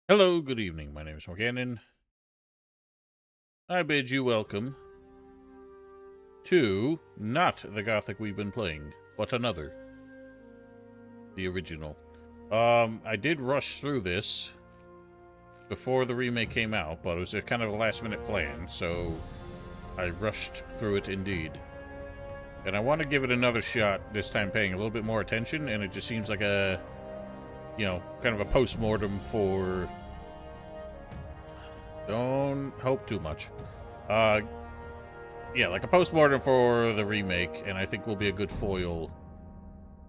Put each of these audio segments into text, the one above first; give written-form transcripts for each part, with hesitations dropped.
Hello, good evening. My name is Morganon. I bid you welcome to not the Gothic we've been playing, but another. The original. I did rush through this before the remake came out, but it was a kind of a last-minute plan, so I rushed through it indeed. And I want to give it another shot, this time paying a little bit more attention, and it just seems like a, kind of a post-mortem for... Don't hope too much. Yeah, like a post-mortem for the remake, and I think will be a good foil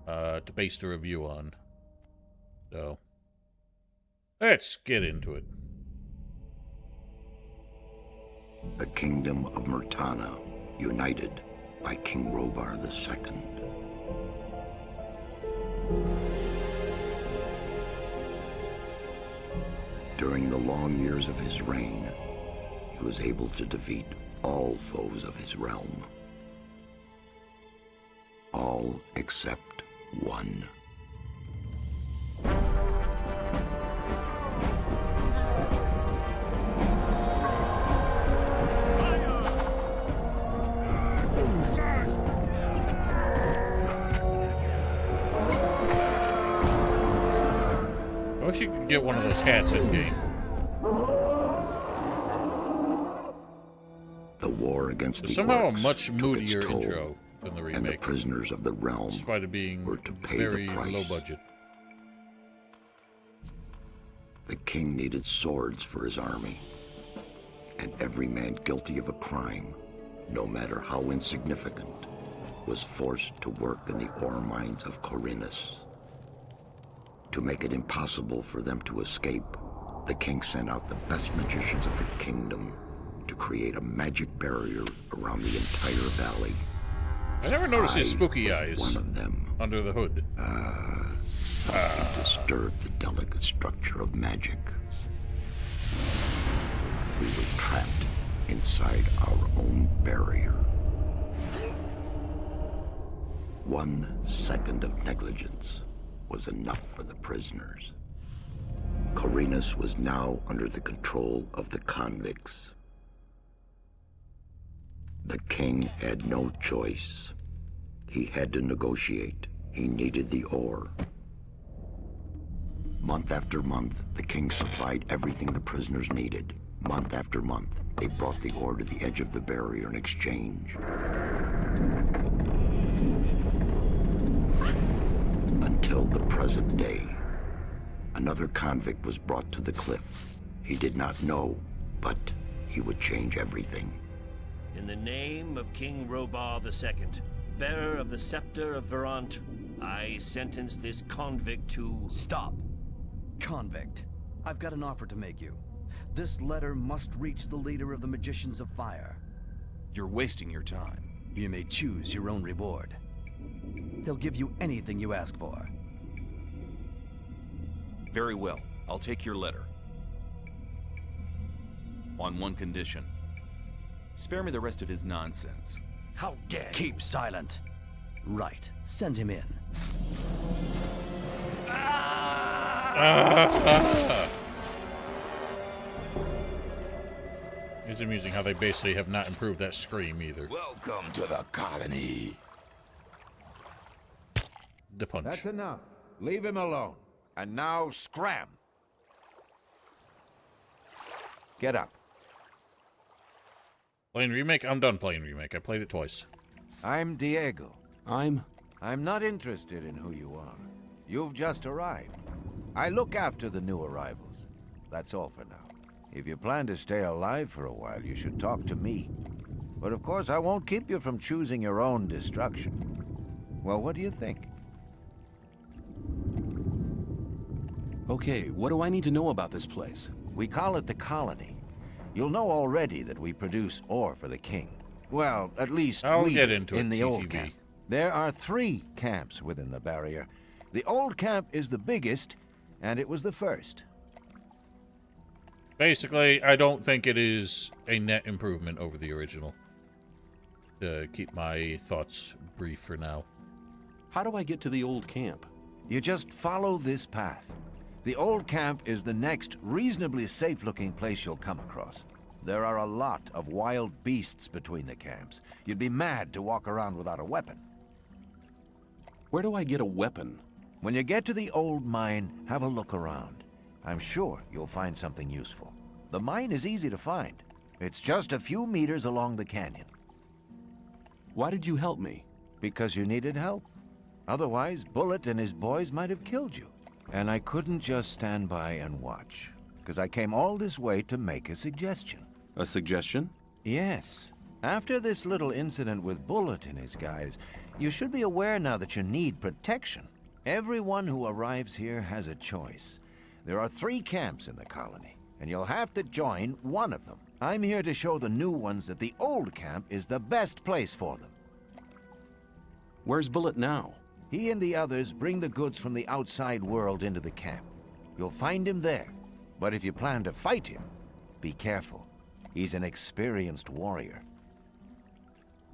to base the review on. So, let's get into it. The kingdom of Murtana, united by King Robar II. During the long years of his reign, he was able to defeat all foes of his realm. All except one. I wish you could get one of those hats in-game. The war against the somehow orcs a much took moodier its toll, intro than the remake. and the prisoners of the realm despite it being were to pay very the price. low budget. The king needed swords for his army, and every man guilty of a crime, no matter how insignificant, was forced to work in the ore mines of Reminisce. To make it impossible for them to escape, the king sent out the best magicians of the kingdom to create a magic barrier around the entire valley. I never noticed his spooky was eyes one of them. under the hood. Something disturbed the delicate structure of magic. We were trapped inside our own barrier. 1 second of negligence was enough for the prisoners. Reminisce was now under the control of the convicts. The king had no choice. He had to negotiate. He needed the ore. Month after month, the king supplied everything the prisoners needed. Month after month, they brought the ore to the edge of the barrier in exchange. Until the present day. Another convict was brought to the cliff. He did not know, but he would change everything. In the name of King Robar II, bearer of the scepter of Verant, I sentence this convict to... Stop. Convict. I've got an offer to make you. This letter must reach the leader of the Magicians of Fire. You're wasting your time. You may choose your own reward. They'll give you anything you ask for. Very well. I'll take your letter. On one condition. Spare me the rest of his nonsense. How dare you? Keep silent. Right. Send him in. It's amusing how they basically have not improved that scream either. Welcome to the colony. The punch. That's enough. Leave him alone. And now scram. Get up. Playing remake? I'm done playing remake. I played it twice. I'm Diego. I'm not interested in who you are. You've just arrived. I look after the new arrivals. That's all for now. If you plan to stay alive for a while, you should talk to me. But of course, I won't keep you from choosing your own destruction. Well, what do you think? okay. What do I need to know about this place? We call it the colony. You'll know already that we produce ore for the king. Well, at least I'll we get do into it, in the old TTV. camp. There are 3 camps within the barrier. The old camp is the biggest, and it was the first. Basically, I don't think it is a net improvement over the original. To keep my thoughts brief for now. How do I get to the old camp? You just follow this path. The old camp is the next reasonably safe-looking place you'll come across. There are a lot of wild beasts between the camps. You'd be mad to walk around without a weapon. Where do I get a weapon? When you get to the old mine, have a look around. I'm sure you'll find something useful. The mine is easy to find. It's just a few meters along the canyon. Why did you help me? Because you needed help. Otherwise, Bullet and his boys might have killed you. And I couldn't just stand by and watch, because I came all this way to make a suggestion. A suggestion? Yes. After this little incident with Bullet and his guys, you should be aware now that you need protection. Everyone who arrives here has a choice. There are 3 camps in the colony, and you'll have to join one of them. I'm here to show the new ones that the old camp is the best place for them. Where's Bullet now? He and the others bring the goods from the outside world into the camp. You'll find him there. But if you plan to fight him, be careful. He's an experienced warrior.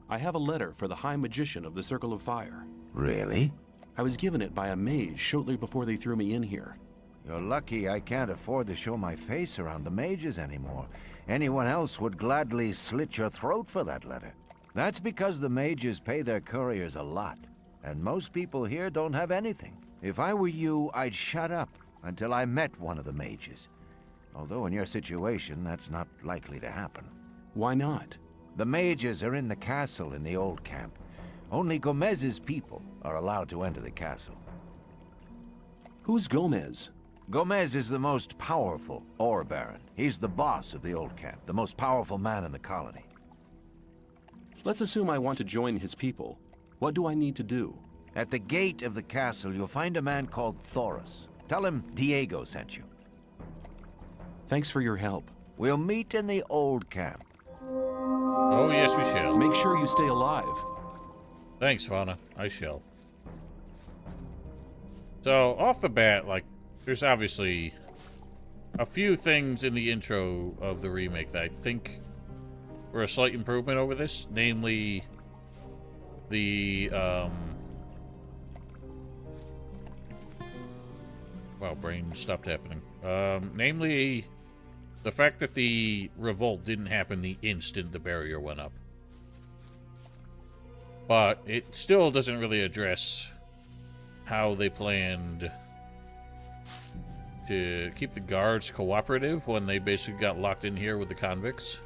I have a letter for the High Magician of the Circle of Fire. Really? I was given it by a mage shortly before they threw me in here. You're lucky I can't afford to show my face around the mages anymore. Anyone else would gladly slit your throat for that letter. That's because the mages pay their couriers a lot. And most people here don't have anything. If I were you, I'd shut up until I met one of the mages. Although in your situation, that's not likely to happen. Why not? The mages are in the castle in the old camp. Only Gomez's people are allowed to enter the castle. Who's Gomez? Gomez is the most powerful ore baron. He's the boss of the old camp, the most powerful man in the colony. Let's assume I want to join his people. What do I need to do? At the gate of the castle, you'll find a man called Thoris. Tell him Diego sent you. Thanks for your help. We'll meet in the old camp. Oh, yes, we shall. Make sure you stay alive. Thanks, Fauna. I shall. So, off the bat, like, there's obviously a few things in the intro of the remake that I think were a slight improvement over this. Namely, the, wow, brain stopped happening. Namely, the fact that the revolt didn't happen the instant the barrier went up. But it still doesn't really address how they planned to keep the guards cooperative when they basically got locked in here with the convicts.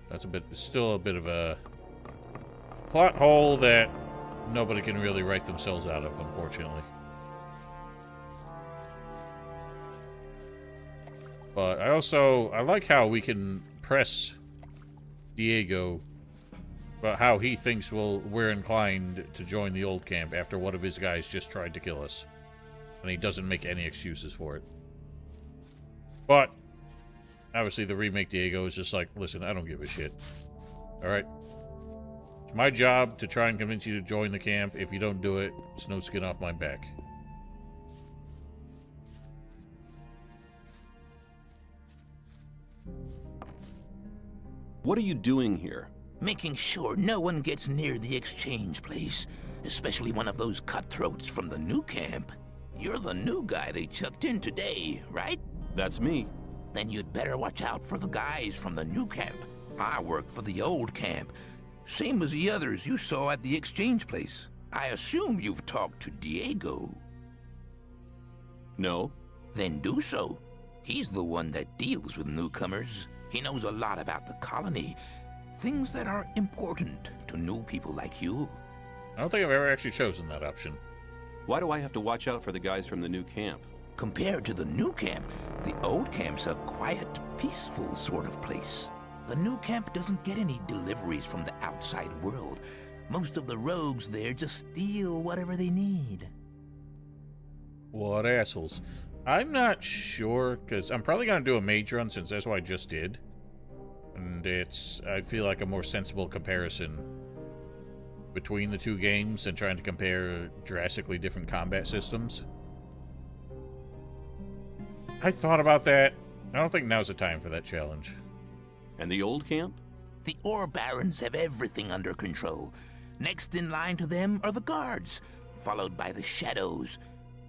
That's still a bit of a plot hole that nobody can really write themselves out of, unfortunately. But I like how we can press Diego about how he thinks we're inclined to join the old camp after one of his guys just tried to kill us. And he doesn't make any excuses for it. But obviously the remake Diego is just like, listen, I don't give a shit. Alright? It's my job to try and convince you to join the camp. If you don't do it, it's no skin off my back. What are you doing here? Making sure no one gets near the exchange place, especially one of those cutthroats from the new camp. You're the new guy they chucked in today, right? That's me. Then you'd better watch out for the guys from the new camp. I work for the old camp, same as the others you saw at the exchange place. I assume you've talked to Diego. No. Then do so. He's the one that deals with newcomers. He knows a lot about the colony, things that are important to new people like you. I don't think I've ever actually chosen that option. Why do I have to watch out for the guys from the new camp? Compared to the new camp, the old camp's a quiet, peaceful sort of place. The new camp doesn't get any deliveries from the outside world. Most of the rogues there just steal whatever they need. What assholes. I'm not sure, because I'm probably going to do a mage run since that's what I just did. And I feel like a more sensible comparison between the two games than trying to compare drastically different combat systems. I thought about that. I don't think now's the time for that challenge. And the old camp? The ore barons have everything under control. Next in line to them are the guards, followed by the shadows.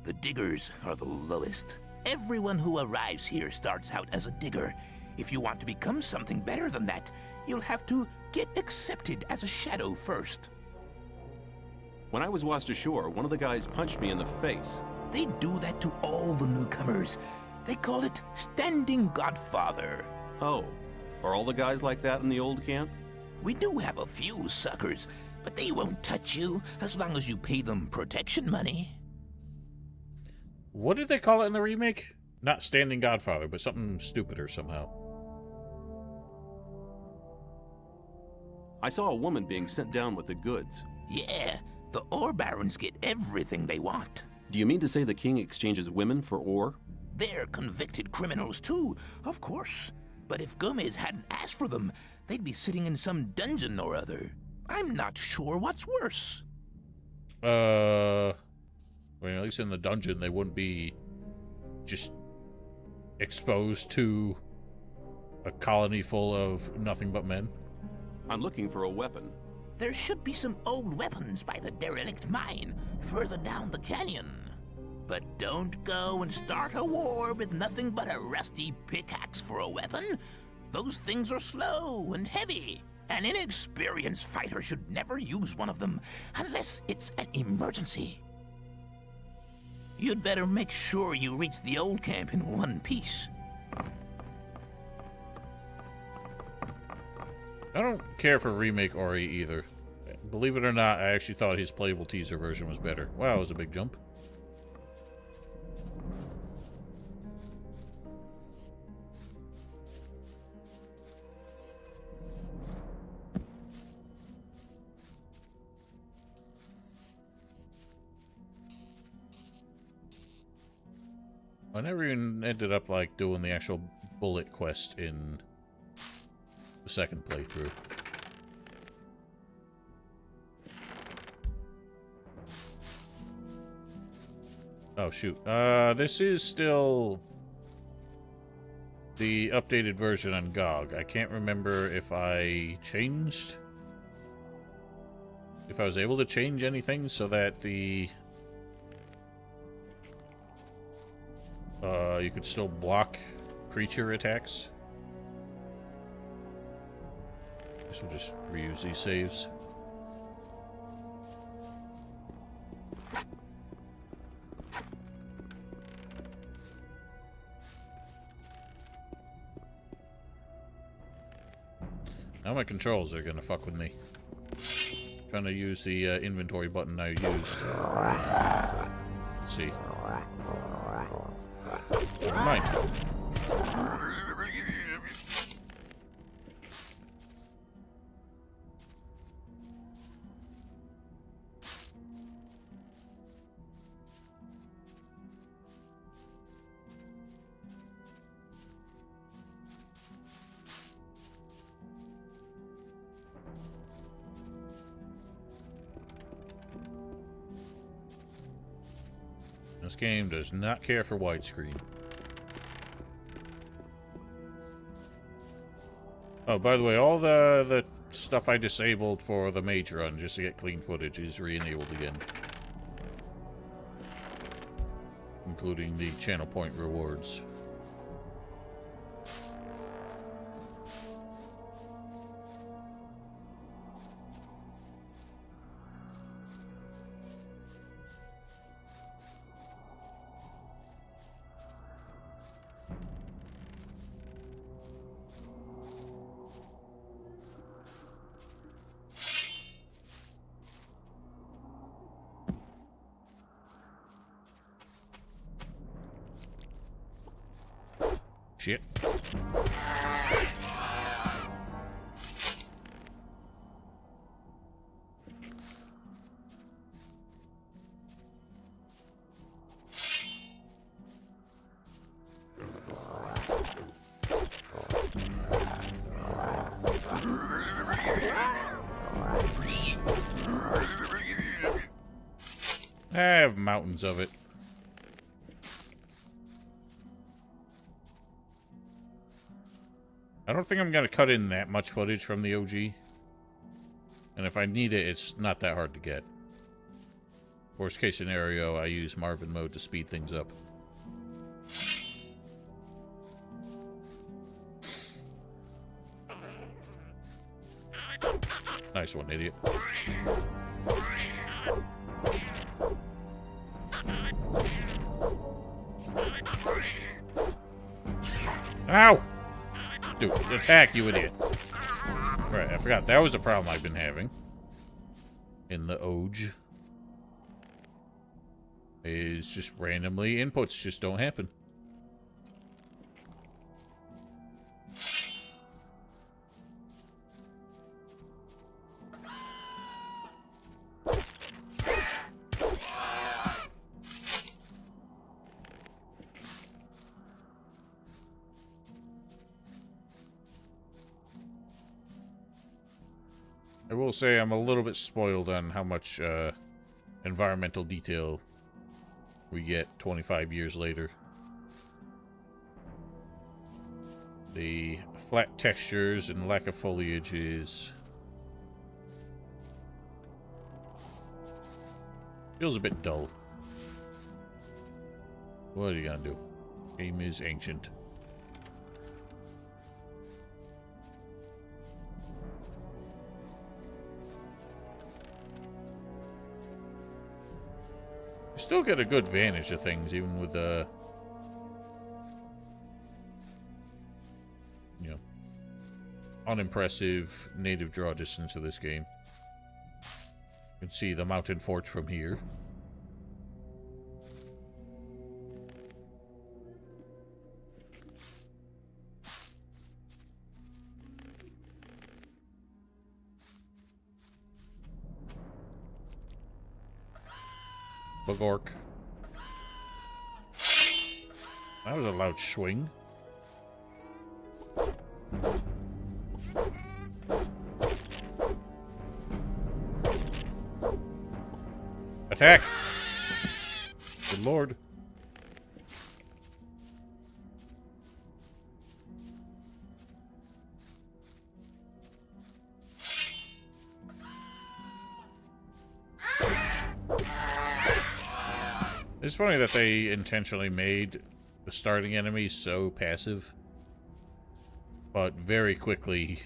The diggers are the lowest. Everyone who arrives here starts out as a digger. If you want to become something better than that, you'll have to get accepted as a shadow first. When I was washed ashore, one of the guys punched me in the face. They do that to all the newcomers. They call it standing godfather. Oh, are all the guys like that in the old camp? We do have a few suckers, but they won't touch you as long as you pay them protection money. What did they call it in the remake? Not Standing Godfather, but something stupider somehow. I saw a woman being sent down with the goods. Yeah, the ore barons get everything they want. Do you mean to say the king exchanges women for ore? They're convicted criminals too, of course. But if Gomez hadn't asked for them, they'd be sitting in some dungeon or other. I'm not sure what's worse. Well, at least in the dungeon, they wouldn't be just exposed to a colony full of nothing but men. I'm looking for a weapon. There should be some old weapons by the derelict mine, further down the canyon. But don't go and start a war with nothing but a rusty pickaxe for a weapon. Those things are slow and heavy. An inexperienced fighter should never use one of them, unless it's an emergency. You'd better make sure you reach the old camp in one piece. I don't care for Remake Ori either. Believe it or not, I actually thought his playable teaser version was better. Wow, it was a big jump. I never even ended up, like, doing the actual bullet quest in the second playthrough. Oh, shoot. This is still the updated version on GOG. I can't remember if I changed... if I was able to change anything so that the... you could still block creature attacks. Guess we'll just reuse these saves. Now my controls are gonna fuck with me. Trying to use the inventory button I used. Let's see. Never mind. This game does not care for widescreen. Oh, by the way, all the stuff I disabled for the mage run just to get clean footage is re-enabled again. Including the channel point rewards. Shit. I have mountains of it. I don't think I'm going to cut in that much footage from the OG. And if I need it, it's not that hard to get. Worst case scenario, I use Marvin mode to speed things up. Nice one, idiot. Ow! Dude, attack, you idiot. Right, I forgot. That was a problem I've been having. In the Oge. Is just randomly inputs just don't happen. I will say I'm a little bit spoiled on how much environmental detail we get 25 years later. The flat textures and lack of foliage is... feels a bit dull. What are you gonna do? Game is ancient. Still get a good vantage of things, even with the, you know, unimpressive native draw distance of this game. You can see the mountain fort from here. Bugork. That was a loud swing. Attack! Good lord. It's funny that they intentionally made the starting enemies so passive. But very quickly,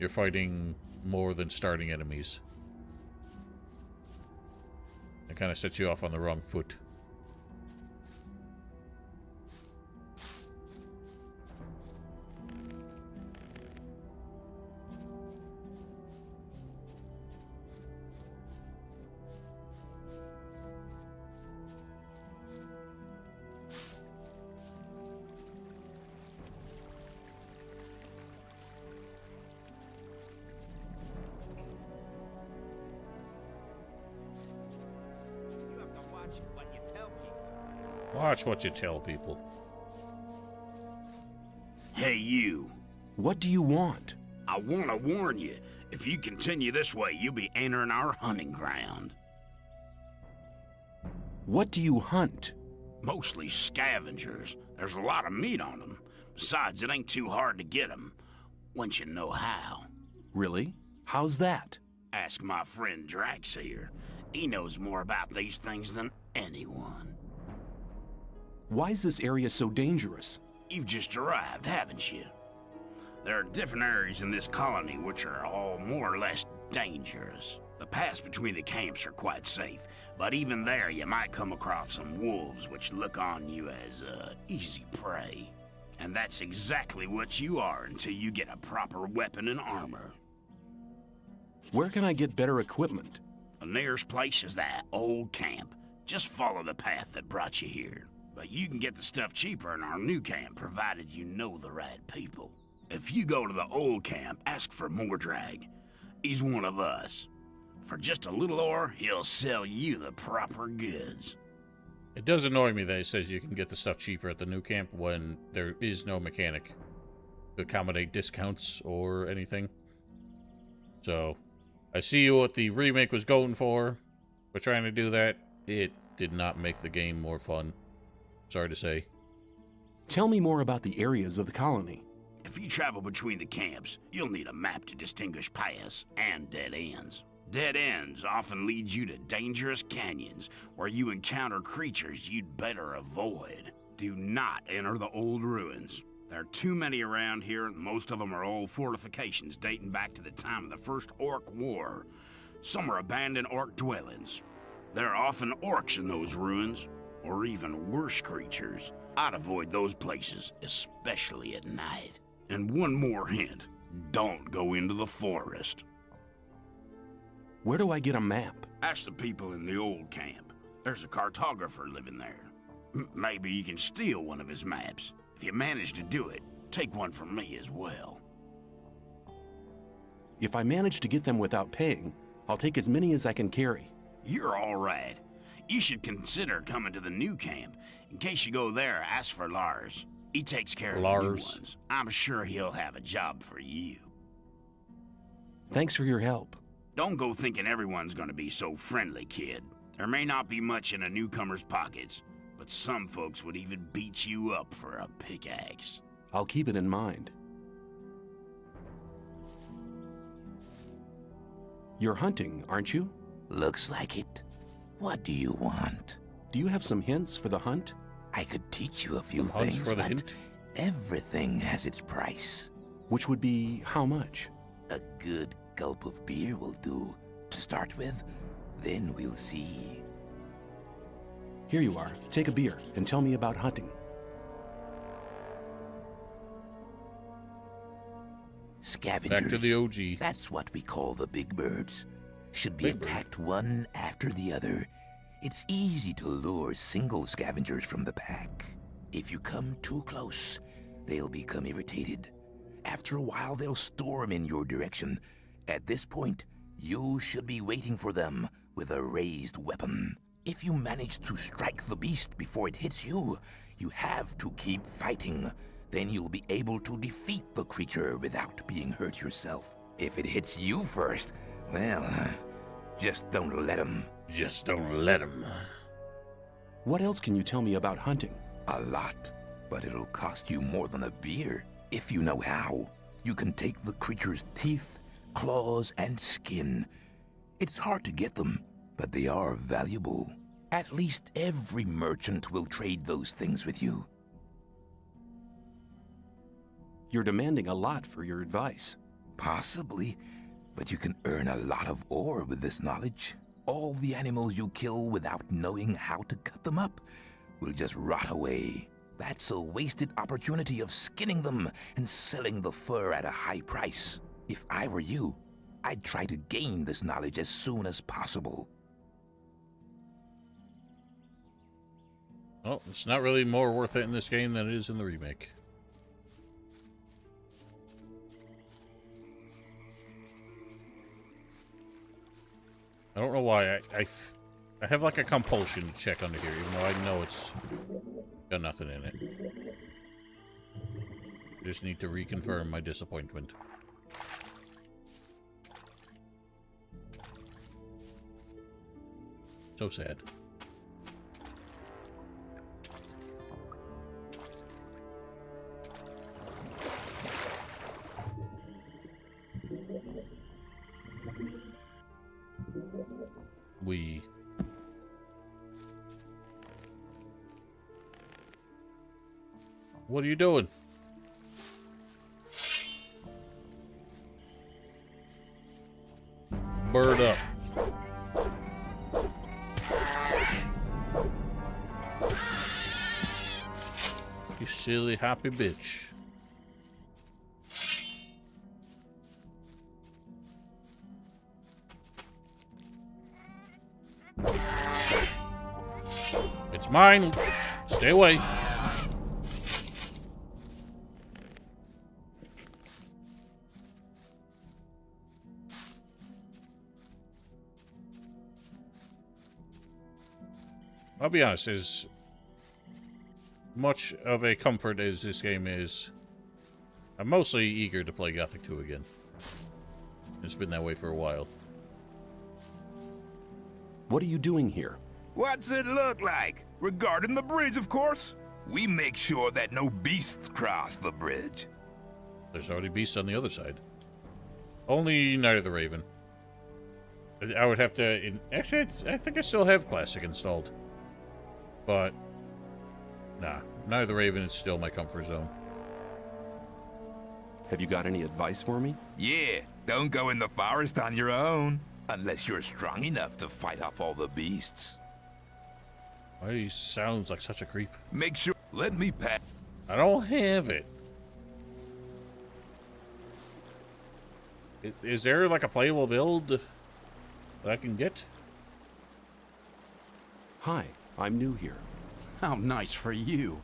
you're fighting more than starting enemies. It kind of sets you off on the wrong foot. Watch what you tell people. Hey, you. What do you want? I want to warn you. If you continue this way, you'll be entering our hunting ground. What do you hunt? Mostly scavengers. There's a lot of meat on them. Besides, it ain't too hard to get them, once you know how. Really? How's that? Ask my friend Drax here. He knows more about these things than anyone. Why is this area so dangerous? You've just arrived, haven't you? There are different areas in this colony which are all more or less dangerous. The paths between the camps are quite safe, but even there you might come across some wolves which look on you as easy prey. And that's exactly what you are until you get a proper weapon and armor. Where can I get better equipment? The nearest place is that old camp. Just follow the path that brought you here. But you can get the stuff cheaper in our new camp, provided you know the right people. If you go to the old camp, ask for Mordrag. He's one of us. For just a little ore, he'll sell you the proper goods. It does annoy me that it says you can get the stuff cheaper at the new camp when there is no mechanic to accommodate discounts or anything. So, I see what the remake was going for. We're trying to do that. It did not make the game more fun. Sorry to say. Tell me more about the areas of the colony. If you travel between the camps, you'll need a map to distinguish paths and dead ends. Dead ends often lead you to dangerous canyons where you encounter creatures you'd better avoid. Do not enter the old ruins. There are too many around here, and most of them are old fortifications dating back to the time of the First Orc War. Some are abandoned orc dwellings. There are often orcs in those ruins, or even worse creatures. I'd avoid those places, especially at night. And one more hint, don't go into the forest. Where do I get a map? Ask the people in the old camp. There's a cartographer living there. Maybe you can steal one of his maps. If you manage to do it, take one from me as well. If I manage to get them without paying, I'll take as many as I can carry. You're all right. You should consider coming to the new camp. In case you go there, ask for Lars. He takes care of the new ones. I'm sure he'll have a job for you. Thanks for your help. Don't go thinking everyone's gonna be so friendly, kid. There may not be much in a newcomer's pockets, but some folks would even beat you up for a pickaxe. I'll keep it in mind. You're hunting, aren't you? Looks like it. What do you want? Do you have some hints for the hunt? I could teach you a few Some hunts things, for the but hint? everything has its price. Which would be how much? A good gulp of beer will do, to start with. Then we'll see. Here you are. Take a beer and tell me about hunting. Scavengers. Back to the OG. That's what we call the big birds. Should be Big bird. attacked one after the other. It's easy to lure single scavengers from the pack. If you come too close, they'll become irritated. After a while, they'll storm in your direction. At this point, you should be waiting for them with a raised weapon. If you manage to strike the beast before it hits you, you have to keep fighting. Then you'll be able to defeat the creature without being hurt yourself. If it hits you first, well, just don't let him. Just don't let him. What else can you tell me about hunting? A lot, but it'll cost you more than a beer. If you know how, you can take the creature's teeth, claws, and skin. It's hard to get them, but they are valuable. At least every merchant will trade those things with you. You're demanding a lot for your advice. Possibly, but you can earn a lot of ore with this knowledge. All the animals you kill without knowing how to cut them up will just rot away. That's a wasted opportunity of skinning them and selling the fur at a high price. If I were you, I'd try to gain this knowledge as soon as possible. Well, it's not really more worth it in this game than it is in the remake. I don't know why. I have like a compulsion to check under here, even though I know it's got nothing in it. Just need to reconfirm my disappointment. So sad. What are you doing? Bird up. You silly happy bitch. It's mine. Stay away. I'll be honest, as much of a comfort as this game is, I'm mostly eager to play Gothic 2 again. It's been that way for a while. What are you doing here? What's it look like? Regarding the bridge, of course. We make sure that no beasts cross the bridge. There's already beasts on the other side. Only Night of the Raven. I would have to... Actually, I think I still have Classic installed. But, nah. Night of the Raven is still my comfort zone. Have you got any advice for me? Yeah, don't go in the forest on your own. Unless you're strong enough to fight off all the beasts. Why he sounds like such a creep? Make sure... Let me pass. I don't have it. Is there like a playable build that I can get? Hi, I'm new here. How nice for you.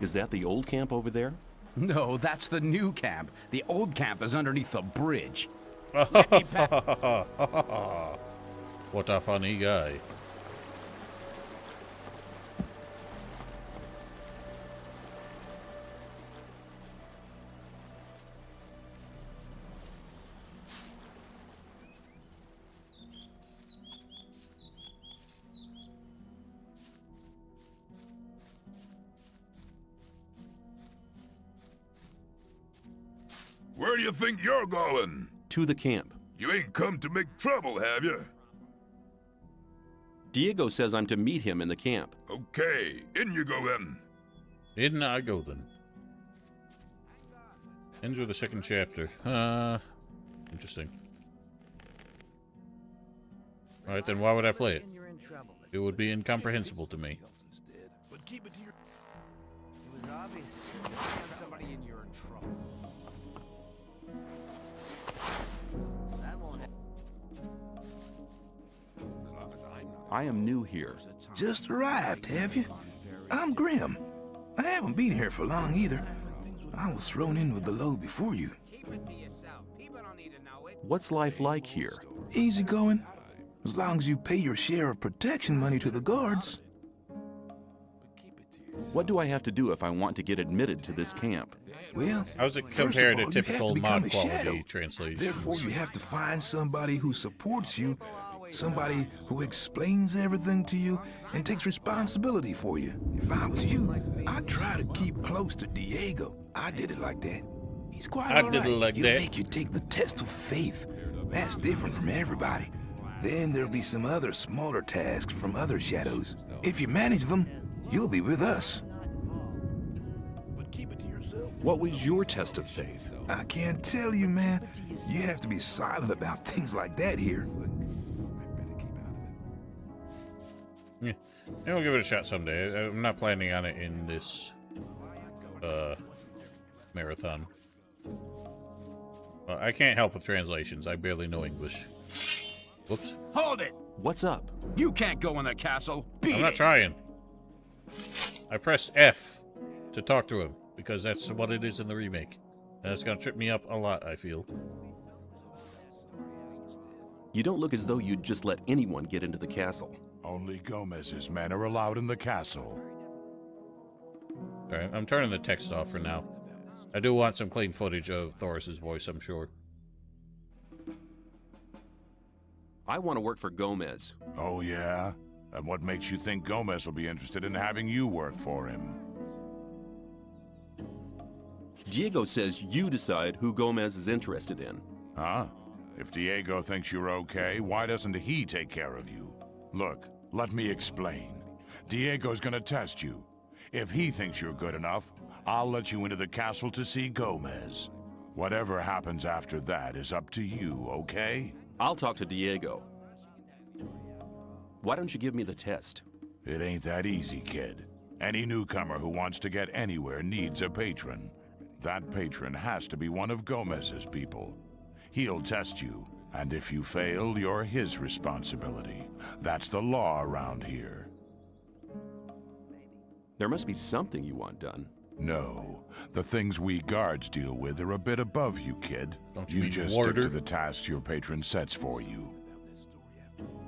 Is that the old camp over there? No, that's the new camp. The old camp is underneath the bridge. What a funny guy. Where do you think you're going? To the camp. You ain't come to make trouble, have you? Diego says I'm to meet him in the camp. Okay, in you go then. In I go then. Ends with the second chapter. Interesting. Alright, then why would I play it? It would be incomprehensible to me. But keep it to your... It was obvious. Somebody in you're in trouble. That won't happen. I am new here. Just arrived, have you? I'm Grim. I haven't been here for long either. I was thrown in with the load before you. What's life like here? Easy going. As long as you pay your share of protection money to the guards. What do I have to do if I want to get admitted to this camp? Well, how's it first compared of all, to you have typical to become mod a shadow. quality translations? Therefore, you have to find somebody who supports you, somebody who explains everything to you and takes responsibility for you. If I was you, I'd try to keep close to Diego. I did it like that. He's quite all right. He'll make you take the test of faith. That's different from everybody. Then there'll be some other smaller tasks from other shadows. If you manage them, you'll be with us. What was your test of faith? I can't tell you, man. You have to be silent about things like that here. Yeah, maybe we'll give it a shot someday. I'm not planning on it in this marathon. I can't help with translations. I barely know English. Whoops. Hold it! What's up? You can't go in the castle. Beat I'm not it. trying. I pressed F to talk to him because that's what it is in the remake. And it's gonna trip me up a lot, I feel. You don't look as though you'd just let anyone get into the castle. Only Gomez's men are allowed in the castle. Alright, I'm turning the text off for now. I do want some clean footage of Thoris's voice, I'm sure. I want to work for Gomez. Oh, yeah? And what makes you think Gomez will be interested in having you work for him? Diego says you decide who Gomez is interested in. Huh? If Diego thinks you're okay, why doesn't he take care of you? Look, let me explain. Diego's gonna test you. If he thinks you're good enough, I'll let you into the castle to see Gomez. Whatever happens after that is up to you, okay? I'll talk to Diego. Why don't you give me the test? It ain't that easy, kid. Any newcomer who wants to get anywhere needs a patron. That patron has to be one of Gomez's people. He'll test you, and if you fail, you're his responsibility. That's the law around here. There must be something you want done. No. The things we guards deal with are a bit above you, kid. Don't you mean just warder? stick to the tasks your patron sets for you.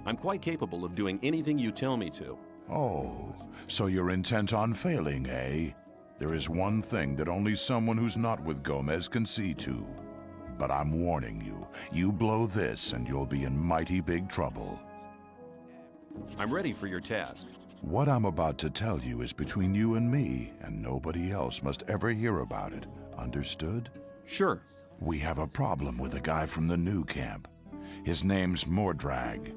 I'm quite capable of doing anything you tell me to. Oh, so you're intent on failing, eh? There is one thing that only someone who's not with Gomez can see to. But I'm warning you, you blow this and you'll be in mighty big trouble. I'm ready for your task. What I'm about to tell you is between you and me, and nobody else must ever hear about it. Understood? Sure. We have a problem with a guy from the new camp. His name's Mordrag.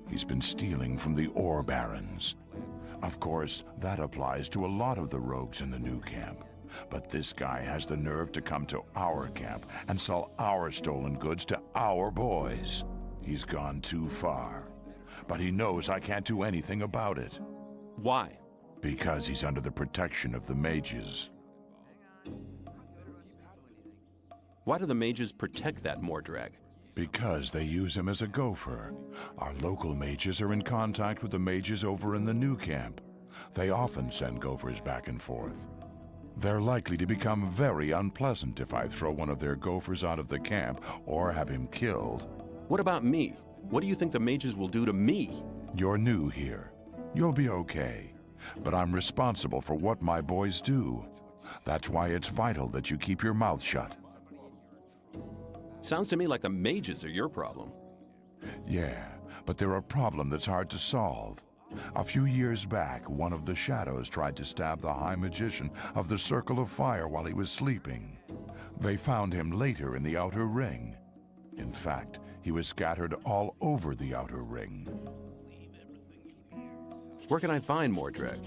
He's been stealing from the ore barons. Of course, that applies to a lot of the rogues in the new camp. But this guy has the nerve to come to our camp and sell our stolen goods to our boys. He's gone too far. But he knows I can't do anything about it. Why? Because he's under the protection of the mages. Why do the mages protect that Mordrag? Because they use him as a gopher. Our local mages are in contact with the mages over in the new camp. They often send gophers back and forth. They're likely to become very unpleasant if I throw one of their gophers out of the camp or have him killed. What about me? What do you think the mages will do to me? You're new here. You'll be okay. But I'm responsible for what my boys do. That's why it's vital that you keep your mouth shut. Sounds to me like the mages are your problem. Yeah, but they're a problem that's hard to solve. A few years back, one of the shadows tried to stab the High Magician of the Circle of Fire while he was sleeping. They found him later in the Outer Ring. In fact, he was scattered all over the Outer Ring. Where can I find Mordrag?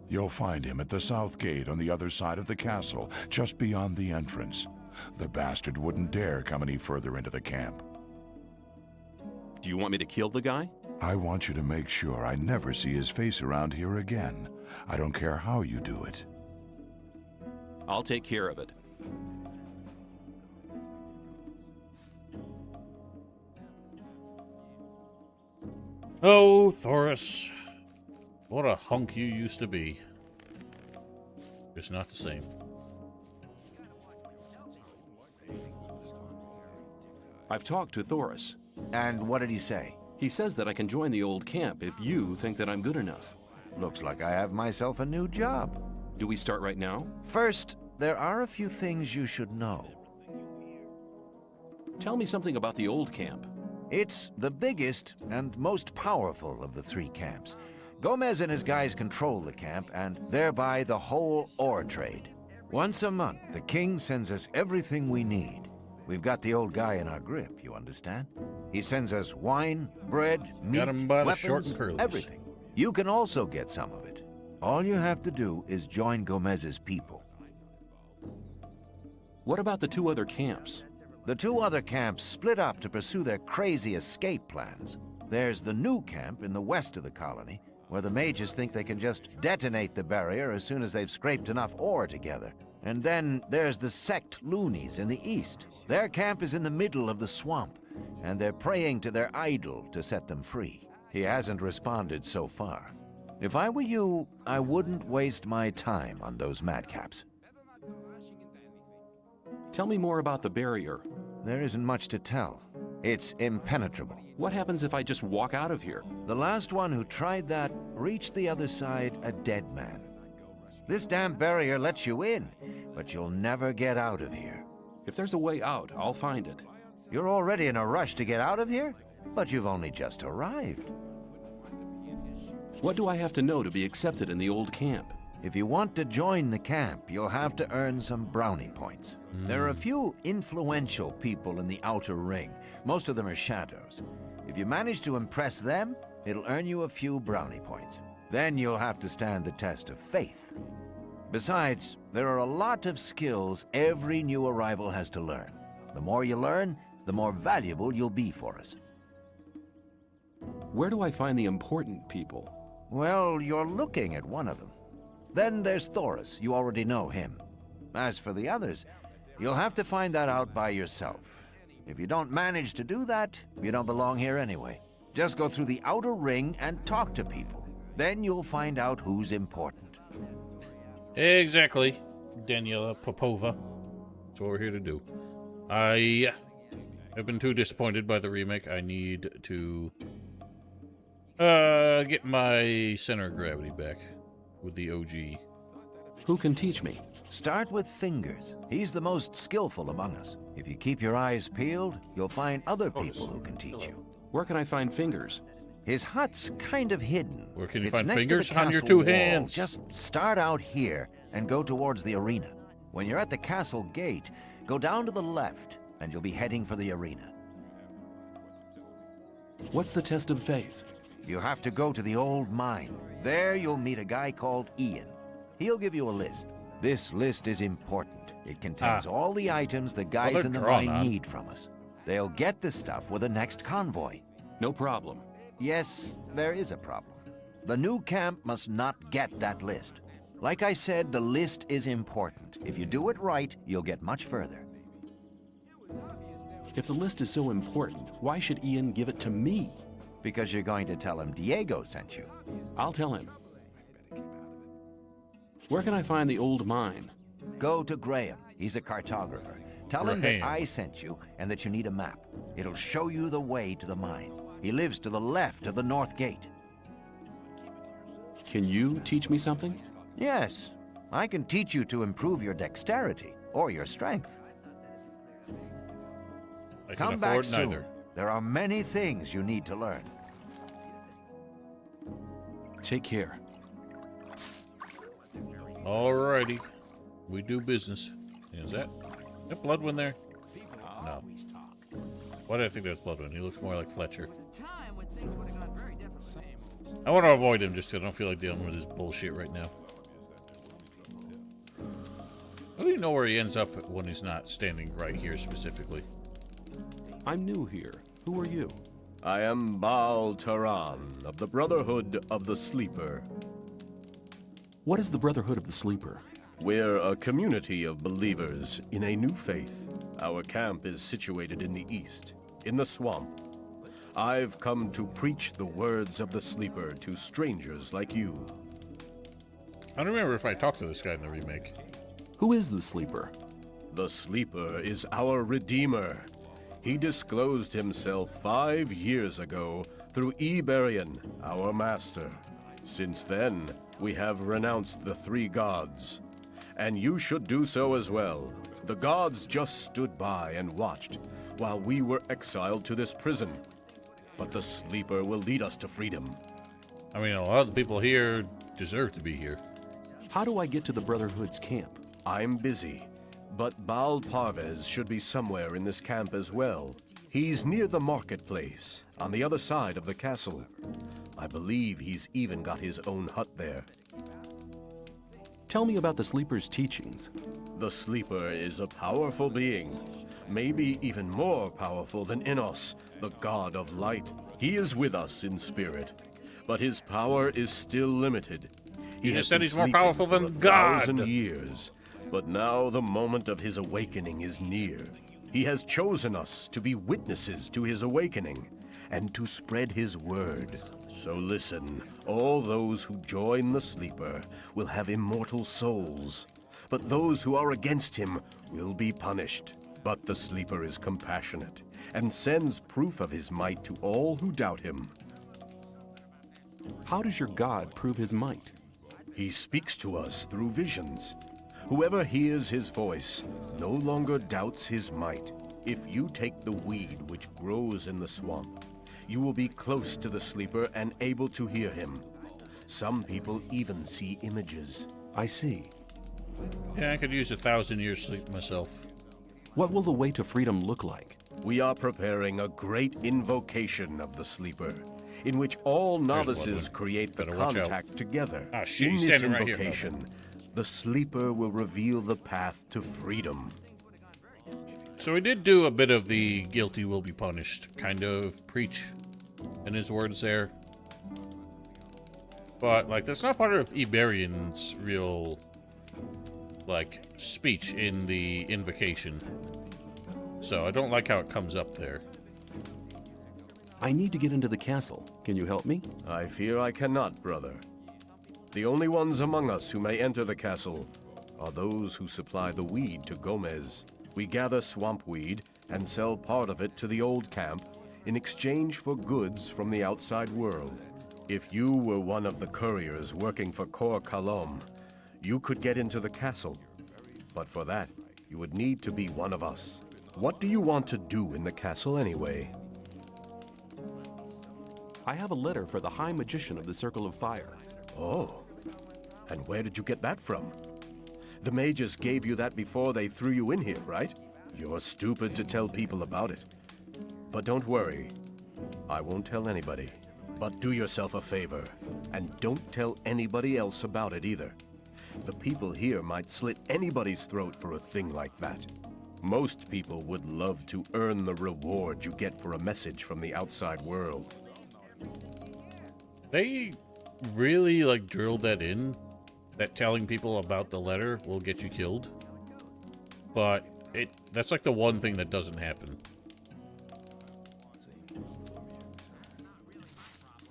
You'll find him at the south gate on the other side of the castle, just beyond the entrance. The bastard wouldn't dare come any further into the camp. Do you want me to kill the guy? I want you to make sure I never see his face around here again. I don't care how you do it. I'll take care of it. Oh, Thoris. What a hunk you used to be. Just not the same. I've talked to Thoris. And what did he say? He says that I can join the old camp if you think that I'm good enough. Looks like I have myself a new job. Do we start right now? First, there are a few things you should know. Tell me something about the old camp. It's the biggest and most powerful of the three camps. Gomez and his guys control the camp and thereby the whole ore trade. Once a month, the king sends us everything we need. We've got the old guy in our grip, you understand? He sends us wine, bread, meat, Got him by the weapons, short and curlies. everything. You can also get some of it. All you have to do is join Gomez's people. What about the two other camps? The two other camps split up to pursue their crazy escape plans. There's the new camp in the west of the colony, where the mages think they can just detonate the barrier as soon as they've scraped enough ore together. And then there's the sect loonies in the east. Their camp is in the middle of the swamp, and they're praying to their idol to set them free. He hasn't responded so far. If I were you, I wouldn't waste my time on those madcaps. Tell me more about the barrier. There isn't much to tell. It's impenetrable. What happens if I just walk out of here? The last one who tried that reached the other side a dead man. This damn barrier lets you in, but you'll never get out of here. If there's a way out, I'll find it. You're already in a rush to get out of here? But you've only just arrived. What do I have to know to be accepted in the old camp? If you want to join the camp, you'll have to earn some brownie points. There are a few influential people in the outer ring. Most of them are shadows. If you manage to impress them, it'll earn you a few brownie points. Then you'll have to stand the test of faith. Besides, there are a lot of skills every new arrival has to learn. The more you learn, the more valuable you'll be for us. Where do I find the important people? Well, you're looking at one of them. Then there's Thoris. You already know him. As for the others, you'll have to find that out by yourself. If you don't manage to do that, you don't belong here anyway. Just go through the outer ring and talk to people. Then you'll find out who's important. Exactly, Daniela Popova. That's what we're here to do. I have been too disappointed by the remake. I need to get my center of gravity back with the OG. Who can teach me? Start with Fingers. He's the most skillful among us. If you keep your eyes peeled, you'll find other people who can teach you. Where can I find Fingers? His hut's kind of hidden. Where can you It's find next to the Fingers? On your castle two wall. hands. Just start out here and go towards the arena. When you're at the castle gate, go down to the left and you'll be heading for the arena. What's the test of faith? You have to go to the old mine. There you'll meet a guy called Ian. He'll give you a list. This list is important. It contains all the items the guys in the mine need from us. They'll get the stuff with the next convoy. No problem. Yes, there is a problem. The new camp must not get that list. Like I said, the list is important. If you do it right, you'll get much further. If the list is so important, why should Ian give it to me? Because you're going to tell him Diego sent you. I'll tell him. Where can I find the old mine? Go to Graham. He's a cartographer. Tell him that I sent you and that you need a map. It'll show you the way to the mine. He lives to the left of the north gate. Can you teach me something? Yes. I can teach you to improve your dexterity or your strength. Come back soon. There are many things you need to learn. Take care. Alrighty. We do business. Is that Bloodwind there? No. Why did I think that was Bloodwind? He looks more like Fletcher. I want to avoid him just because I don't feel like dealing with his bullshit right now. I don't even know where he ends up when he's not standing right here specifically. I'm new here. Who are you? I am Baal Taran of the Brotherhood of the Sleeper. What is the Brotherhood of the Sleeper? We're a community of believers in a new faith. Our camp is situated in the east, in the swamp. I've come to preach the words of the Sleeper to strangers like you. I don't remember if I talked to this guy in the remake. Who is the Sleeper? The Sleeper is our Redeemer. He disclosed himself 5 years ago through Iberian, our master. Since then, we have renounced the three gods. And you should do so as well. The gods just stood by and watched while we were exiled to this prison. But the Sleeper will lead us to freedom. I mean, a lot of the people here deserve to be here. How do I get to the Brotherhood's camp? I'm busy, but Baal Parvez should be somewhere in this camp as well. He's near the marketplace, on the other side of the castle. I believe he's even got his own hut there. Tell me about the Sleeper's teachings. The Sleeper is a powerful being, maybe even more powerful than Innos, the god of light. He is with us in spirit, but his power is still limited. He has said he's more powerful than God. 1,000 years, but now the moment of his awakening is near. He has chosen us to be witnesses to his awakening and to spread his word. So listen, all those who join the Sleeper will have immortal souls, but those who are against him will be punished. But the Sleeper is compassionate and sends proof of his might to all who doubt him. How does your God prove his might? He speaks to us through visions. Whoever hears his voice no longer doubts his might. If you take the weed which grows in the swamp, you will be close to the Sleeper and able to hear him. Some people even see images. I see. Yeah, I could use 1,000 years sleep myself. What will the way to freedom look like? We are preparing a great invocation of the Sleeper, in which all novices create the contact together. In this invocation, the Sleeper will reveal the path to freedom. So he did do a bit of the guilty will be punished kind of preach in his words there. But, like, that's not part of Iberian's real, like, speech in the invocation. So I don't like how it comes up there. I need to get into the castle. Can you help me? I fear I cannot, brother. The only ones among us who may enter the castle are those who supply the weed to Gomez. We gather swamp weed and sell part of it to the old camp in exchange for goods from the outside world. If you were one of the couriers working for Kor Kalom, you could get into the castle. But for that, you would need to be one of us. What do you want to do in the castle anyway? I have a letter for the High Magician of the Circle of Fire. Oh, and where did you get that from? The mages gave you that before they threw you in here, right? You're stupid to tell people about it. But don't worry. I won't tell anybody. But do yourself a favor, and don't tell anybody else about it either. The people here might slit anybody's throat for a thing like that. Most people would love to earn the reward you get for a message from the outside world. They really, like, drilled that in, that telling people about the letter will get you killed. But that's like the one thing that doesn't happen.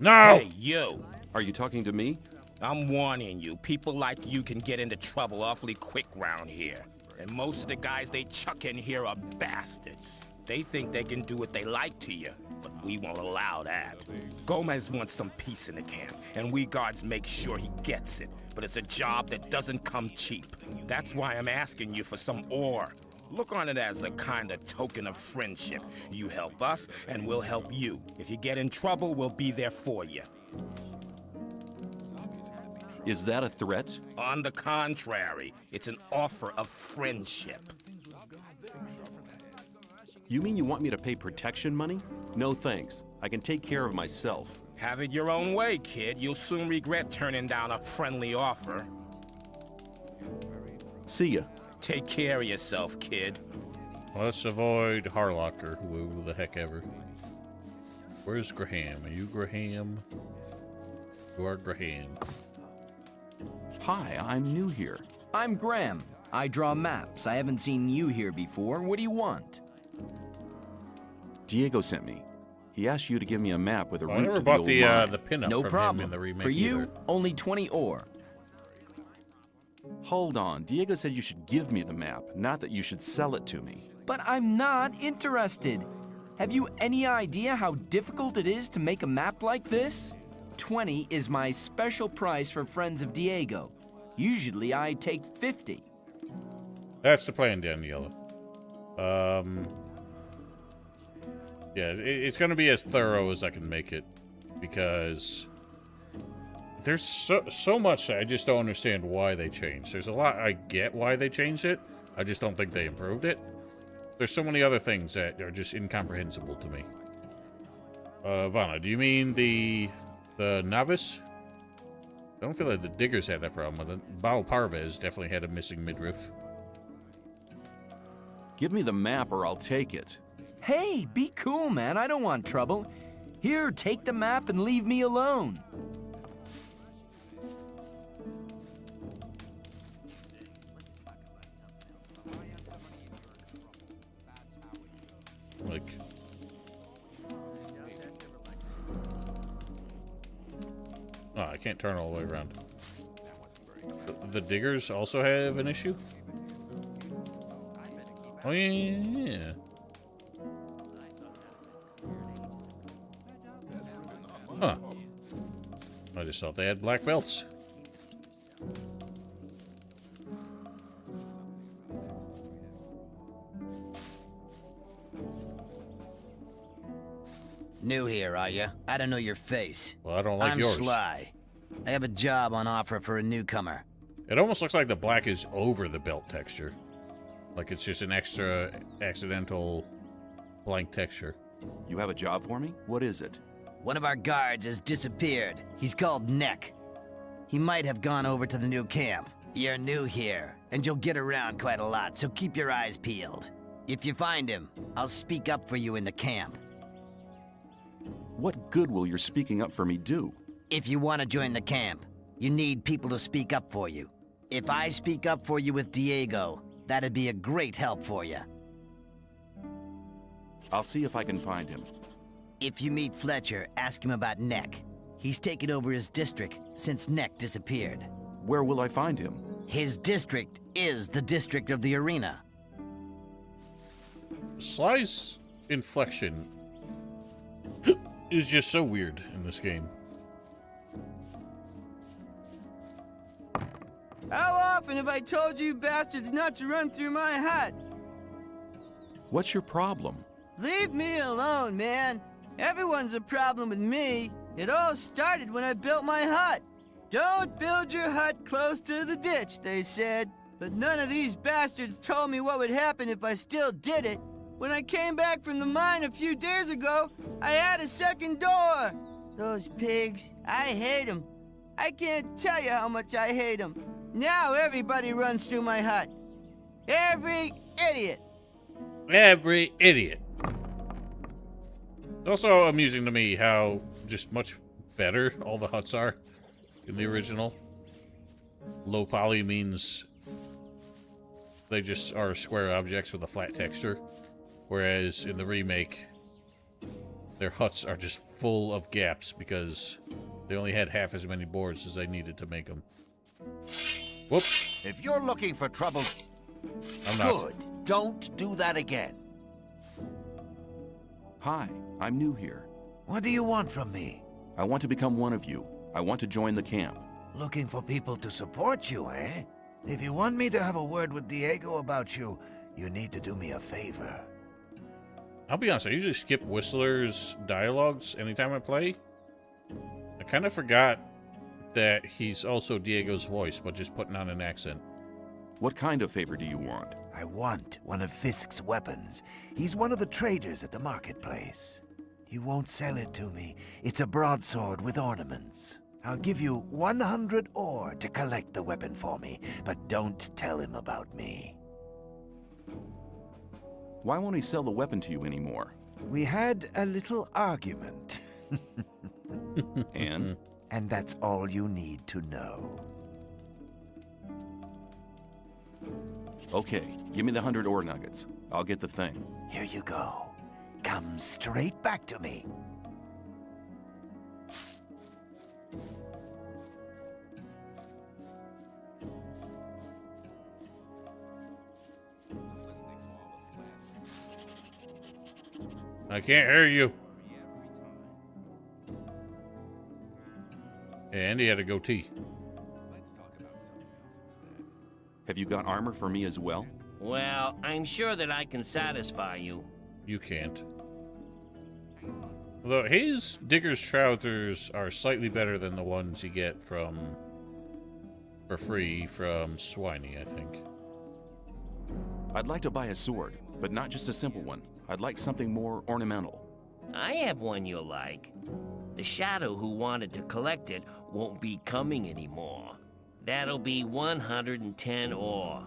No! Hey, you! Are you talking to me? I'm warning you, people like you can get into trouble awfully quick round here. And most of the guys they chuck in here are bastards. They think they can do what they like to you, but we won't allow that. Gomez wants some peace in the camp, and we guards make sure he gets it. But it's a job that doesn't come cheap. That's why I'm asking you for some ore. Look on it as a kind of token of friendship. You help us, and we'll help you. If you get in trouble, we'll be there for you. Is that a threat? On the contrary, it's an offer of friendship. You mean you want me to pay protection money? No thanks. I can take care of myself. Have it your own way, kid. You'll soon regret turning down a friendly offer. See ya. Take care of yourself, kid. Let's avoid Harlock or whoever the heck ever. Where's Graham? Are you Graham? You are Graham. Hi, I'm new here. I'm Graham. I draw maps. I haven't seen you here before. What do you want? Diego sent me. He asked you to give me a map with a route I never to bought the old mine. the pinup No from problem. him in the remake For you, either. only 20 ore. Hold on. Diego said you should give me the map, not that you should sell it to me. But I'm not interested. Have you any idea how difficult it is to make a map like this? 20 is my special price for friends of Diego. Usually I take 50. That's the plan, Daniela. Yeah, it's going to be as thorough as I can make it, because there's so much that I just don't understand why they changed. There's a lot I get why they changed it. I just don't think they improved it. There's so many other things that are just incomprehensible to me. Vanna, do you mean the novice? I don't feel like the diggers had that problem with it. Bao Parvez definitely had a missing midriff. Give me the map or I'll take it. Hey, be cool, man. I don't want trouble. Here, take the map and leave me alone. Like... Oh, I can't turn all the way around. The diggers also have an issue? Oh, yeah. Huh. I just thought they had black belts. New here, are you? I don't know your face. Well, I don't like I'm yours. Sly. I have a job on offer for a newcomer. It almost looks like the black is over the belt texture. Like it's just an extra accidental blank texture. You have a job for me? What is it? One of our guards has disappeared. He's called Neck. He might have gone over to the new camp. You're new here, and you'll get around quite a lot, so keep your eyes peeled. If you find him, I'll speak up for you in the camp. What good will your speaking up for me do? If you want to join the camp, you need people to speak up for you. If I speak up for you with Diego, that'd be a great help for you. I'll see if I can find him. If you meet Fletcher, ask him about Neck. He's taken over his district since Neck disappeared. Where will I find him? His district is the district of the arena. Sly's inflection is just so weird in this game. How often have I told you bastards not to run through my hut? What's your problem? Leave me alone, man. Everyone's a problem with me. It all started when I built my hut. Don't build your hut close to the ditch, they said. But none of these bastards told me what would happen if I still did it. When I came back from the mine a few days ago, I had a second door. Those pigs, I hate them. I can't tell you how much I hate them. Now everybody runs through my hut. Every idiot. Every idiot. It's also amusing to me how just much better all the huts are in the original. Low poly means they just are square objects with a flat texture, whereas in the remake, their huts are just full of gaps because they only had half as many boards as they needed to make them. Whoops. If you're looking for trouble, I'm not. good. Don't do that again. Hi, I'm new here. What do you want from me? I want to become one of you. I want to join the camp. Looking for people to support you, eh? If you want me to have a word with Diego about you, you need to do me a favor. I'll be honest, I usually skip Whistler's dialogues anytime I play. I kind of forgot that he's also Diego's voice, but just putting on an accent. What kind of favor do you want? I want one of Fisk's weapons. He's one of the traders at the marketplace. He won't sell it to me. It's a broadsword with ornaments. I'll give you 100 ore to collect the weapon for me, but don't tell him about me. Why won't he sell the weapon to you anymore? We had a little argument. And? And that's all you need to know. Okay, give me the 100 ore nuggets. I'll get the thing. Here you go. Come straight back to me. I can't hear you. And he had a goatee. Have you got armor for me as well? Well, I'm sure that I can satisfy you. You can't. Although his digger's trousers are slightly better than the ones you get for free from Swiney, I think. I'd like to buy a sword, but not just a simple one. I'd like something more ornamental. I have one you'll like. The Shadow who wanted to collect it won't be coming anymore. That'll be 110 ore.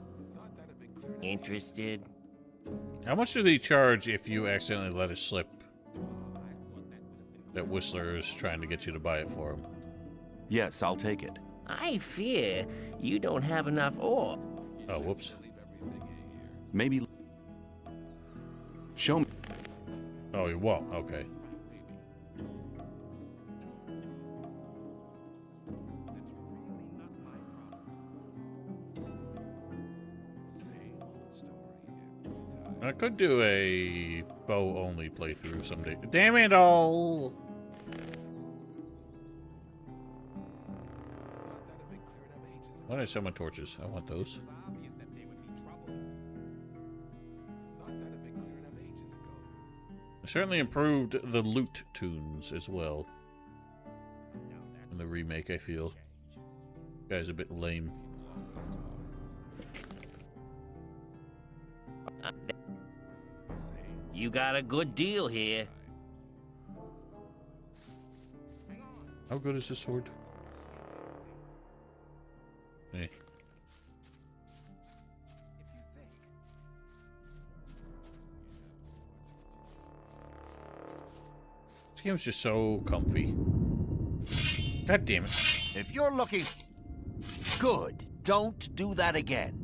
Interested? How much did he charge if you accidentally let it slip that Whistler is trying to get you to buy it for him? Yes, I'll take it. I fear you don't have enough ore. Oh, whoops. Maybe... Show me. Oh, you won't. Okay. I could do a bow-only playthrough someday. Damn it all! Why did I summon torches? I want those. I certainly improved the loot tunes as well. In the remake, I feel. Guy's a bit lame. You got a good deal here. How good is this sword? Hey. This game's just so comfy. God damn it. If you're looking... Good. Don't do that again.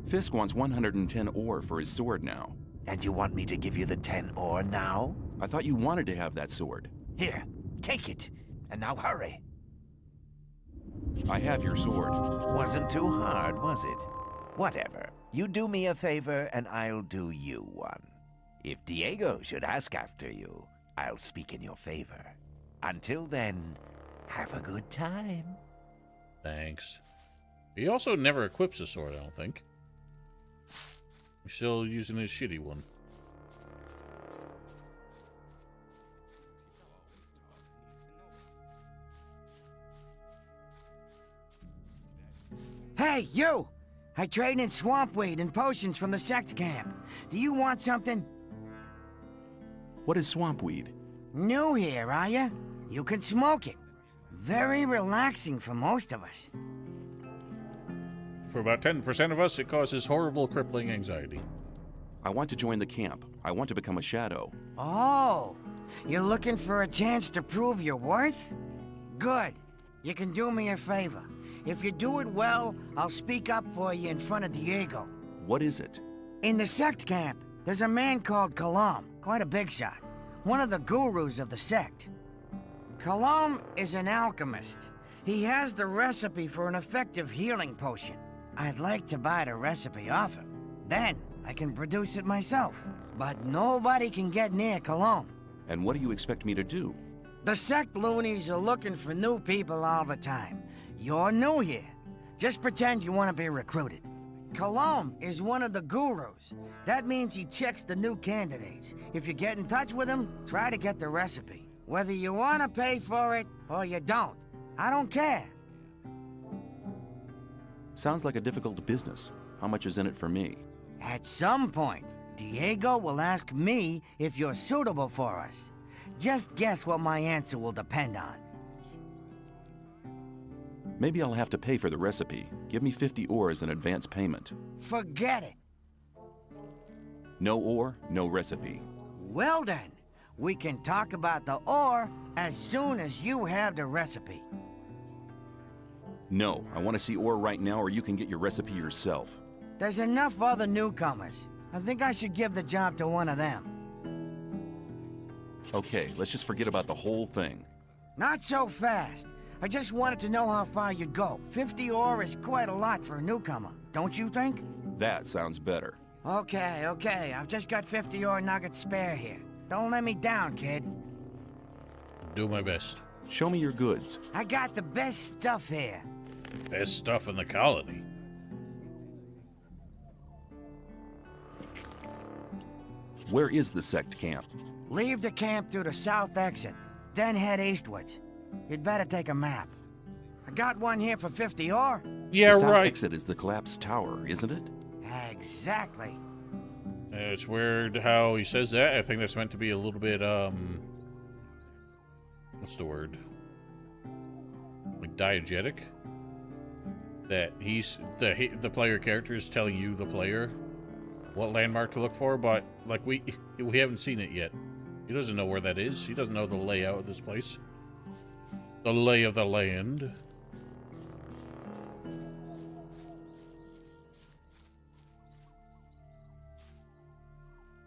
Fisk wants 110 ore for his sword now. And you want me to give you the 10 ore now? I thought you wanted to have that sword. Here, take it. And now hurry. I have your sword. Wasn't too hard, was it? Whatever. You do me a favor, and I'll do you one. If Diego should ask after you, I'll speak in your favor. Until then, have a good time. Thanks. He also never equips a sword, I don't think. He's still using his shitty one. Hey, you! I trade in swamp weed and potions from the sect camp. Do you want something? What is swamp weed? New here, are ya? You can smoke it. Very relaxing for most of us. For about 10% of us, it causes horrible, crippling anxiety. I want to join the camp. I want to become a shadow. Oh, you're looking for a chance to prove your worth? Good. You can do me a favor. If you do it well, I'll speak up for you in front of Diego. What is it? In the sect camp, there's a man called Kalam, quite a big shot. One of the gurus of the sect. Kalam is an alchemist. He has the recipe for an effective healing potion. I'd like to buy the recipe off him. Then, I can produce it myself. But nobody can get near Kalam. And what do you expect me to do? The sect loonies are looking for new people all the time. You're new here. Just pretend you want to be recruited. Kalam is one of the gurus. That means he checks the new candidates. If you get in touch with him, try to get the recipe. Whether you want to pay for it or you don't. I don't care. Sounds like a difficult business. How much is in it for me? At some point, Diego will ask me if you're suitable for us. Just guess what my answer will depend on. Maybe I'll have to pay for the recipe. Give me 50 ore as an advance payment. Forget it. No ore, no recipe. Well then, we can talk about the ore as soon as you have the recipe. No, I want to see ore right now or you can get your recipe yourself. There's enough other newcomers. I think I should give the job to one of them. Okay, let's just forget about the whole thing. Not so fast. I just wanted to know how far you'd go. 50 ore is quite a lot for a newcomer, don't you think? That sounds better. Okay, okay. I've just got 50 ore nuggets spare here. Don't let me down, kid. Do my best. Show me your goods. I got the best stuff here. Best stuff in the colony. Where is the sect camp? Leave the camp through the south exit, then head eastwards. You'd better take a map. I got one here for 50 ore. Yeah, the south right. exit is the collapsed tower, isn't it? Exactly. It's weird how he says that. I think that's meant to be a little bit, what's the word? Like diegetic? That he's, the player character is telling you, the player, what landmark to look for, but, like, we haven't seen it yet. He doesn't know where that is. He doesn't know the layout of this place. The lay of the land.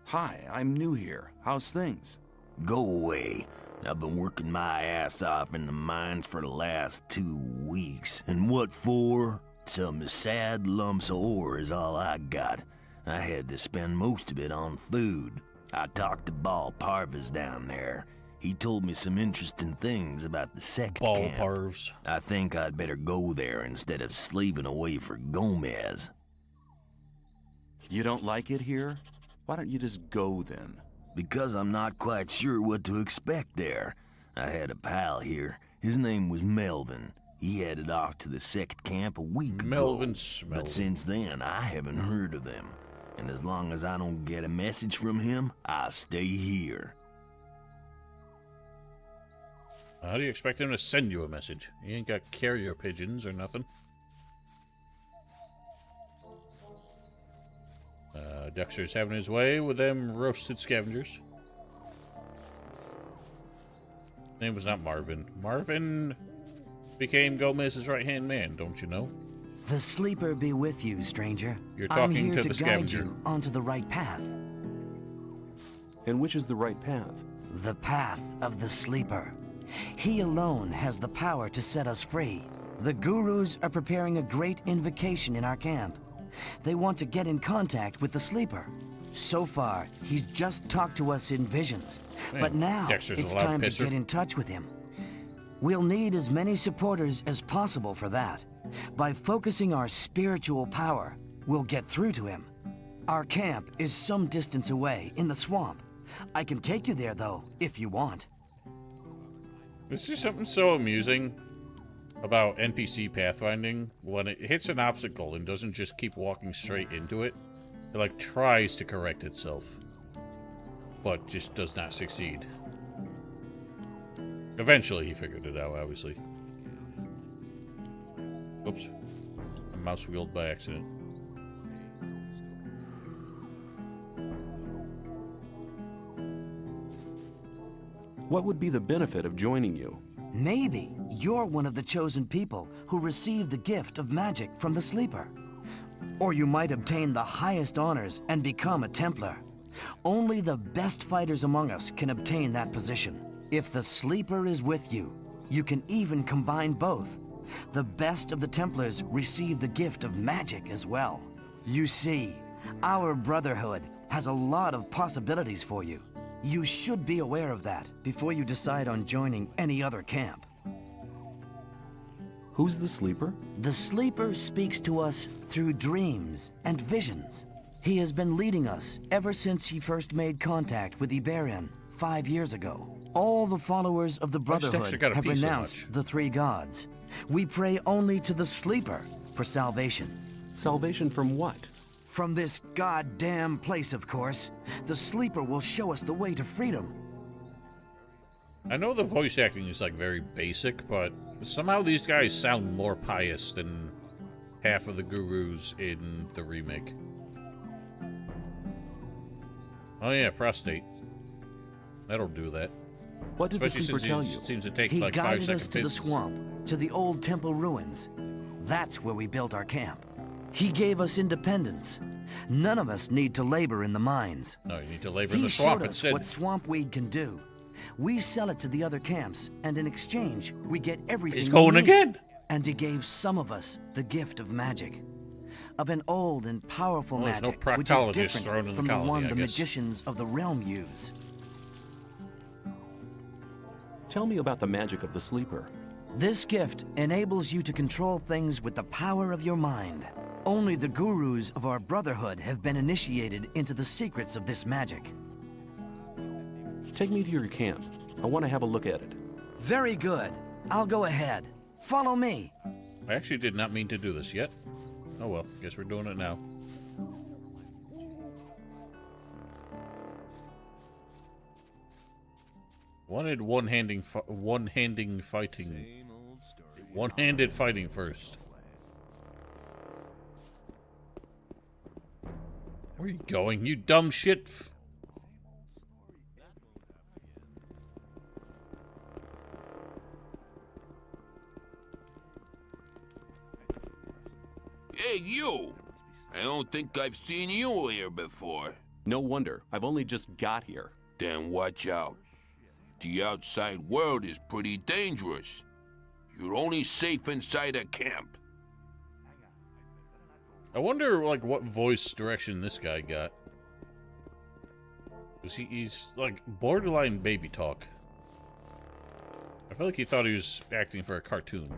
Hi, I'm new here. How's things? Go away. I've been working my ass off in the mines for the last 2 weeks. And what for? Some sad lumps of ore is all I got. I had to spend most of it on food. I talked to Ball Parvis down there. He told me some interesting things about the sect camp. Parvs. I think I'd better go there instead of slaving away for Gomez. You don't like it here? Why don't you just go then? Because I'm not quite sure what to expect there. I had a pal here. His name was Melvin. He headed off to the sect camp a week ago. But since then, I haven't heard of him. And as long as I don't get a message from him, I'll stay here. How do you expect him to send you a message? He ain't got carrier pigeons or nothing. Dexter's having his way with them roasted scavengers. His name was not Marvin. Marvin became Gomez's right-hand man, don't you know? The sleeper be with you, stranger. You're talking I'm here to the guide scavenger. you onto the right path. And which is the right path? The path of the sleeper. He alone has the power to set us free. The gurus are preparing a great invocation in our camp. They want to get in contact with the sleeper. So far, he's just talked to us in visions. Man, but now, Dexter's a it's loud time to pisser. get in touch with him. We'll need as many supporters as possible for that. By focusing our spiritual power, we'll get through to him. Our camp is some distance away, in the swamp. I can take you there, though, if you want. This is something so amusing. about NPC pathfinding, when it hits an obstacle and doesn't just keep walking straight into it, it like tries to correct itself, but just does not succeed. Eventually he figured it out, obviously. Oops. I mouse wheeled by accident. What would be the benefit of joining you? Maybe you're one of the chosen people who received the gift of magic from the Sleeper. Or you might obtain the highest honors and become a Templar. Only the best fighters among us can obtain that position. If the Sleeper is with you, you can even combine both. The best of the Templars receive the gift of magic as well. You see, our Brotherhood has a lot of possibilities for you. You should be aware of that before you decide on joining any other camp. Who's the Sleeper? The Sleeper speaks to us through dreams and visions. He has been leading us ever since he first made contact with Iberian 5 years ago. All the followers of the Brotherhood have renounced the three gods. We pray only to the Sleeper for salvation. Salvation from what? From this goddamn place, of course. The Sleeper will show us the way to freedom. I know the voice acting is like very basic, but somehow these guys sound more pious than half of the gurus in the remake. Oh yeah, prostate. That'll do that. What did Especially the Sleeper tell you? Seems to take He like 5 guided seconds. us to the swamp, to the old temple ruins. That's where we built our camp. He gave us independence. None of us need to labor in the mines. No, you need to labor in the swamp He showed us instead. what swamp weed can do. We sell it to the other camps, and in exchange, we get everything He's we going need. again. And he gave some of us the gift of magic. Of an old and powerful Well, there's no magic, which is proctologists thrown in different the from the colony, one I the guess. magicians of the realm use. Tell me about the magic of the Sleeper. This gift enables you to control things with the power of your mind. Only the gurus of our Brotherhood have been initiated into the secrets of this magic. Take me to your camp. I want to have a look at it. Very good. I'll go ahead. Follow me. I actually did not mean to do this yet. Oh well, guess we're doing it now. Wanted one-handed fighting. One-handed fighting first. Where are you going, you dumb shit? Hey, you! I don't think I've seen you here before. No wonder. I've only just got here. Then watch out. The outside world is pretty dangerous. You're only safe inside a camp. I wonder, like, what voice direction this guy got. 'Cause he's, like, borderline baby talk. I feel like he thought he was acting for a cartoon.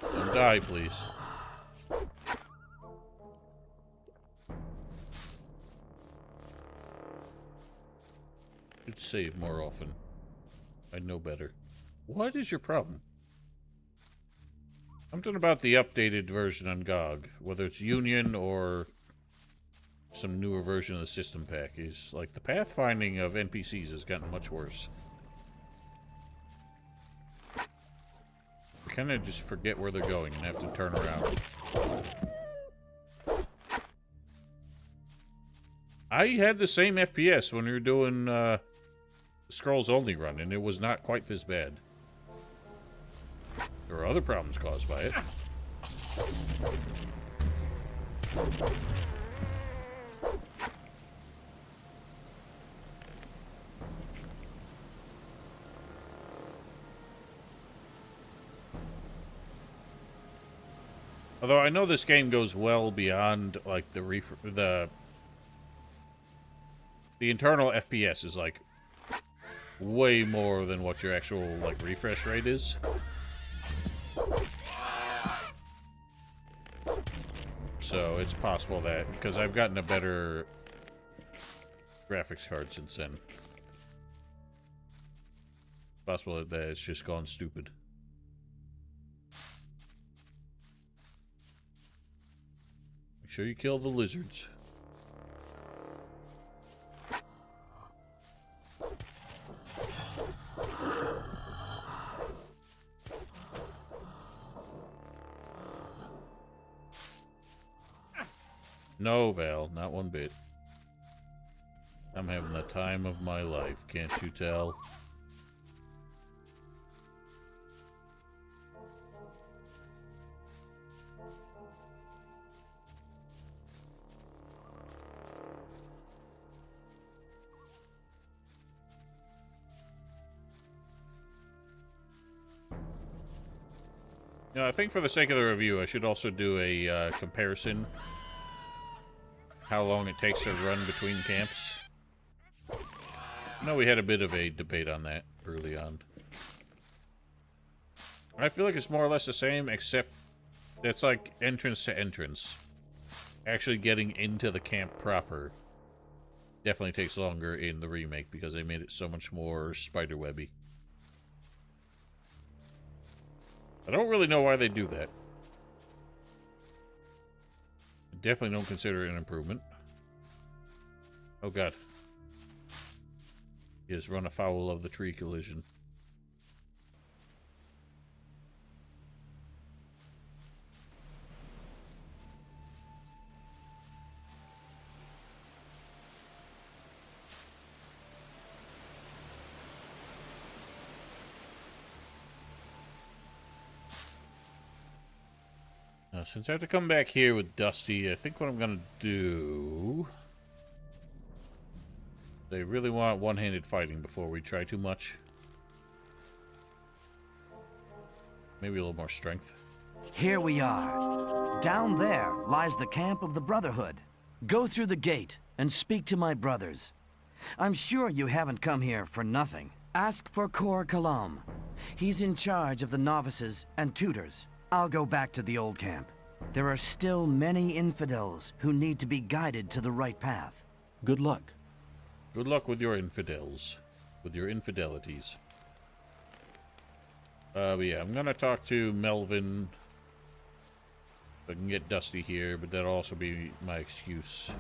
Don't die, please. Should save more often. I know better. What is your problem? Something about the updated version on GOG, whether it's Union or some newer version of the system pack, is like the pathfinding of NPCs has gotten much worse. I kind of just forget where they're going and have to turn around. I had the same FPS when we were doing Scrolls Only run, and it was not quite this bad. There were other problems caused by it. Although I know this game goes well beyond like the internal FPS is like way more than what your actual, like, refresh rate is. So it's possible that, because I've gotten a better graphics card since then. It's possible that it's just gone stupid. Make sure you kill the lizards. No, Val, not one bit. I'm having the time of my life, can't you tell? You know, I think for the sake of the review, I should also do a comparison. How long it takes to run between camps. I know we had a bit of a debate on that early on. I feel like it's more or less the same, except it's like entrance to entrance. Actually getting into the camp proper definitely takes longer in the remake because they made it so much more spiderwebby. I don't really know why they do that. I definitely don't consider it an improvement. Oh god. He has run afoul of the tree collision. Now, since I have to come back here with Dusty, I think what I'm gonna do... They really want one-handed fighting before we try too much. Maybe a little more strength. Here we are. Down there lies the camp of the Brotherhood. Go through the gate and speak to my brothers. I'm sure you haven't come here for nothing. Ask for Kor Kalam. He's in charge of the novices and tutors. I'll go back to the old camp. There are still many infidels who need to be guided to the right path. Good luck. Good luck with your infidels. With your infidelities. But yeah, I'm gonna talk to Melvin. If I can get Dusty here, but that'll also be my excuse.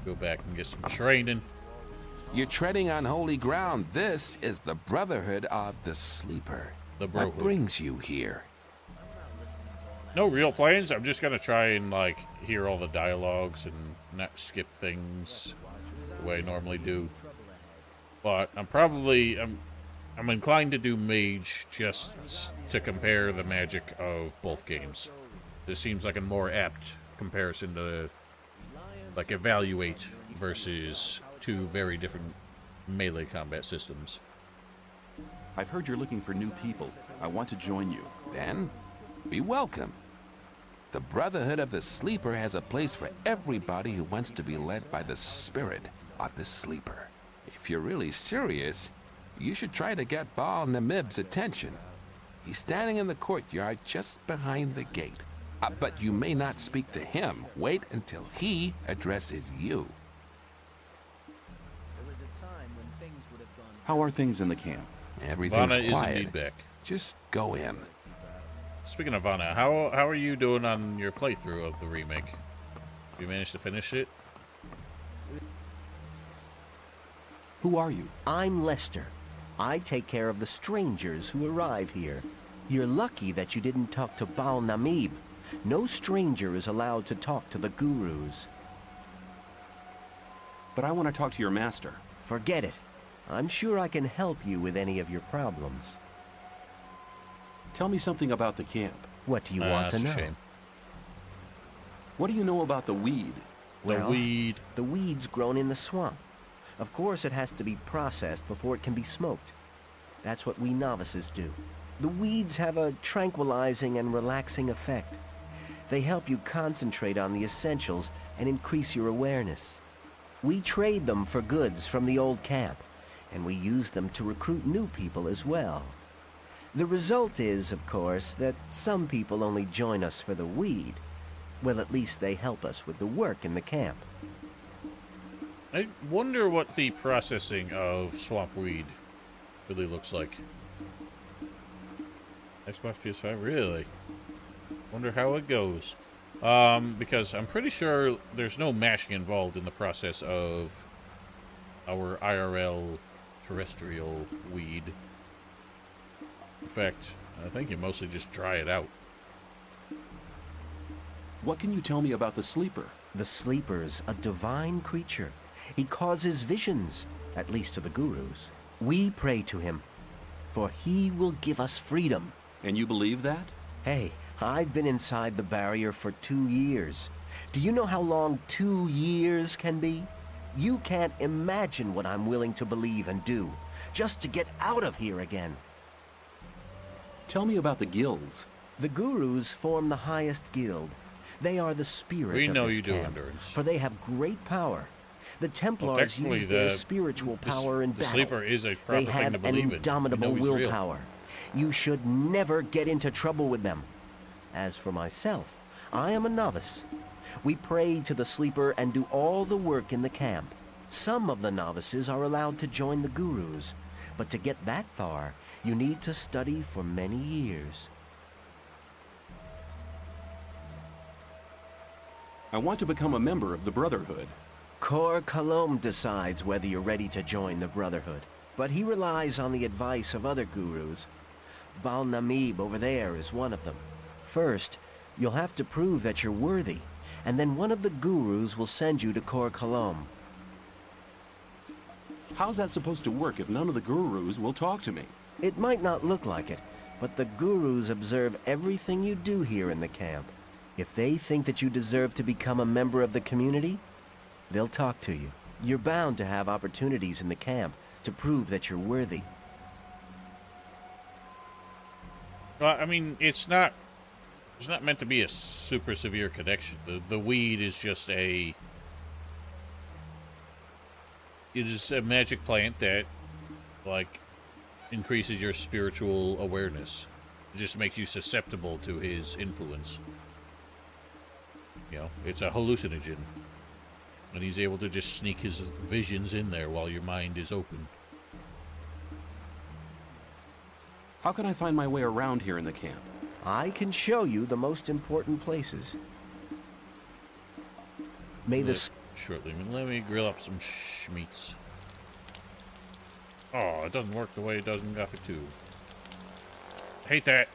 Go back and get some training. You're treading on holy ground. This is the Brotherhood of the Sleeper. The What brings you here? No real plans. I'm just gonna try and like hear all the dialogues and not skip things the way I normally do. But I'm inclined to do mage just to compare the magic of both games. This seems like a more apt comparison to like evaluate versus two very different melee combat systems. I've heard you're looking for new people. I want to join you. Then, be welcome. The Brotherhood of the Sleeper has a place for everybody who wants to be led by the spirit of the Sleeper. If you're really serious, you should try to get Baal Namib's attention. He's standing in the courtyard just behind the gate. But you may not speak to him. Wait until he addresses you. How are things in the camp? Everything's Vanna quiet. is indeed back. Just go in. Speaking of Vanna, how are you doing on your playthrough of the remake? You managed to finish it? Who are you? I'm Lester. I take care of the strangers who arrive here. You're lucky that you didn't talk to Baal Namib. No stranger is allowed to talk to the gurus. But I want to talk to your master. Forget it. I'm sure I can help you with any of your problems. Tell me something about the camp. What do you want to know? Shame. What do you know about the weed? Well, the weed's grown in the swamp. Of course, it has to be processed before it can be smoked. That's what we novices do. The weeds have a tranquilizing and relaxing effect. They help you concentrate on the essentials and increase your awareness. We trade them for goods from the old camp. and we use them to recruit new people as well. The result is, of course, that some people only join us for the weed. Well, at least they help us with the work in the camp. I wonder what the processing of swamp weed really looks like. Xbox PS5, really? Wonder how it goes. Because I'm pretty sure there's no mashing involved in the process of our IRL terrestrial weed. In fact, I think you mostly just dry it out. What can you tell me about the Sleeper? The Sleeper's a divine creature. He causes visions, at least to the gurus. We pray to him, for he will give us freedom. And you believe that? Hey, I've been inside the barrier for 2 years. Do you know how long 2 years can be? You can't imagine what I'm willing to believe and do, just to get out of here again. Tell me about the guilds. The gurus form the highest guild. They are the spirit We of know this you do, camp, Endurance. for they have great power. The Templars use their spiritual power in the battle. Sleeper is a proper They thing have to an believe in. indomitable We know he's real. willpower. You should never get into trouble with them. As for myself, I am a novice. We pray to the Sleeper and do all the work in the camp. Some of the novices are allowed to join the gurus, but to get that far, you need to study for many years. I want to become a member of the Brotherhood. Kor Kalom decides whether you're ready to join the Brotherhood, but he relies on the advice of other gurus. Bal Namib over there is one of them. First, you'll have to prove that you're worthy, and then one of the gurus will send you to Kor Kalom. How's that supposed to work if none of the gurus will talk to me? It might not look like it, but the gurus observe everything you do here in the camp. If they think that you deserve to become a member of the community, they'll talk to you. You're bound to have opportunities in the camp to prove that you're worthy. Well, I mean, it's not meant to be a super severe connection. The weed is just it is a magic plant that, like, increases your spiritual awareness. It just makes you susceptible to his influence. You know, it's a hallucinogen. And he's able to just sneak his visions in there while your mind is open. How can I find my way around here in the camp? I can show you the most important places. May the... Shortly, let me grill up some schmeats. Oh, it doesn't work the way it does in Gothic 2. Hate that.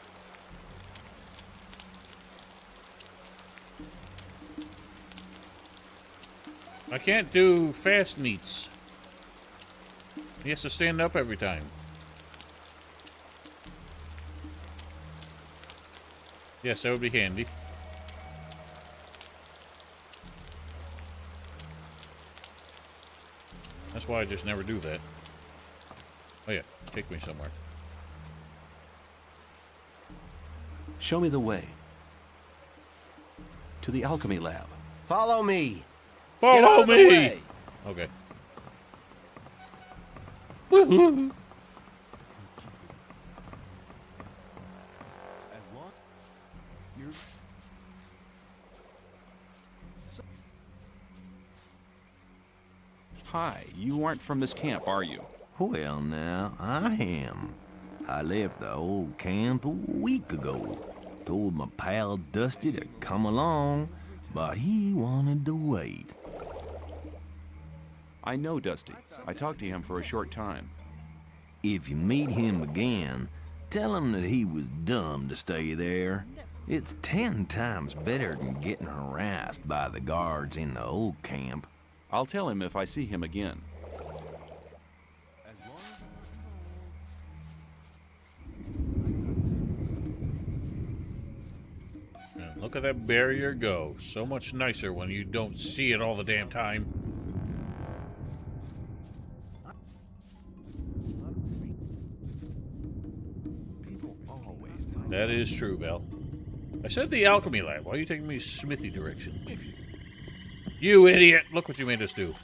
I can't do fast meats. He has to stand up every time. Yes, that would be handy. That's why I just never do that. Oh yeah, take me somewhere. Show me the way. To the alchemy lab. Follow me. Follow me! Okay. Woohoo! Hi, you aren't from this camp, are you? Well, now, I am. I left the old camp a week ago. Told my pal Dusty to come along, but he wanted to wait. I know Dusty. I talked to him for a short time. If you meet him again, tell him that he was dumb to stay there. It's 10 times better than getting harassed by the guards in the old camp. I'll tell him if I see him again. Look at that barrier go. So much nicer when you don't see it all the damn time. That is true, Val. I said the alchemy lab. Why are you taking me smithy direction? You idiot! Look what you made us do.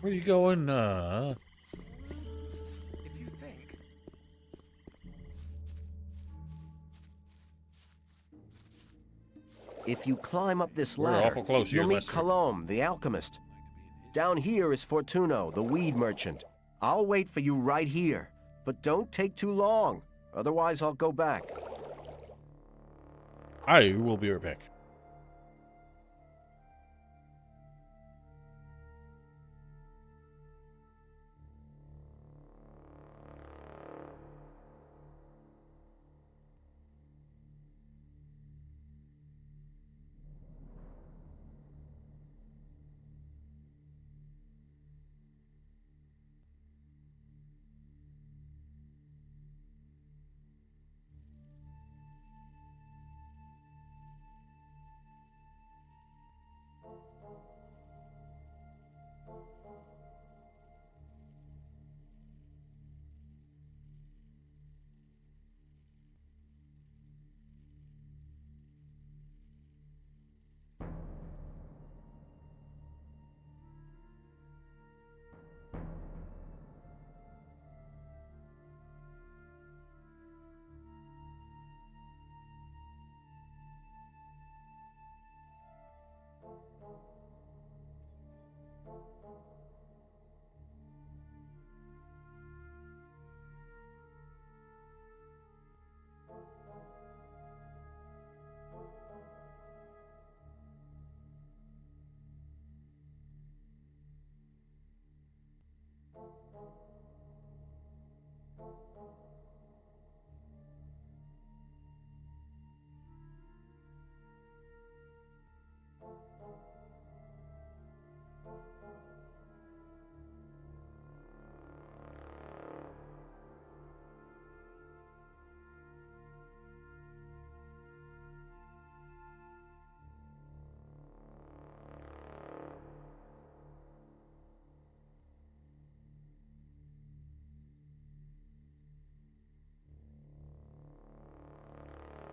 Where are you going? If you think. If you climb up this We're ladder, awful close here, you'll meet Lester. Colombe, the alchemist. Down here is Fortuno, the weed merchant. I'll wait for you right here, but don't take too long. Otherwise, I'll go back. I will be right back.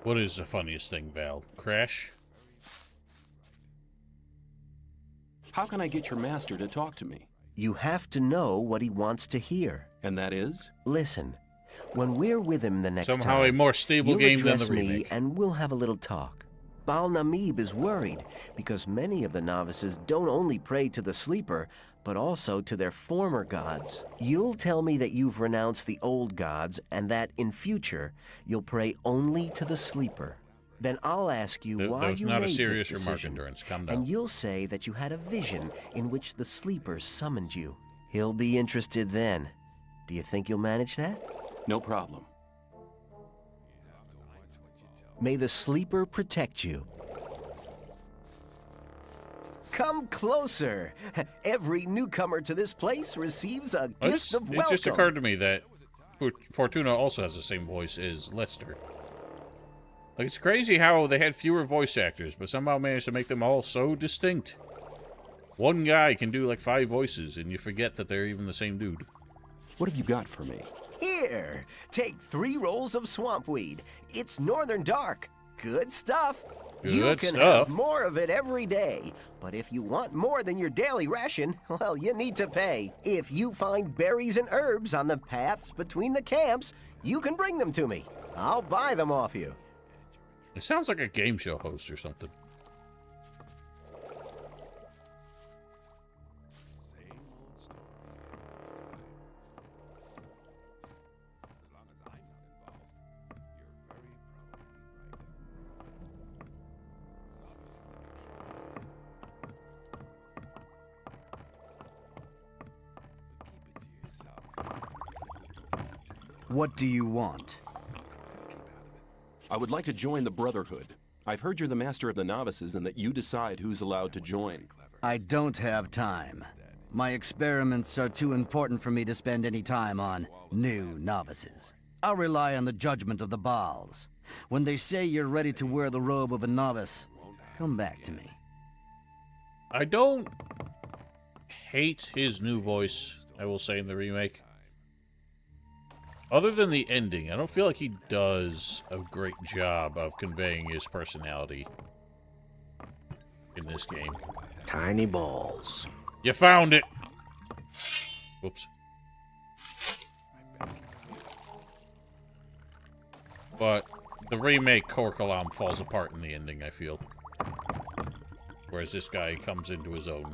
What is the funniest thing, Val? Crash? How can I get your master to talk to me? You have to know what he wants to hear. And that is? Listen, when we're with him the next time, Somehow a more stable you'll game than address the me remake. and we'll have a little talk. Bal Namib is worried because many of the novices don't only pray to the sleeper, but also to their former gods. You'll tell me that you've renounced the old gods and that in future you'll pray only to the sleeper. Then I'll ask you why That was you not made a serious this remark, decision, Endurance. Calm down. and you'll say that you had a vision in which the sleeper summoned you. He'll be interested then. Do you think you'll manage that? No problem. May the sleeper protect you. Come closer. Every newcomer to this place receives a gift of welcome. It just occurred to me that Fortuna also has the same voice as Lester. Like, it's crazy how they had fewer voice actors, but somehow managed to make them all so distinct. One guy can do like 5 voices, and you forget that they're even the same dude. What have you got for me? Here, take 3 rolls of swampweed. It's Northern Dark. Good stuff. You Good can stuff. have more of it every day. But if you want more than your daily ration, well, you need to pay. If you find berries and herbs on the paths between the camps, you can bring them to me. I'll buy them off you. It sounds like a game show host or something. What do you want? I would like to join the Brotherhood. I've heard you're the master of the novices and that you decide who's allowed to join. I don't have time. My experiments are too important for me to spend any time on new novices. I'll rely on the judgment of the Baals. When they say you're ready to wear the robe of a novice, come back to me. I don't hate his new voice, I will say, in the remake. Other than the ending, I don't feel like he does a great job of conveying his personality in this game. Tiny balls. You found it! Whoops. But the remake Korkalam falls apart in the ending, I feel. Whereas this guy comes into his own.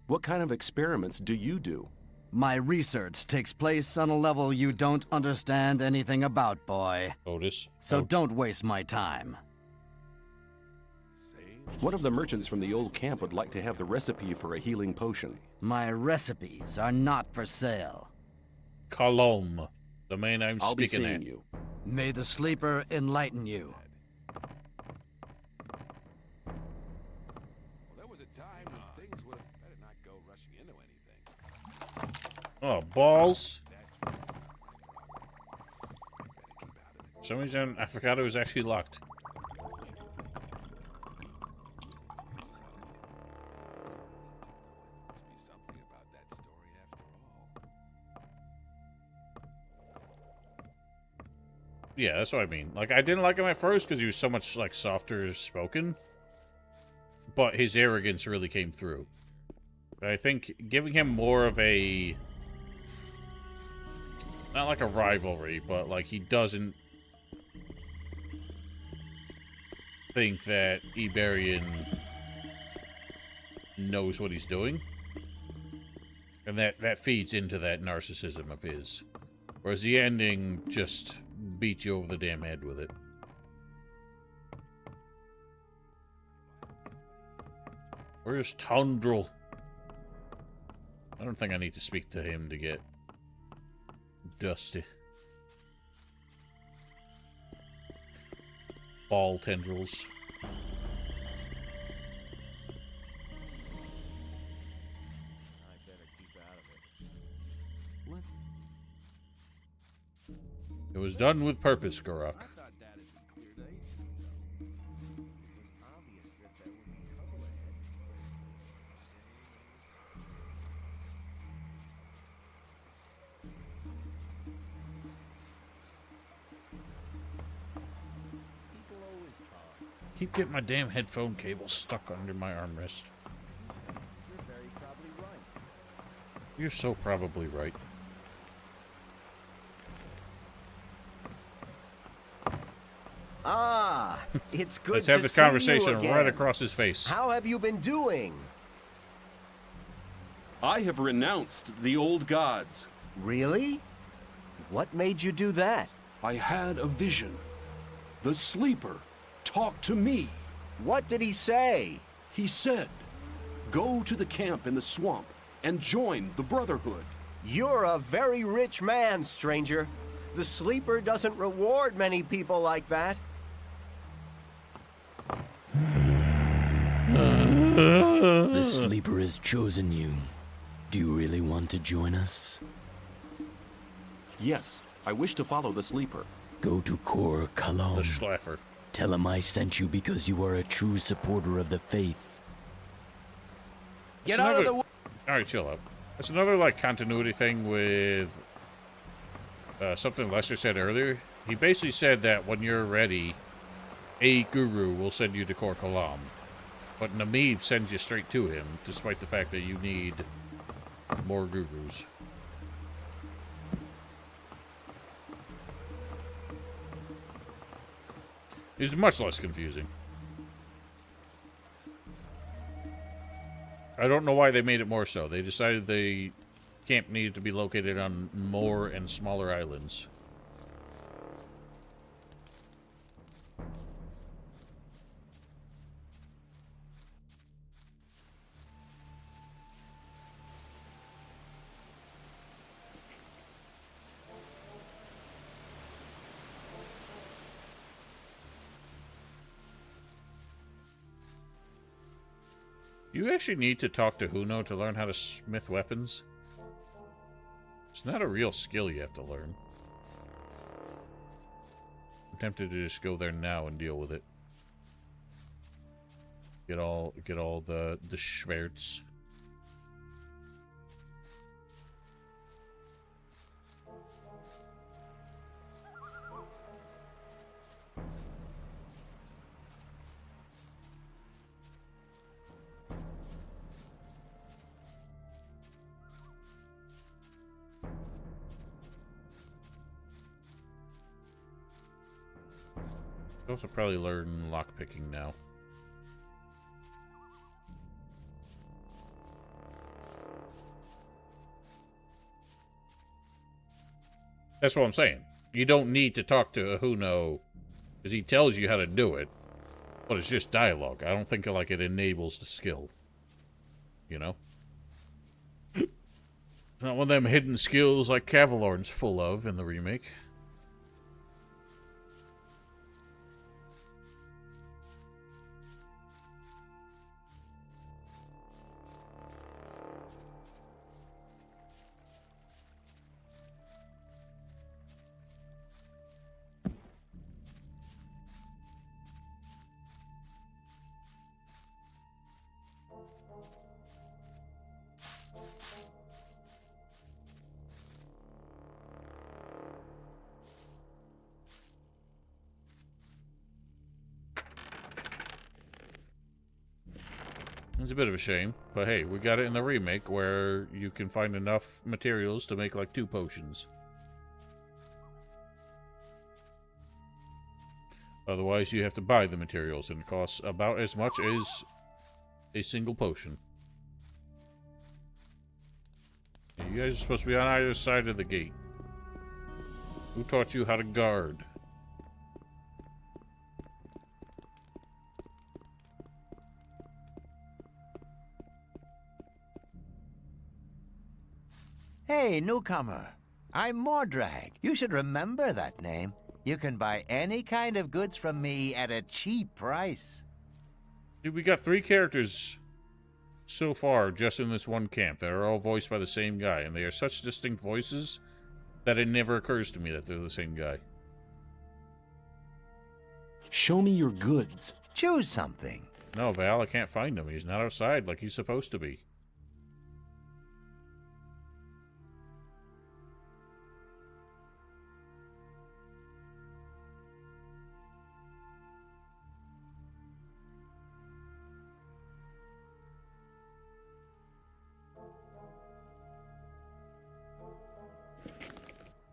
What kind of experiments do you do? My research takes place on a level you don't understand anything about, boy. Otis. So don't waste my time. One of the merchants from the old camp would like to have the recipe for a healing potion. My recipes are not for sale. Kalom, the man I'm I'll be speaking seeing at. you. May the sleeper enlighten you. Oh, balls. For some reason, I forgot it was actually locked. Yeah, that's what I mean. Like, I didn't like him at first because he was so much, like, softer spoken. But his arrogance really came through. But I think giving him more of a... not like a rivalry, but, like, he doesn't think that Iberian knows what he's doing. And that feeds into that narcissism of his. Whereas the ending just beats you over the damn head with it. Where's Tundrel? I don't think I need to speak to him to get Dusty. Ball tendrils. It was done with purpose, Gorok. Keep getting my damn headphone cable stuck under my armrest. You're so probably right. Ah, it's good Let's have to this see you conversation again. right across his face. How have you been doing? I have renounced the old gods. Really? What made you do that? I had a vision. The sleeper talked to me. What did he say? He said, go to the camp in the swamp and join the Brotherhood. You're a very rich man, stranger. The sleeper doesn't reward many people like that. The sleeper has chosen you. Do you really want to join us? Yes, I wish to follow the sleeper. Go to Kor Kalom. The Schlaffer. Tell him I sent you because you are a true supporter of the faith. Get out of the way! Alright, chill out. That's another, like, continuity thing with something Lester said earlier. He basically said that when you're ready, a guru will send you to Kor Kalam. But Namib sends you straight to him, despite the fact that you need more gurus. It's much less confusing. I don't know why they made it more so. They decided the camp needed to be located on more and smaller islands. You actually need to talk to Huno to learn how to smith weapons. It's not a real skill you have to learn. I'm tempted to just go there now and deal with it. Get all the schwerts. I'll also probably learn lockpicking now. That's what I'm saying. You don't need to talk to Ahuno, because he tells you how to do it, but it's just dialogue. I don't think like it enables the skill. You know? It's not one of them hidden skills like Cavalorn's full of in the remake. It's a bit of a shame, but hey, we got it in the remake where you can find enough materials to make like 2 potions. Otherwise, you have to buy the materials, and it costs about as much as a single potion. And you guys are supposed to be on either side of the gate. Who taught you how to guard? Hey, newcomer. I'm Mordrag. You should remember that name. You can buy any kind of goods from me at a cheap price. Dude, we got 3 characters so far just in this one camp that are all voiced by the same guy, and they are such distinct voices that it never occurs to me that they're the same guy. Show me your goods. Choose something. No, Val, I can't find him. He's not outside like he's supposed to be.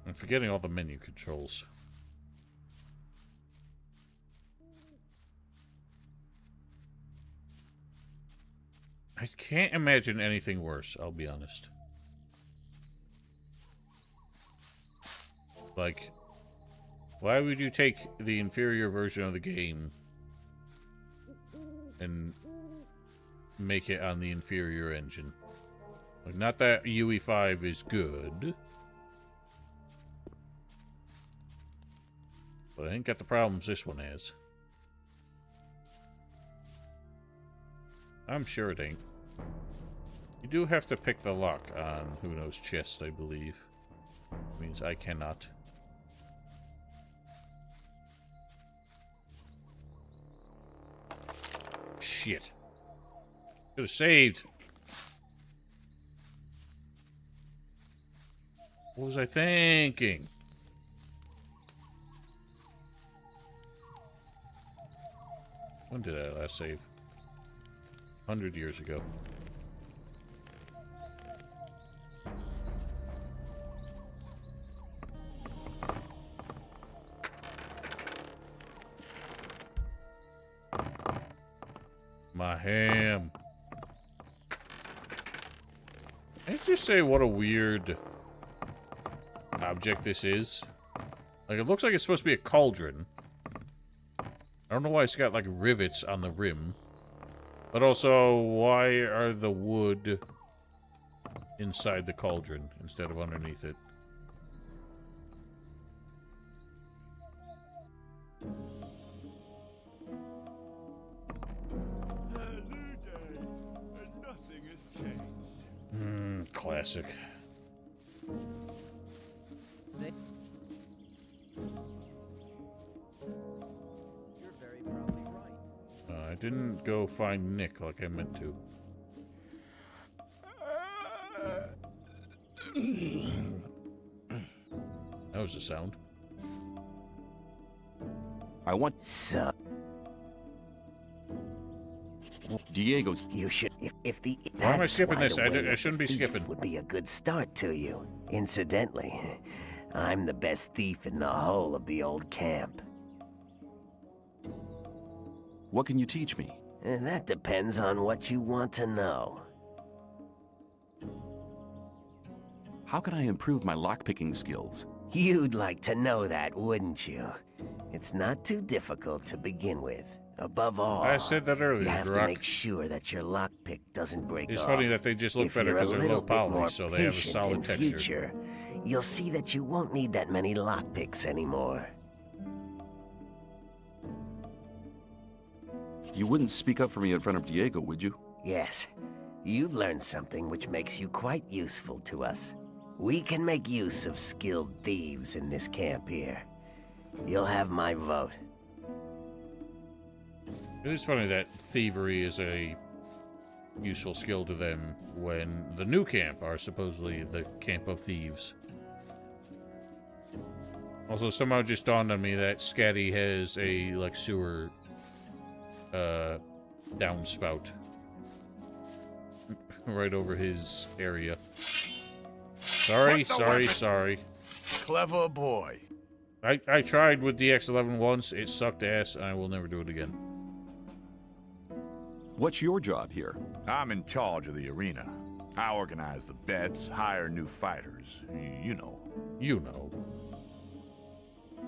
I'm forgetting all the menu controls. I can't imagine anything worse, I'll be honest. Like, why would you take the inferior version of the game and make it on the inferior engine? Like, not that UE5 is good, but I ain't got the problems this one has. I'm sure it ain't. You do have to pick the lock on Huno's chest, I believe. Means I cannot. Shit. Could have saved. What was I thinking? When did I last save? 100 years ago. My ham. Let's just say what a weird object this is. Like, it looks like it's supposed to be a cauldron. I don't know why it's got, like, rivets on the rim. But also, why are the wood inside the cauldron instead of underneath it? Classic. I didn't go find Nick like I meant to. That was the sound. I want Diego's. You should, if the. Why am I skipping this? I shouldn't be thief skipping. Would be a good start to you. Incidentally, I'm the best thief in the whole of the old camp. What can you teach me? That depends on what you want to know. How can I improve my lockpicking skills? You'd like to know that, wouldn't you? It's not too difficult to begin with. Above all, I said that earlier, you have Brock. to make sure that your lockpick doesn't break off. It's funny that they just look If better you're a because they're little low bit more poly, so they have a patient solid in texture. future, you'll see that you won't need that many lockpicks anymore. You wouldn't speak up for me in front of Diego, would you? Yes, you've learned something which makes you quite useful to us. We can make use of skilled thieves in this camp here. You'll have my vote. It is funny that thievery is a useful skill to them when the new camp are supposedly the camp of thieves. Also, somehow just dawned on me that Scatty has a, like, sewer, downspout. Right over his area. Sorry. Clever boy. I tried with DX11 once, it sucked ass, and I will never do it again. What's your job here? I'm in charge of the arena. I organize the bets, hire new fighters. You know. You know.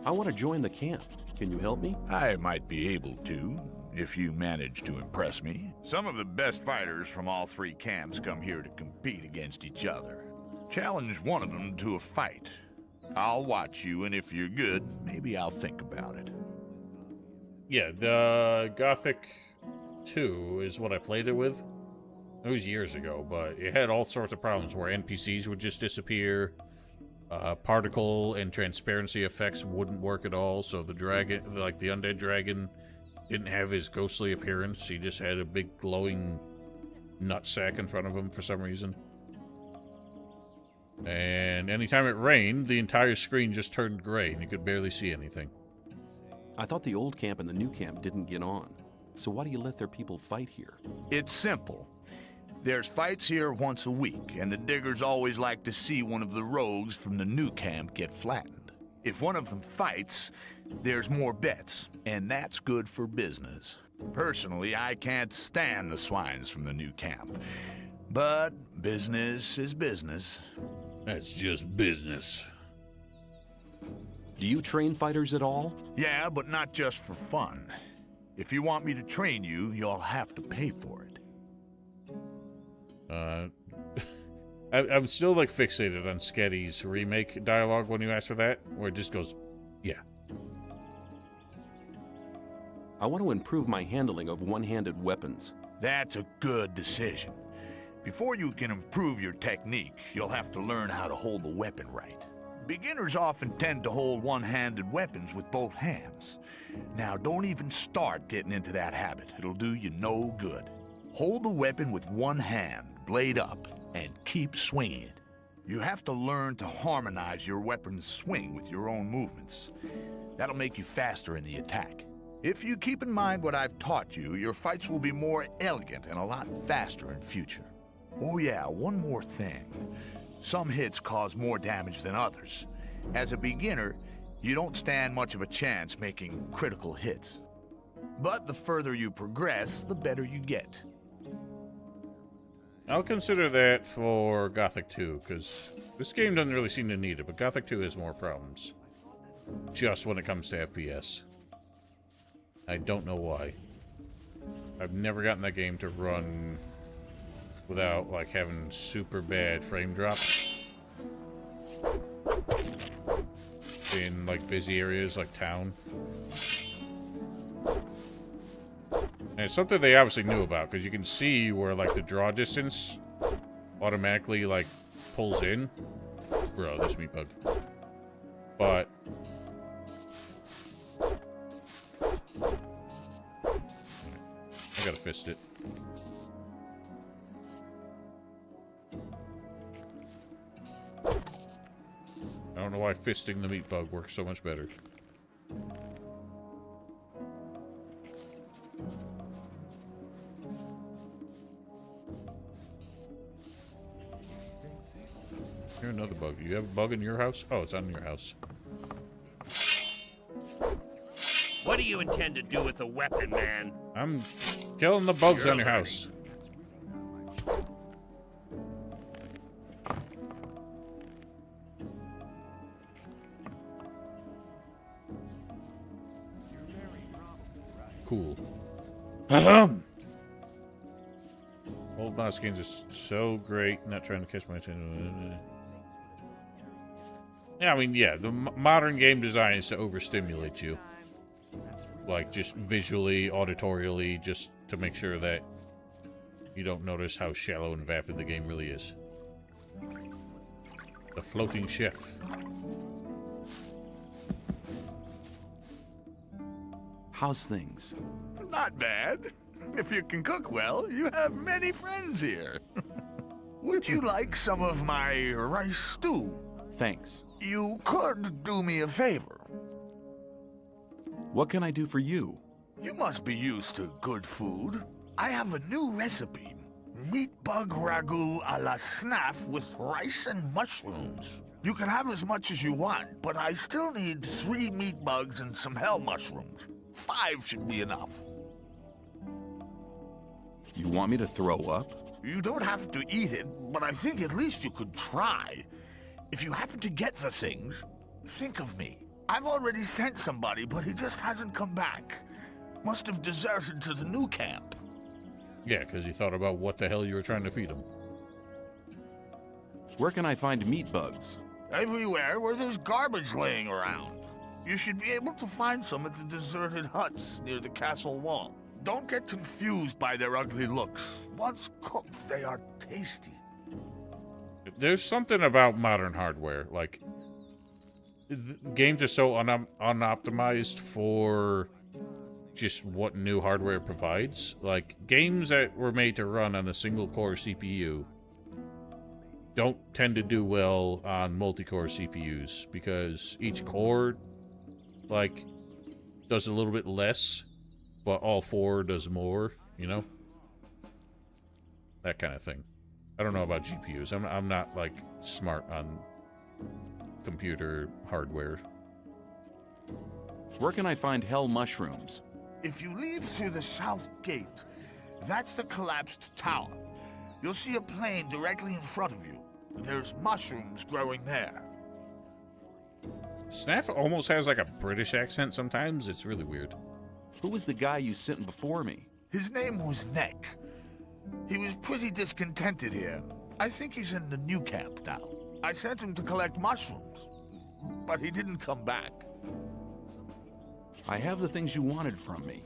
I want to join the camp. Can you help me? I might be able to, if you manage to impress me. Some of the best fighters from all three camps come here to compete against each other. Challenge one of them to a fight. I'll watch you, and if you're good, maybe I'll think about it. Yeah, the Gothic 2 is what I played it with. It was years ago, but it had all sorts of problems where NPCs would just disappear. Particle and transparency effects wouldn't work at all, so the dragon, like the undead dragon, didn't have his ghostly appearance. He just had a big glowing nutsack in front of him for some reason. And anytime it rained, the entire screen just turned gray and you could barely see anything. I thought the old camp and the new camp didn't get on. So why do you let their people fight here? It's simple. There's fights here once a week, and the diggers always like to see one of the rogues from the new camp get flattened. If one of them fights, there's more bets, and that's good for business. Personally, I can't stand the swines from the new camp. But business is business. That's just business. Do you train fighters at all? Yeah, but not just for fun. If you want me to train you, you'll have to pay for it. I'm still, like, fixated on Sketty's remake dialogue when you ask for that, where it just goes, yeah. I want to improve my handling of one-handed weapons. That's a good decision. Before you can improve your technique, you'll have to learn how to hold the weapon right. Beginners often tend to hold one-handed weapons with both hands. Now, don't even start getting into that habit. It'll do you no good. Hold the weapon with one hand, blade up, and keep swinging it. You have to learn to harmonize your weapon's swing with your own movements. That'll make you faster in the attack. If you keep in mind what I've taught you, your fights will be more elegant and a lot faster in future. Oh yeah, one more thing. Some hits cause more damage than others. As a beginner, you don't stand much of a chance making critical hits. But the further you progress, the better you get. I'll consider that for Gothic 2, because this game doesn't really seem to need it, but Gothic 2 has more problems. Just when it comes to FPS. I don't know why. I've never gotten that game to run without, like, having super bad frame drops. In, like, busy areas like town. And it's something they obviously knew about, because you can see where, like, the draw distance automatically, like, pulls in. Bro, this meat bug. But I gotta fist it. I don't know why fisting the meat bug works so much better. Here's another bug. You have a bug in your house? Oh, it's on your house. What do you intend to do with the weapon, man? I'm killing the bugs on your house. Cool. Old mouse games is so great. Not trying to catch my attention. Yeah, I mean, yeah, the modern game design is to overstimulate you. Like, just visually, auditorially, just to make sure that you don't notice how shallow and vapid the game really is. The floating chef. How's things? Not bad. If you can cook well, you have many friends here. Would you like some of my rice stew? Thanks. You could do me a favor. What can I do for you? You must be used to good food. I have a new recipe. Meat bug ragu a la snaff with rice and mushrooms. You can have as much as you want, but I still need 3 meat bugs and some hell mushrooms. 5 should be enough. You want me to throw up? You don't have to eat it, but I think at least you could try. If you happen to get the things, think of me. I've already sent somebody, but he just hasn't come back. Must have deserted to the new camp. Yeah, because you thought about what the hell you were trying to feed him. Where can I find meat bugs? Everywhere where there's garbage laying around. You should be able to find some at the deserted huts near the castle wall. Don't get confused by their ugly looks. Once cooked, they are tasty. There's something about modern hardware. Like, games are so unoptimized for just what new hardware provides. Like, games that were made to run on a single-core CPU don't tend to do well on multi-core CPUs because each core, like, does a little bit less, but all 4 does more, you know? That kind of thing. I don't know about GPUs. I'm not, like, smart on computer hardware. Where can I find hell mushrooms? If you leave through the south gate, that's the collapsed tower. You'll see a plain directly in front of you. There's mushrooms growing there. Snaff almost has like a British accent sometimes. It's really weird. Who was the guy you sent before me? His name was Neck. He was pretty discontented here. I think he's in the new camp now. I sent him to collect mushrooms, but he didn't come back. I have the things you wanted from me.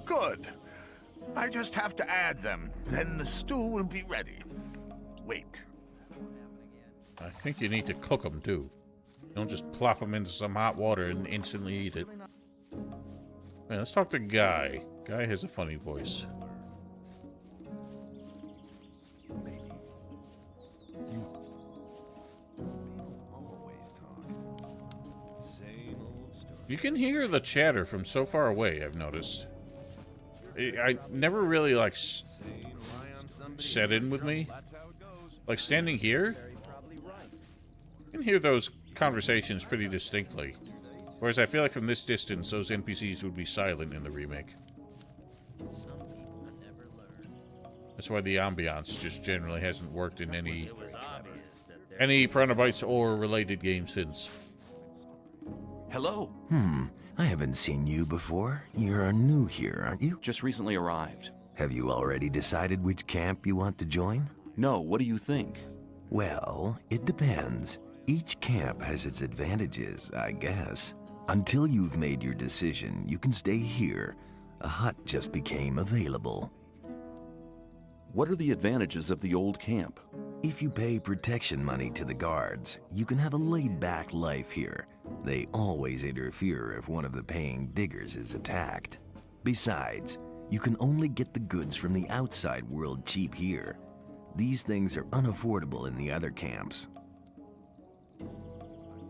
Good. I just have to add them. Then the stew will be ready. Wait. I think you need to cook them too. Don't just plop them into some hot water and instantly eat it. Man, let's talk to Guy. Guy has a funny voice. You can hear the chatter from so far away, I've noticed. I never really, like, set in with me. Like, standing here, you can hear those conversations pretty distinctly. Whereas I feel like from this distance, those NPCs would be silent in the remake. That's why the ambiance just generally hasn't worked in any Piranha Bytes or related games since. Hello. I haven't seen you before. You're new here, aren't you? Just recently arrived. Have you already decided which camp you want to join? No, what do you think? Well, it depends. Each camp has its advantages, I guess. Until you've made your decision, you can stay here. A hut just became available. What are the advantages of the old camp? If you pay protection money to the guards, you can have a laid-back life here. They always interfere if one of the paying diggers is attacked. Besides, you can only get the goods from the outside world cheap here. These things are unaffordable in the other camps.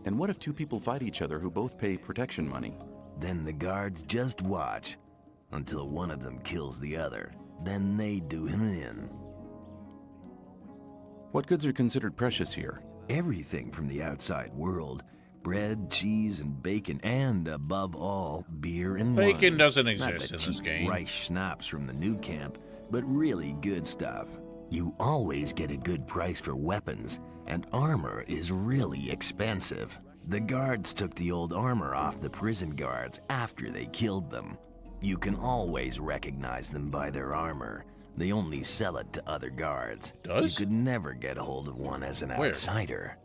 And what if 2 people fight each other who both pay protection money? Then the guards just watch until one of them kills the other. Then they do him in. What goods are considered precious here? Everything from the outside world. Bread, cheese, and bacon, and above all, beer and Bacon wine. doesn't Not exist the in this cheap game. rice schnapps from the new camp, but really good stuff. You always get a good price for weapons, and armor is really expensive. The guards took the old armor off the prison guards after they killed them. You can always recognize them by their armor. They only sell it to other guards. Does? You could never get a hold of one as an Where? outsider.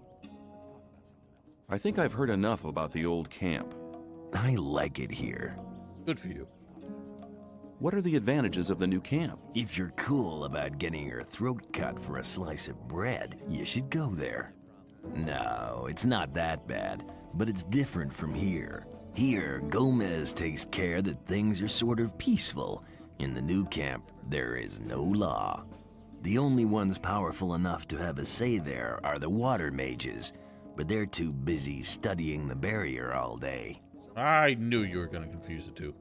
I think I've heard enough about the old camp. I like it here. Good for you. What are the advantages of the new camp? If you're cool about getting your throat cut for a slice of bread, you should go there. No, it's not that bad, but it's different from here. Here, Gomez takes care that things are sort of peaceful. In the new camp, there is no law. The only ones powerful enough to have a say there are the water mages, but they're too busy studying the barrier all day. I knew you were going to confuse the two.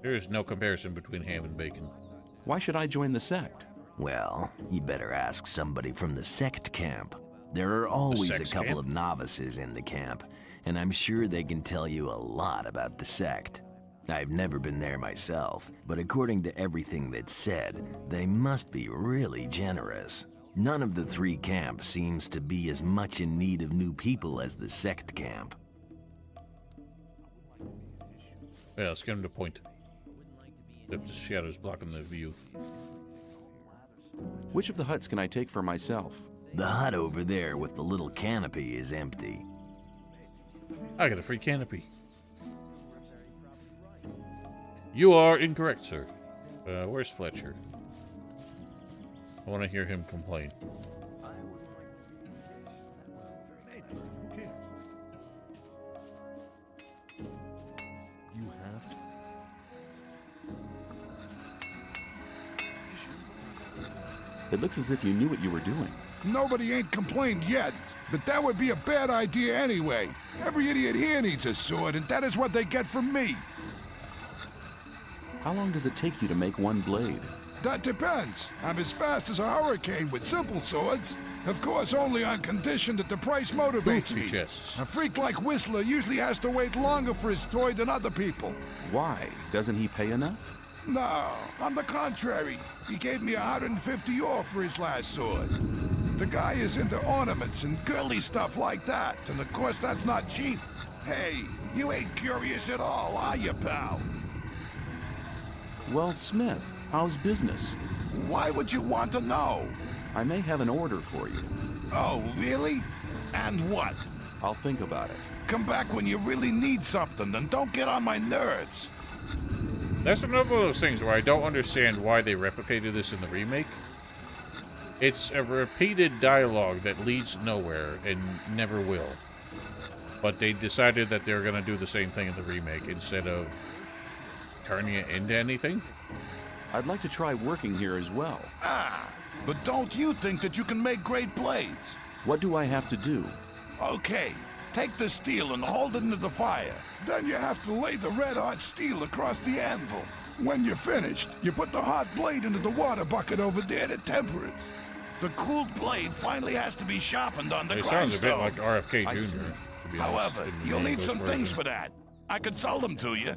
There is no comparison between ham and bacon. Why should I join the sect? Well, you better ask somebody from the sect camp. There are always a sex couple camp? of novices in the camp, and I'm sure they can tell you a lot about the sect. I've never been there myself, but according to everything that's said, they must be really generous. None of the three camps seems to be as much in need of new people as the sect camp. Yeah, let's get him to point. The shadow's blocking the view. Which of the huts can I take for myself? The hut over there with the little canopy is empty. I got a free canopy. You are incorrect, sir. Where's Fletcher? I want to hear him complain. You have to. It looks as if you knew what you were doing. Nobody ain't complained yet, but that would be a bad idea anyway. Every idiot here needs a sword, and that is what they get from me. How long does it take you to make one blade? That depends. I'm as fast as a hurricane with simple swords. Of course, only on condition that the price motivates me. Chests. A freak like Whistler usually has to wait longer for his toy than other people. Why? Doesn't he pay enough? No, on the contrary. He gave me 150 off for his last sword. The guy is into ornaments and girly stuff like that, and of course that's not cheap. Hey, you ain't curious at all, are you, pal? Well, Smith, how's business? Why would you want to know? I may have an order for you. Oh, really? And what? I'll think about it. Come back when you really need something, and don't get on my nerves. That's another one of those things where I don't understand why they replicated this in the remake. It's a repeated dialogue that leads nowhere and never will. But they decided that they're going to do the same thing in the remake instead of turning it into anything. I'd like to try working here as well. Ah, but don't you think that you can make great blades? What do I have to do? Okay, take the steel and hold it into the fire. Then you have to lay the red-hot steel across the anvil. When you're finished, you put the hot blade into the water bucket over there to temper it. The cooled blade finally has to be sharpened on the It sounds a bit grindstone. like RFK Jr., to be honest, However, in the you'll need English some version. things for that. I could sell them to you.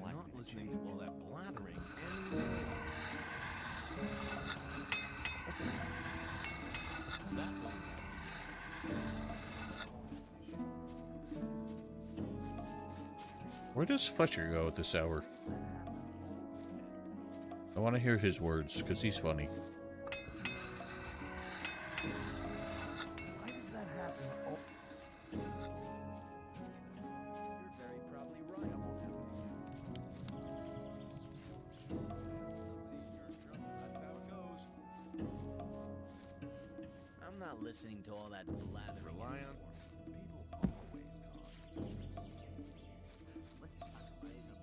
Where does Fletcher go at this hour? I want to hear his words, because he's funny. Why does that happen? Oh. You're very probably right. I'm not listening to all that blathering. Rely on people always talk. Let's talk about something else.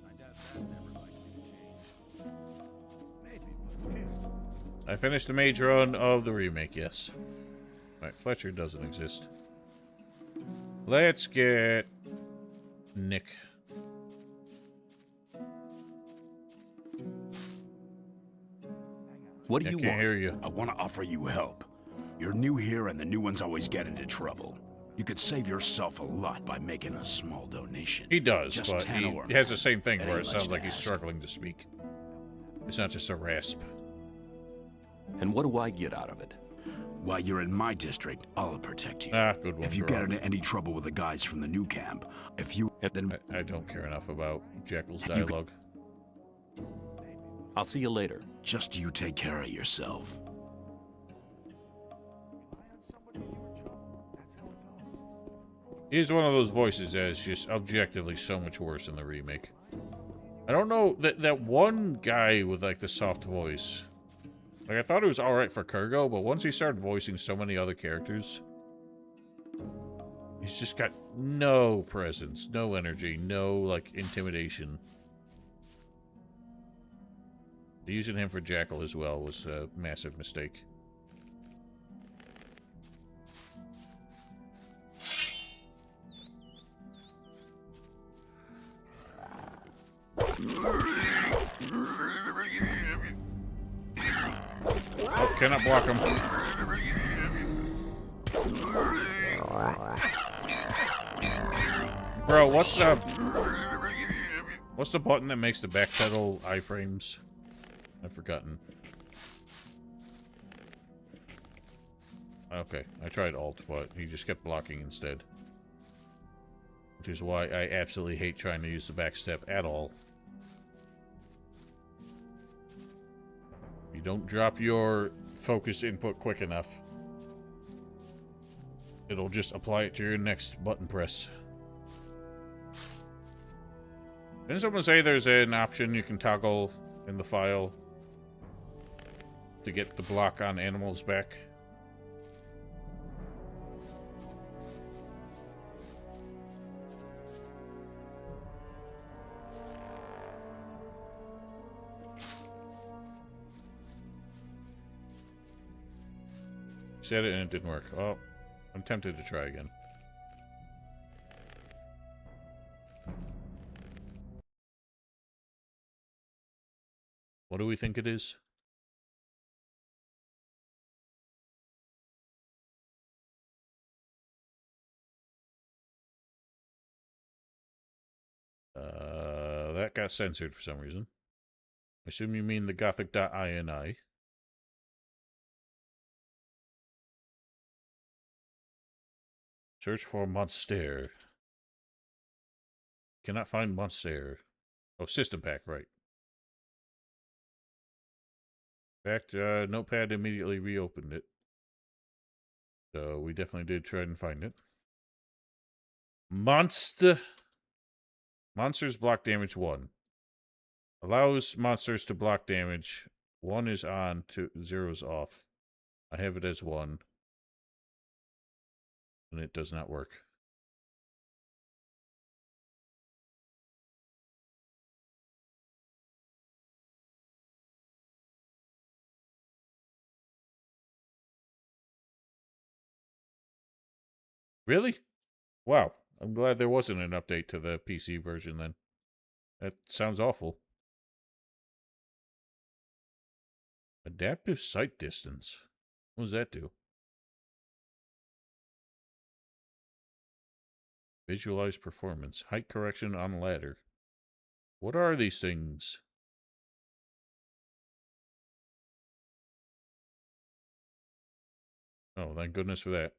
I doubt that's ever likely to change. Maybe, but here. I finished the mage run of the remake, yes. Alright, Fletcher doesn't exist. Let's get Nick. Hang on. What do I you can't want? hear you. I want to offer you help. You're new here and the new ones always get into trouble. You could save yourself a lot by making a small donation. He does, Just but 10 ore. he has the same thing It where ain't it much sounds to like he's ask. struggling to speak. It's not just a rasp. And what do I get out of it? While you're in my district, I'll protect you. Ah, good one. If you Grog. get into any trouble with the guys from the new camp, if you then I don't care enough about Jackal's dialogue. I'll see you later. Just you take care of yourself. He's one of those voices that is just objectively so much worse in the remake. I don't know, that one guy with like the soft voice. Like I thought it was alright for Kurgo, but once he started voicing so many other characters, he's just got no presence, no energy, no like intimidation. Using him for Jackal as well was a massive mistake. Oh, cannot block him. Bro, what's the button that makes the back pedal iframes? I've forgotten. Okay, I tried Alt, but he just kept blocking instead. Which is why I absolutely hate trying to use the back step at all. You don't drop your focus input quick enough, it'll just apply it to your next button press. Didn't someone say there's an option you can toggle in the file to get the block on animals back? Said it and it didn't work. Oh, I'm tempted to try again. What do we think it is? That got censored for some reason. I assume you mean the Gothic.ini. Search for Monster. Cannot find Monster. Oh, System Pack, right. In fact, Notepad immediately reopened it. So we definitely did try and find it. Monsters block damage 1. Allows monsters to block damage. 1 is on, 0 is off. I have it as 1. And it does not work. Really? Wow. I'm glad there wasn't an update to the PC version then. That sounds awful. Adaptive sight distance. What does that do? Visualize performance. Height correction on ladder. What are these things? Oh, thank goodness for that.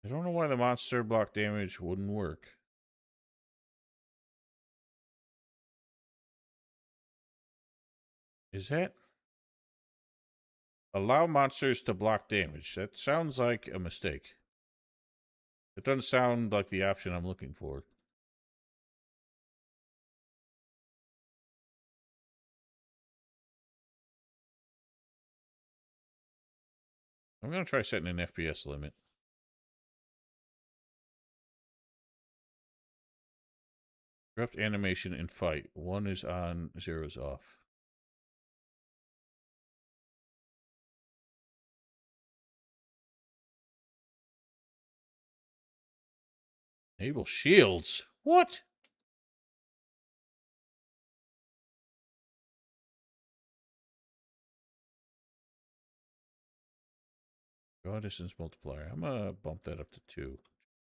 I don't know why the monster block damage wouldn't work. Is that? Allow monsters to block damage. That sounds like a mistake. It doesn't sound like the option I'm looking for. I'm going to try setting an FPS limit. Corrupt animation and fight. 1 is on, 0 is off. Naval shields? What? Draw distance multiplier. I'm gonna bump that up to 2.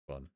Fun.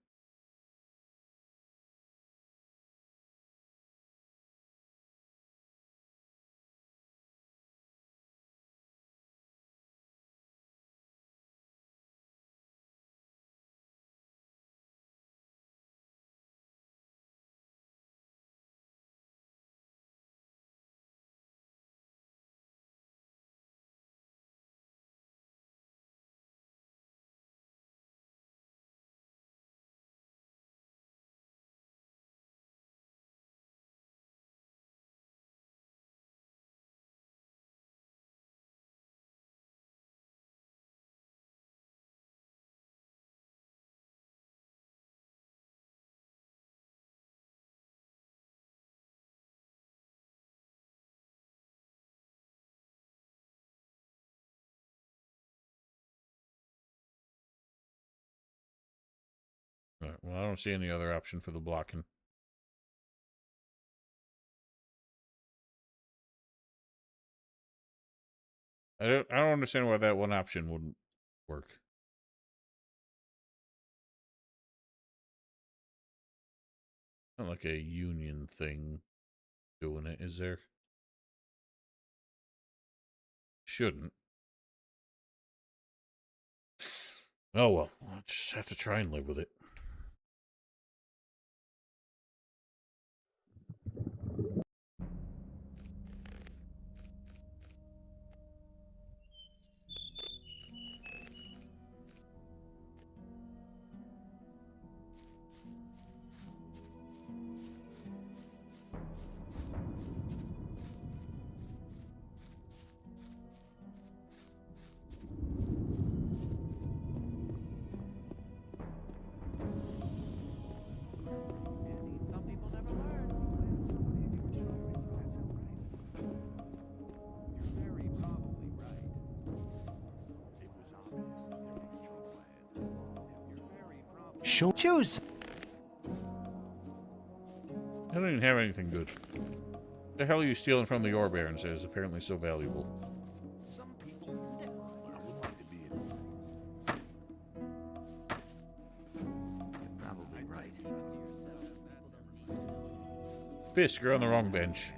Alright, well, I don't see any other option for the blocking. I don't understand why that one option wouldn't work. Not like a union thing doing it, is there? Shouldn't. Oh well, I'll just have to try and live with it. Choose. I don't even have anything good. The hell are you stealing from the ore barons that is apparently so valuable? You're probably right. Fisk, you're on the wrong bench.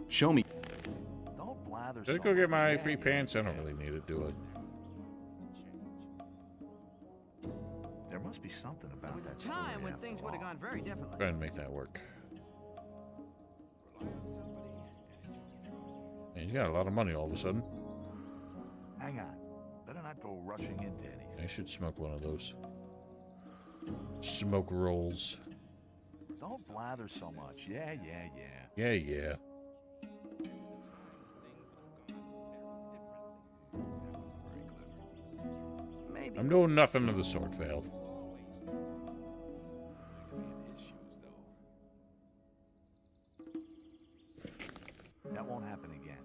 Show me. Don't blather. Should I go get my free pants? I don't really need it, do I? There must be something about that story. Time when things would have gone very differently. Try and make that work. Man, he's got a lot of money all of a sudden. Hang on. Better not go rushing into anything. I should smoke one of those. Smoke rolls. Don't blather so much. Yeah. Yeah. Maybe. I'm doing nothing of the sort, Val. That won't happen again.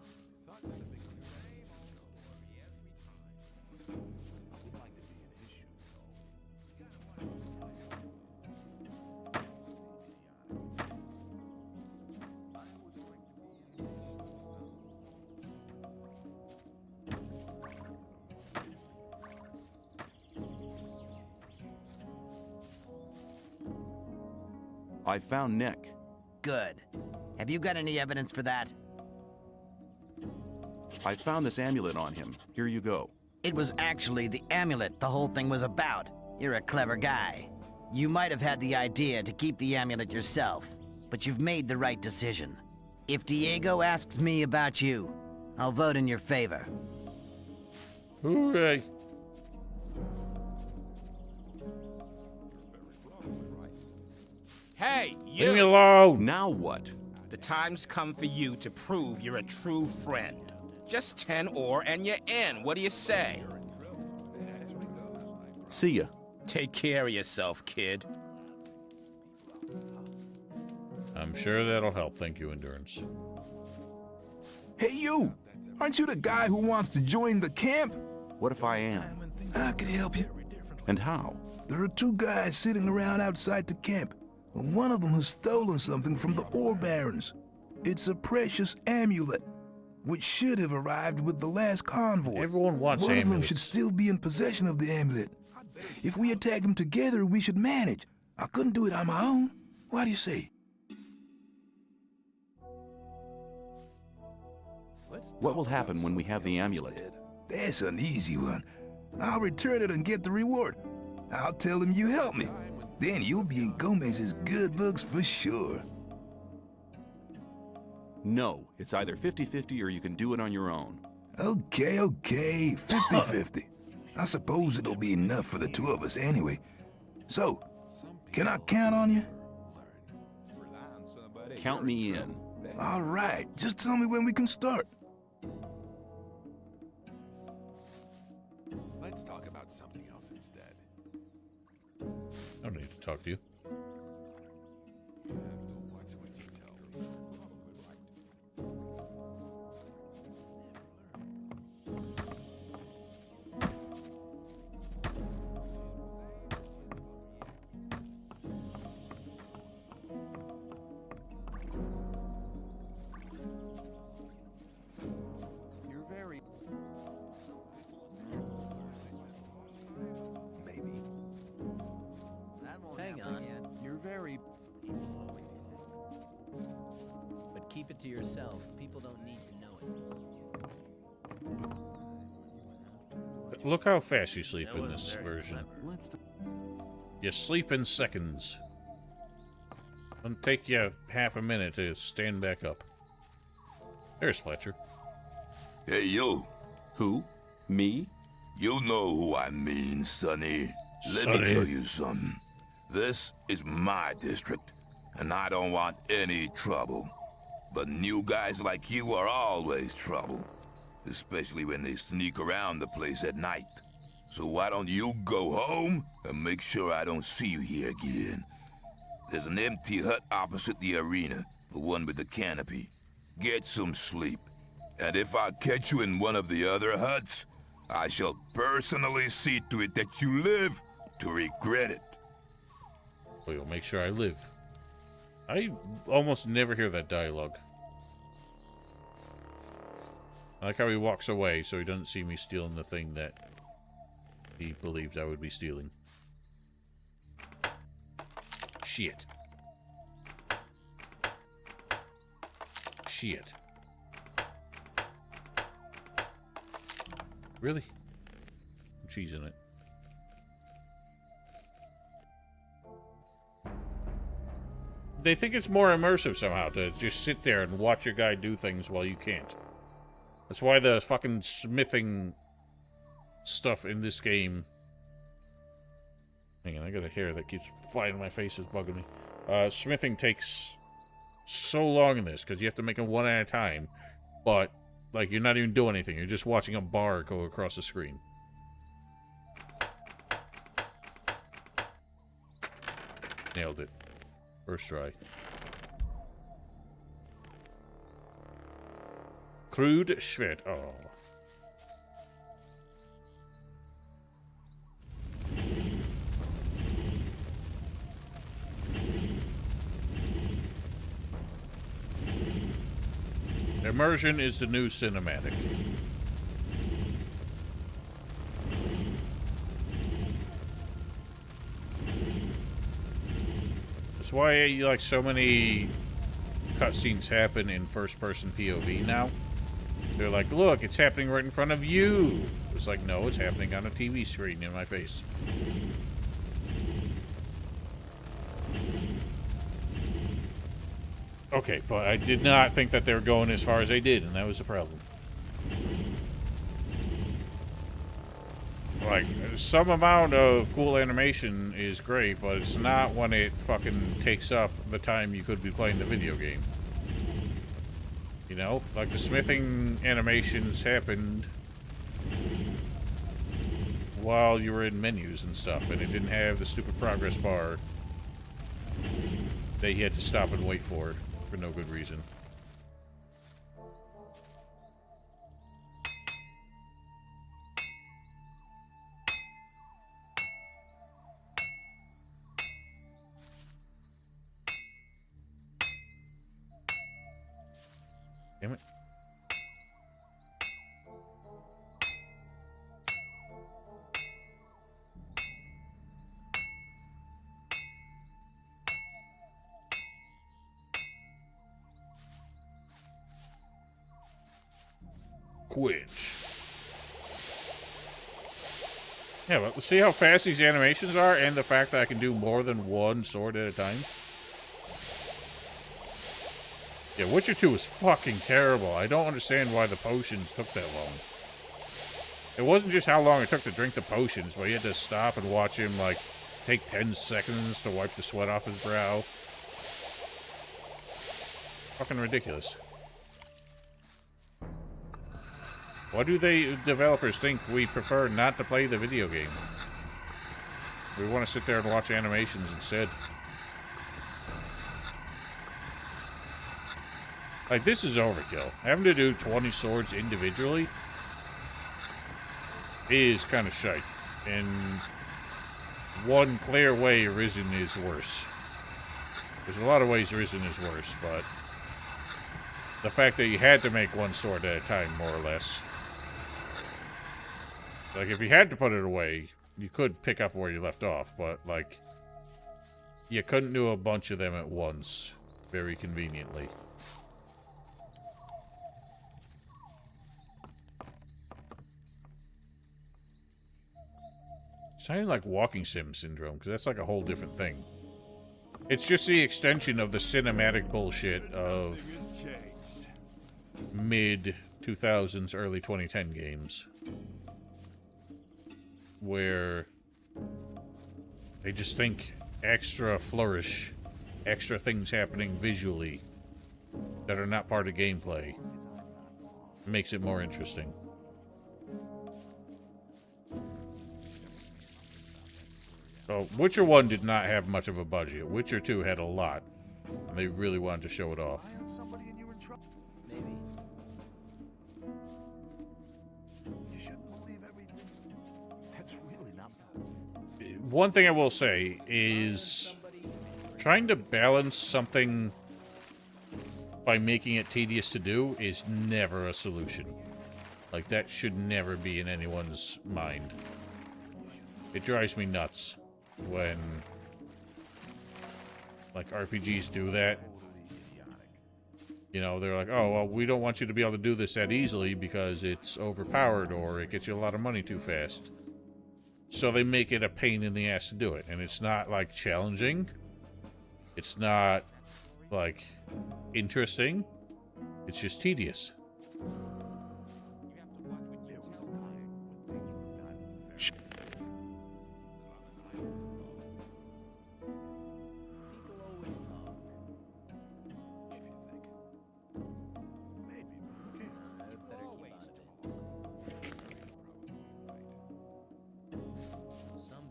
I found Nick. Good. Have you got any evidence for that? I found this amulet on him. Here you go. It was actually the amulet the whole thing was about. You're a clever guy. You might have had the idea to keep the amulet yourself, but you've made the right decision. If Diego asks me about you, I'll vote in your favor. Hooray! Hey, you! Leave me alone! Now what? The time's come for you to prove you're a true friend. Just 10 ore and you're in. What do you say? See ya. Take care of yourself, kid. I'm sure that'll help. Thank you, Endurance. Hey, you! Aren't you the guy who wants to join the camp? What if I am? Can I help you? And how? There are two guys sitting around outside the camp. One of them has stolen something from the ore barons. It's a precious amulet, which should have arrived with the last convoy. Everyone wants One of them amulets. should still be in possession of the amulet. If we attack them together, we should manage. I couldn't do it on my own. What do you say? What will happen when we have the amulet? That's an easy one. I'll return it and get the reward. I'll tell them you helped me. Then you'll be in Gomez's good books for sure. No, it's either 50-50 or you can do it on your own. Okay, 50-50. I suppose it'll be enough for the two of us anyway. So, can I count on you? Count me in. All right, just tell me when we can start. Let's talk about something else instead. I don't need to talk to you. Hang on. You're very... But keep it to yourself. People don't need to know it. Look how fast you sleep in this version. You sleep in seconds. It'll take you half a minute to stand back up. There's Fletcher. Hey, you. Who? Me? You know who I mean, Sonny. Let Sonny. me tell you something. This is my district, and I don't want any trouble. But new guys like you are always trouble, especially when they sneak around the place at night. So why don't you go home and make sure I don't see you here again? There's an empty hut opposite the arena, the one with the canopy. Get some sleep. And if I catch you in one of the other huts, I shall personally see to it that you live to regret it. Well, you'll make sure I live. I almost never hear that dialogue. I like how he walks away so he doesn't see me stealing the thing that he believed I would be stealing. Shit. Shit. Really? Cheese in it. They think it's more immersive somehow to just sit there and watch your guy do things while you can't. That's why the fucking smithing stuff in this game... Hang on, I got a hair that keeps flying in my face, is bugging me. Smithing takes so long in this, because you have to make them one at a time. But, like, you're not even doing anything. You're just watching a bar go across the screen. Nailed it. First try. Crude Schwert. Oh. Immersion is the new cinematic. That's why like so many cutscenes happen in first-person POV now. They're like, look, it's happening right in front of you. It's like, no, it's happening on a TV screen in my face. Okay, but I did not think that they were going as far as they did, and that was the problem. Like, some amount of cool animation is great, but it's not when it fucking takes up the time you could be playing the video game. You know? Like, the smithing animations happened while you were in menus and stuff, and it didn't have the stupid progress bar that you had to stop and wait for no good reason. Damn it. Quench. Yeah, but see how fast these animations are, and the fact that I can do more than one sword at a time? Yeah, Witcher 2 is fucking terrible. I don't understand why the potions took that long. It wasn't just how long it took to drink the potions, but you had to stop and watch him, like, take 10 seconds to wipe the sweat off his brow. Fucking ridiculous. Why do they developers think we prefer not to play the video game? We want to sit there and watch animations instead. Like, this is overkill. Having to do 20 swords individually is kind of shite. In one clear way, Risen is worse. There's a lot of ways Risen is worse, but the fact that you had to make one sword at a time, more or less. Like, if you had to put it away, you could pick up where you left off, but, like, you couldn't do a bunch of them at once, very conveniently. It's not even like walking sim syndrome, because that's like a whole different thing. It's just the extension of the cinematic bullshit of mid-2000s, early 2010 games. Where they just think extra flourish, extra things happening visually that are not part of gameplay makes it more interesting. So, Witcher 1 did not have much of a budget. Witcher 2 had a lot, and they really wanted to show it off. One thing I will say is trying to balance something by making it tedious to do is never a solution. Like, that should never be in anyone's mind. It drives me nuts when, like, RPGs do that. You know, they're like, oh, well, we don't want you to be able to do this that easily because it's overpowered or it gets you a lot of money too fast. So they make it a pain in the ass to do it. And it's not, like, challenging. It's not, like, interesting. It's just tedious.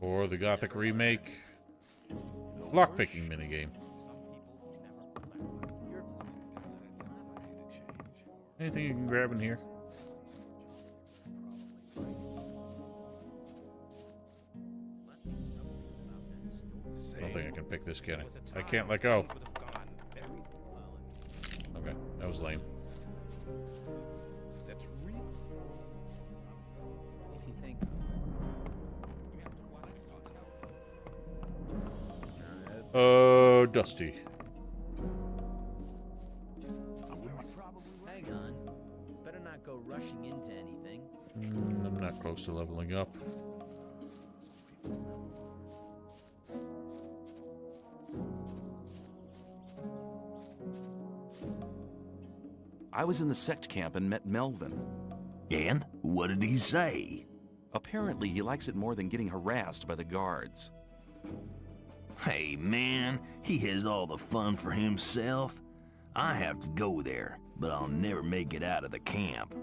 Or the Gothic remake lockpicking minigame. Anything you can grab in here? I don't think I can pick this, can I? I can't let go. Okay, that was lame. Dusty. Hang on. Better not go rushing into anything. I'm not close to leveling up. I was in the sect camp and met Melvin. And? What did he say? Apparently, he likes it more than getting harassed by the guards. Hey, man, he has all the fun for himself. I have to go there, but I'll never make it out of the camp.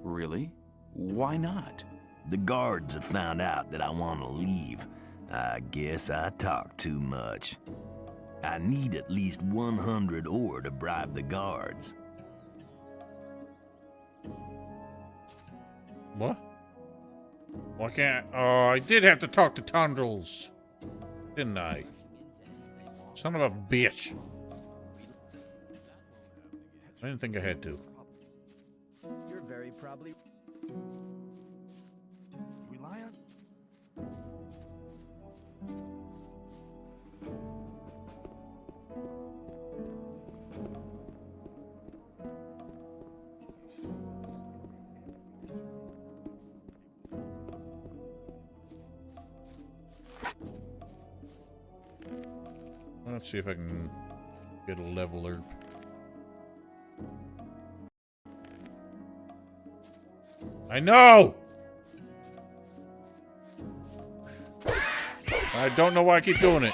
Really? Why not? The guards have found out that I want to leave. I guess I talk too much. I need at least 100 ore to bribe the guards. What? Why can't... Oh, I did have to talk to Tondrils, didn't I? Son of a bitch. I didn't think I had to. very probably... Rely on... Let's see if I can get a leveler. I know! I don't know why I keep doing it.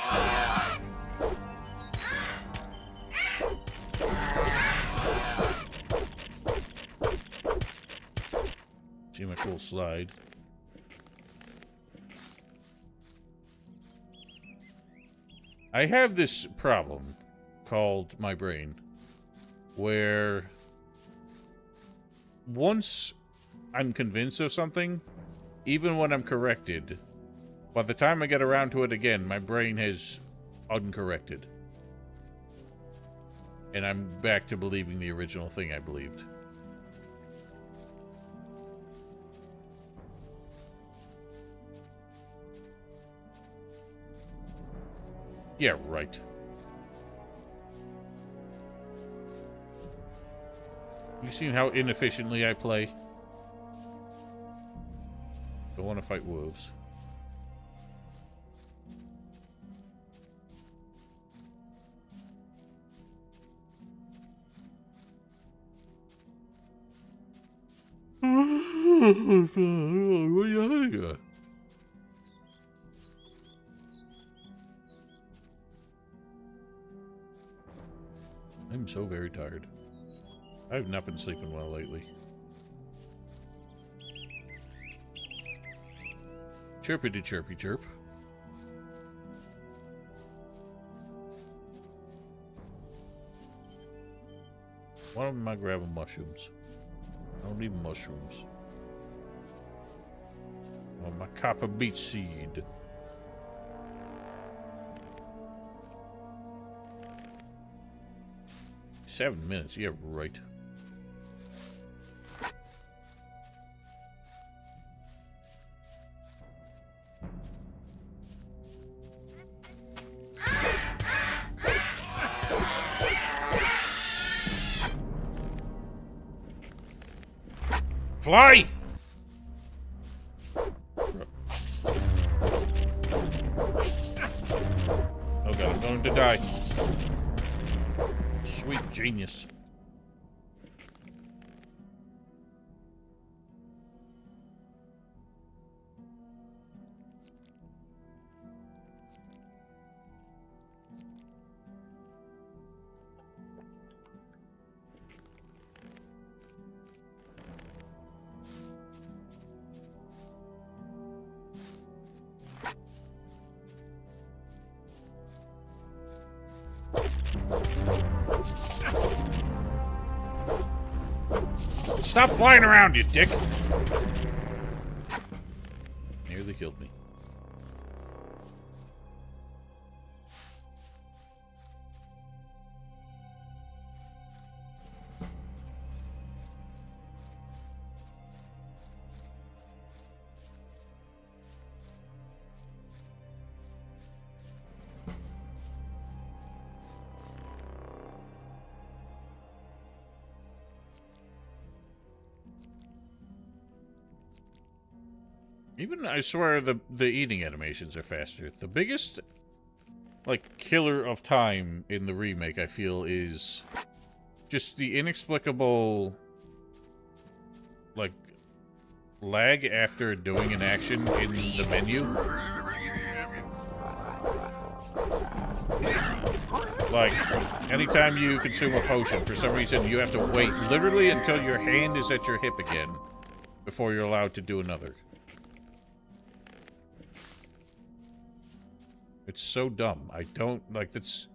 See my cool slide. I have this problem called my brain, where once I'm convinced of something, even when I'm corrected, by the time I get around to it again, my brain has uncorrected. And I'm back to believing the original thing I believed. Yeah, right. You seen how inefficiently I play? Don't want to fight wolves. I'm so very tired. I've not been sleeping well lately. Chirpity chirpy chirp. Why am I grabbing mushrooms? I don't need mushrooms. Oh, my copper beet seed. "7 minutes, yeah, right. Fly! Oh god, I'm going to die. Sweet genius. Stop flying around, you dick! Nearly killed me. Even, I swear, the eating animations are faster. The biggest, like, killer of time in the remake, I feel, is just the inexplicable, like, lag after doing an action in the menu. Like, anytime you consume a potion, for some reason, you have to wait literally until your hand is at your hip again before you're allowed to do another. It's so dumb. I don't, like, that's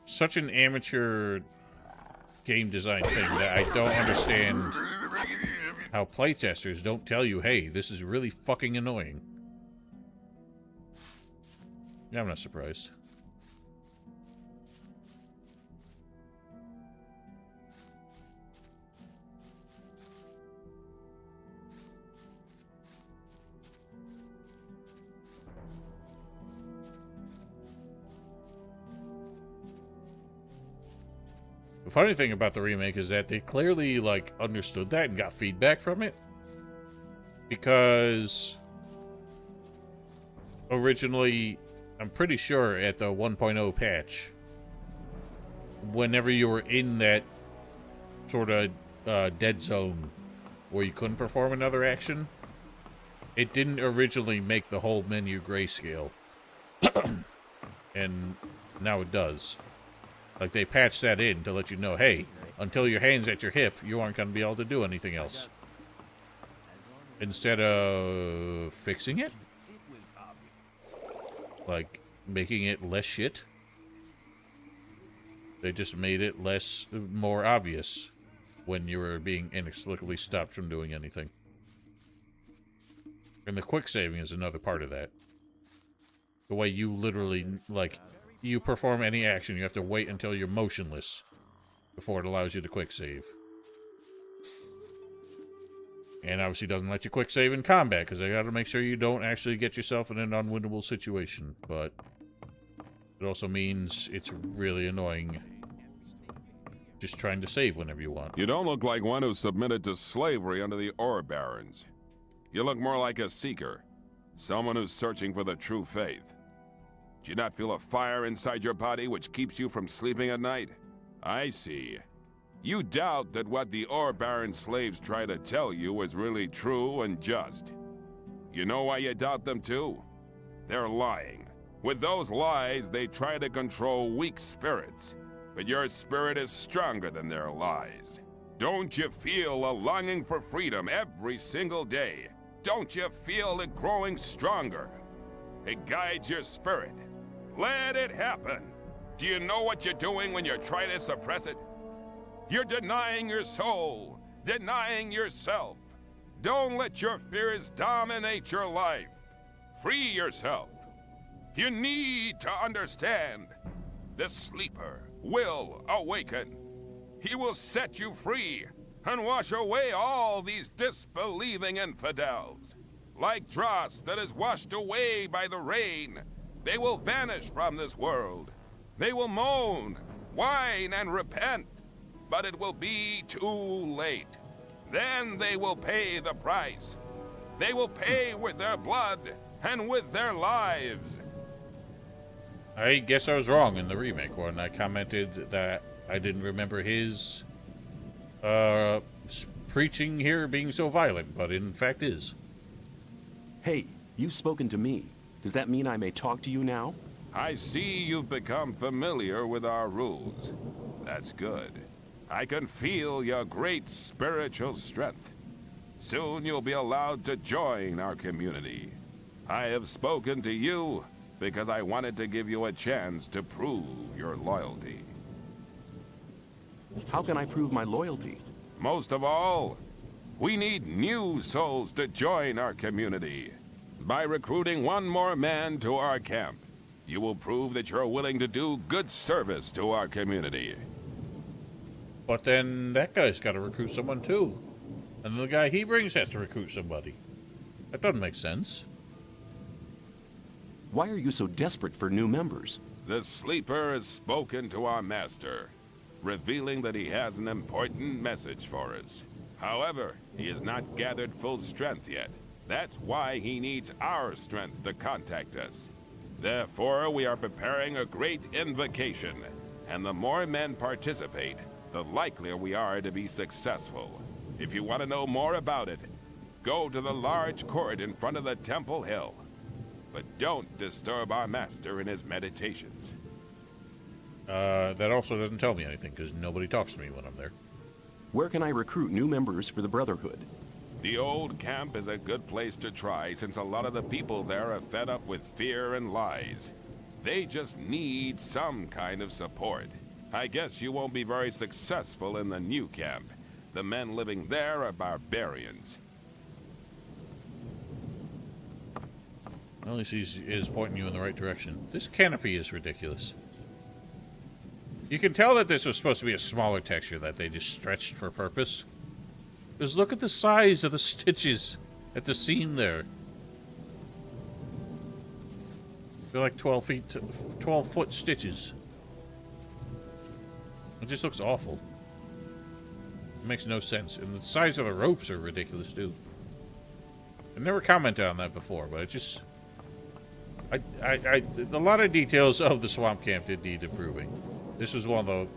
such an amateur game design thing that I don't understand how playtesters don't tell you, hey, this is really fucking annoying. Yeah, I'm not surprised. The funny thing about the remake is that they clearly, like, understood that and got feedback from it. Because originally, I'm pretty sure at the 1.0 patch, whenever you were in that sort of dead zone where you couldn't perform another action, it didn't originally make the whole menu grayscale. And now it does. Like, they patched that in to let you know, hey, until your hand's at your hip, you aren't going to be able to do anything else. Instead of fixing it, like making it less shit, they just made it more obvious when you were being inexplicably stopped from doing anything. And the quick saving is another part of that. The way you literally, like, you perform any action, you have to wait until you're motionless before it allows you to quick save. And obviously doesn't let you quick save in combat, because they gotta make sure you don't actually get yourself in an unwinnable situation. But it also means it's really annoying just trying to save whenever you want. You don't look like one who submitted to slavery under the ore barons. You look more like a seeker. Someone who's searching for the true faith. Do you not feel a fire inside your body which keeps you from sleeping at night? I see. You doubt that what the ore baron slaves try to tell you is really true and just. You know why you doubt them too? They're lying. With those lies, they try to control weak spirits. But your spirit is stronger than their lies. Don't you feel a longing for freedom every single day? Don't you feel it growing stronger? It guides your spirit. Let it happen. Do you know what you're doing when you're trying to suppress it? You're denying your soul, denying yourself. Don't let your fears dominate your life. Free yourself. You need to understand. The sleeper will awaken. He will set you free and wash away all these disbelieving infidels. Like dross that is washed away by the rain, they will vanish from this world. They will moan, whine, and repent, but it will be too late. Then they will pay the price. They will pay with their blood and with their lives. I guess I was wrong in the remake when I commented that I didn't remember his preaching here being so violent, but in fact is. Hey, you've spoken to me. Does that mean I may talk to you now? I see you've become familiar with our rules. That's good. I can feel your great spiritual strength. Soon you'll be allowed to join our community. I have spoken to you because I wanted to give you a chance to prove your loyalty. How can I prove my loyalty? Most of all, we need new souls to join our community. By recruiting one more man to our camp, you will prove that you're willing to do good service to our community. But then that guy's got to recruit someone too. And the guy he brings has to recruit somebody. That doesn't make sense. Why are you so desperate for new members? The sleeper has spoken to our master, revealing that he has an important message for us. However, he has not gathered full strength yet. That's why he needs our strength to contact us. Therefore, we are preparing a great invocation, and the more men participate, the likelier we are to be successful. If you want to know more about it, go to the large court in front of the Temple Hill. But don't disturb our master in his meditations. That also doesn't tell me anything, because nobody talks to me when I'm there. Where can I recruit new members for the Brotherhood? The old camp is a good place to try, since a lot of the people there are fed up with fear and lies. They just need some kind of support. I guess you won't be very successful in the new camp. The men living there are barbarians. At least he is pointing you in the right direction. This canopy is ridiculous. You can tell that this was supposed to be a smaller texture that they just stretched for purpose. Just look at the size of the stitches at the seam there. They're like 12 foot stitches. It just looks awful. It makes no sense. And the size of the ropes are ridiculous, too. I never commented on that before, but it just... a lot of details of the swamp camp did need improving. This was one of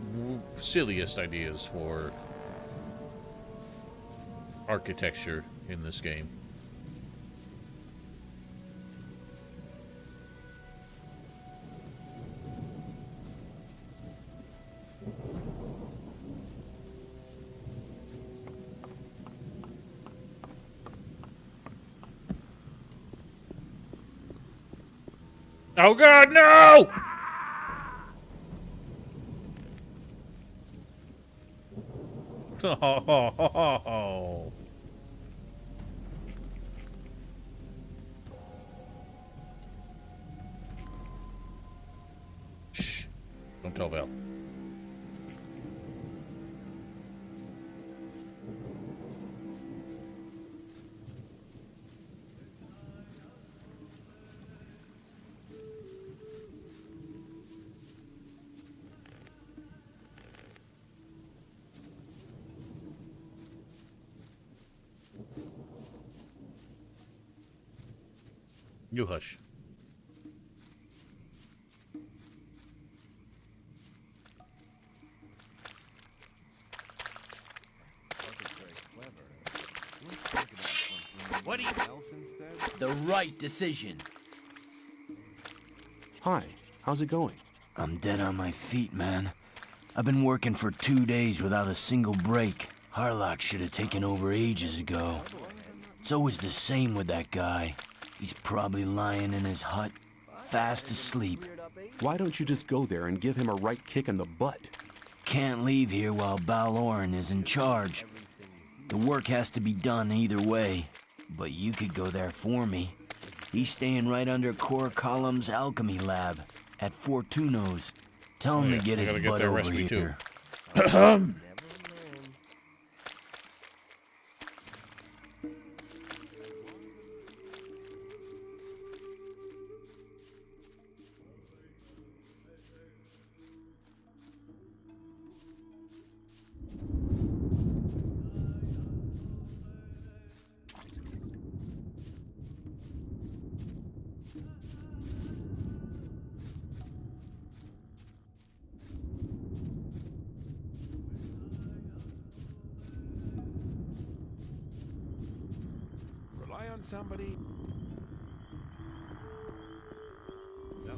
the silliest ideas for architecture in this game. Oh God, no! Oh. Shh. Don't tell Val. You hush. What do you... The right decision. Hi, how's it going? I'm dead on my feet, man. I've been working for 2 days without a single break. Harlock should have taken over ages ago. It's always the same with that guy. He's probably lying in his hut, fast asleep. Why don't you just go there and give him a right kick in the butt? Can't leave here while Balorn is in charge. The work has to be done either way, but you could go there for me. He's staying right under Core Column's alchemy lab at Fortuno's. Tell him to get his butt over here. Rely on somebody. No,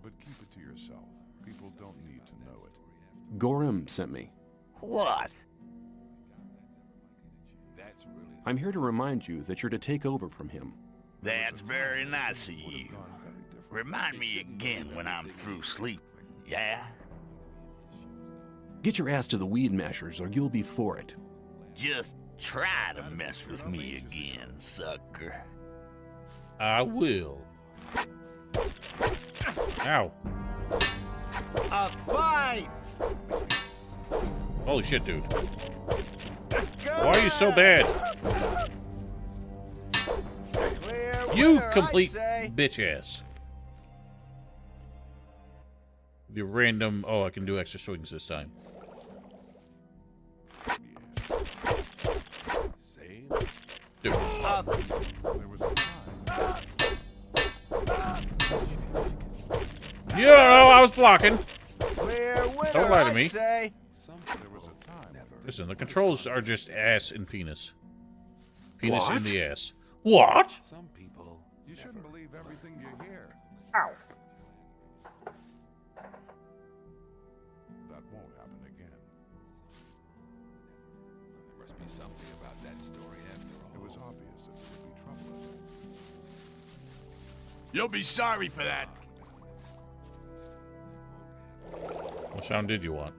But keep it to yourself. People don't need to know it. Gorham sent me. What? I'm here to remind you that you're to take over from him. That's very nice of you. Remind me again when I'm through sleeping, yeah? Get your ass to the weed mashers or you'll be for it. Just try to mess with me again, sucker. I will. Ow. A fight! Holy shit, dude. Why are you so bad? You complete bitch ass. The random... Oh, I can do extra swings this time. Dude. You don't know I was blocking. Don't lie to me. Listen, the controls are just ass and penis. Penis in the ass. What? Some people. You shouldn't believe everything you hear. Ow. That won't happen again. there must be something about that story after all. It was obvious that there would be trouble ahead. You'll be sorry for that. What sound did you want?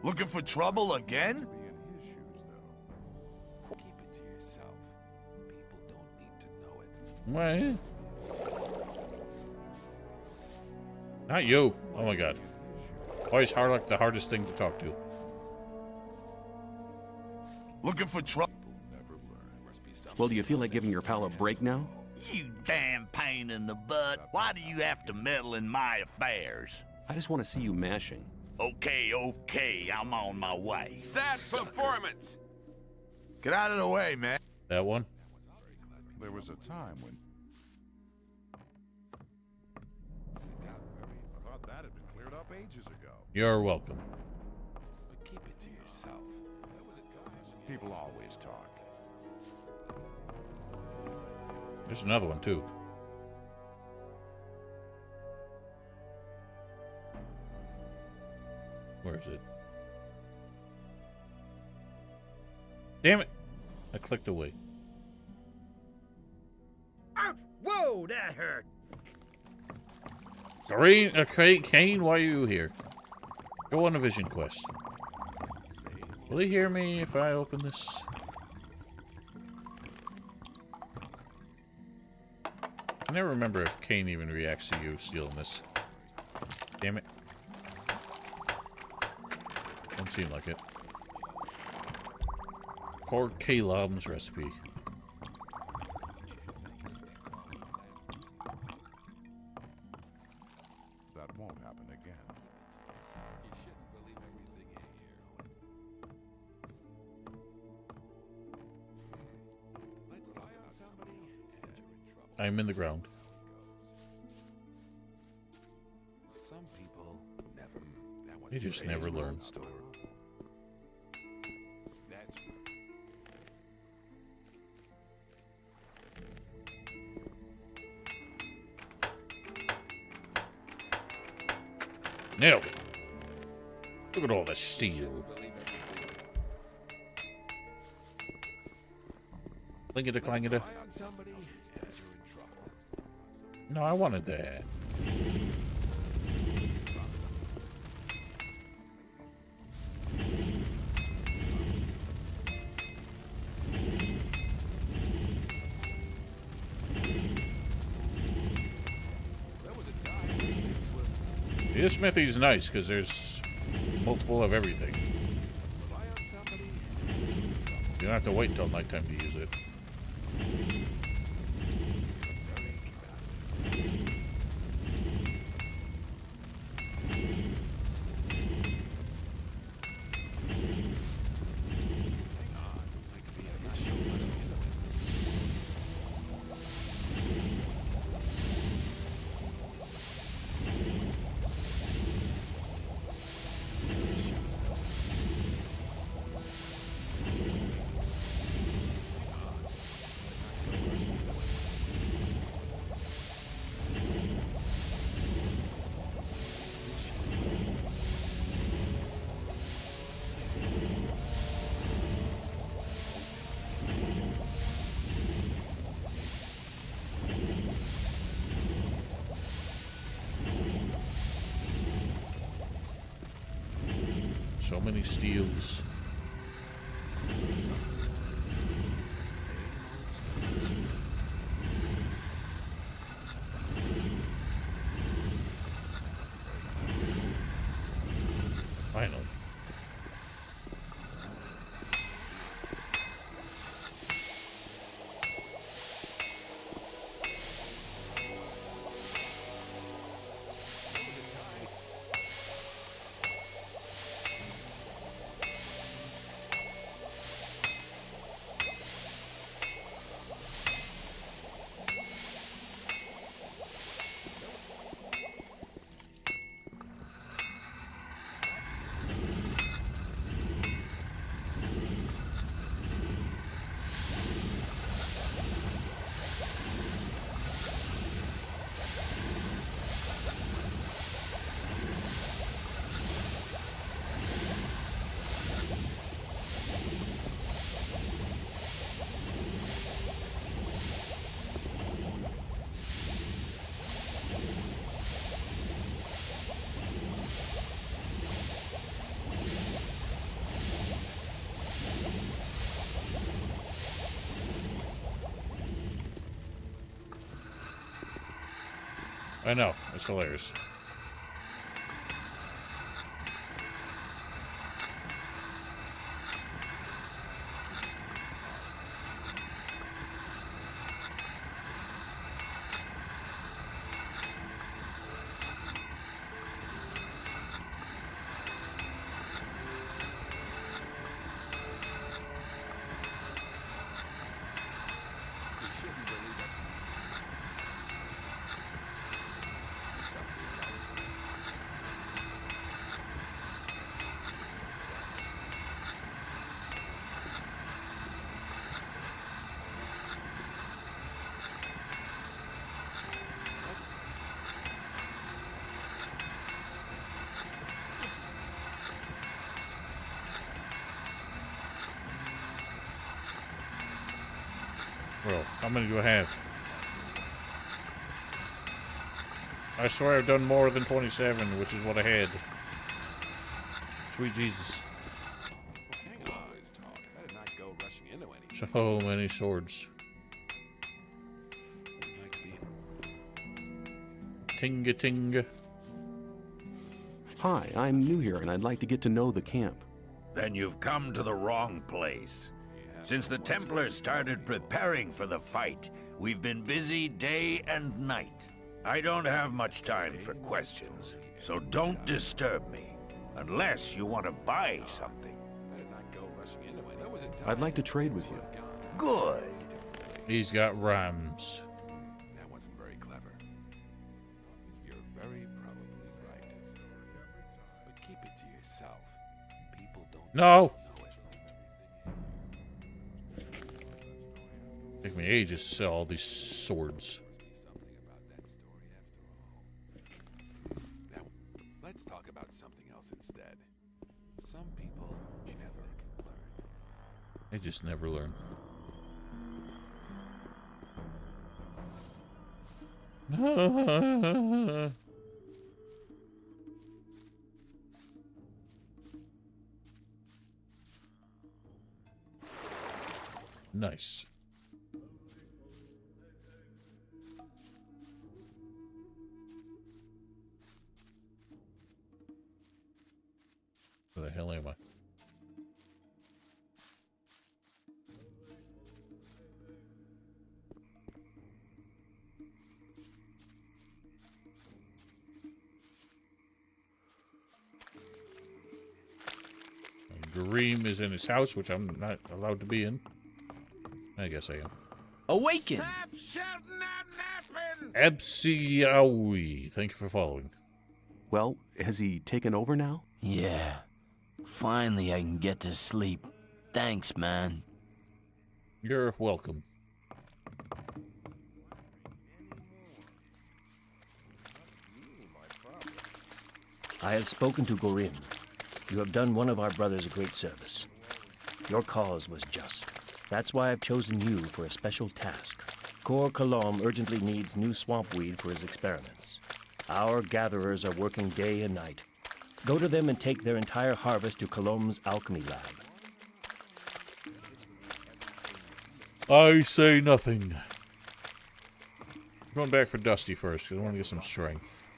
Looking for trouble again? Keep it to yourself. People don't need to know it. What? Not you. Oh my god. Why is Harlock the hardest thing to talk to? Looking for trouble? Well, do you feel like giving your pal a break now? You damn pain in the butt. Why do you have to meddle in my affairs? I just want to see you mashing. Okay, I'm on my way. Sad performance! Get out of the way, man. That one? There was a time when... I thought that had been cleared up ages ago. You're welcome. But keep it to yourself. People always talk. There's another one, too. Where is it? Damn it! I clicked away. Ouch! Whoa, that hurt. Kane, why are you here? Go on a vision quest. Will he hear me if I open this? I never remember if Kane even reacts to you stealing this. Damn it. Don't seem like it. Poor Caleb's recipe. That won't happen again. I'm in the ground. Some people never. You just never learn. Nailed it. Look at all the steel. Clingita, clangita. No, I wanted that. This smithy's nice because there's multiple of everything. You don't have to wait until nighttime to use it. So many steels. Finally. I know, it's hilarious. Bro, how many do I have? I swear I've done more than 27, which is what I had. Sweet Jesus. So many swords. Tinga tinga. Hi, I'm new here and I'd like to get to know the camp. Then you've come to the wrong place. Since the Templars started preparing for the fight, we've been busy day and night. I don't have much time for questions, so don't disturb me, unless you want to buy something. I'd like to trade with you. Good. He's got rhymes. That wasn't very clever. You're very probably right. But keep it to yourself. People don't No! Take me ages to sell all these swords. Let's talk about something else instead. Some people never learn. They just never learn. Nice. Where the hell am I? Gareem is in his house, which I'm not allowed to be in. I guess I am. Awaken! Stop shouting and napping! Absiawi. Thank you for following. Well, has he taken over now? Yeah. Finally I can get to sleep. Thanks, man. You're welcome. I have spoken to Gorim. You have done one of our brothers a great service. Your cause was just. That's why I've chosen you for a special task. Kor Kalom urgently needs new swamp weed for his experiments. Our gatherers are working day and night. Go to them and take their entire harvest to Kalom's alchemy lab. I say nothing. I'm going back for Dusty first, because I want to get some strength.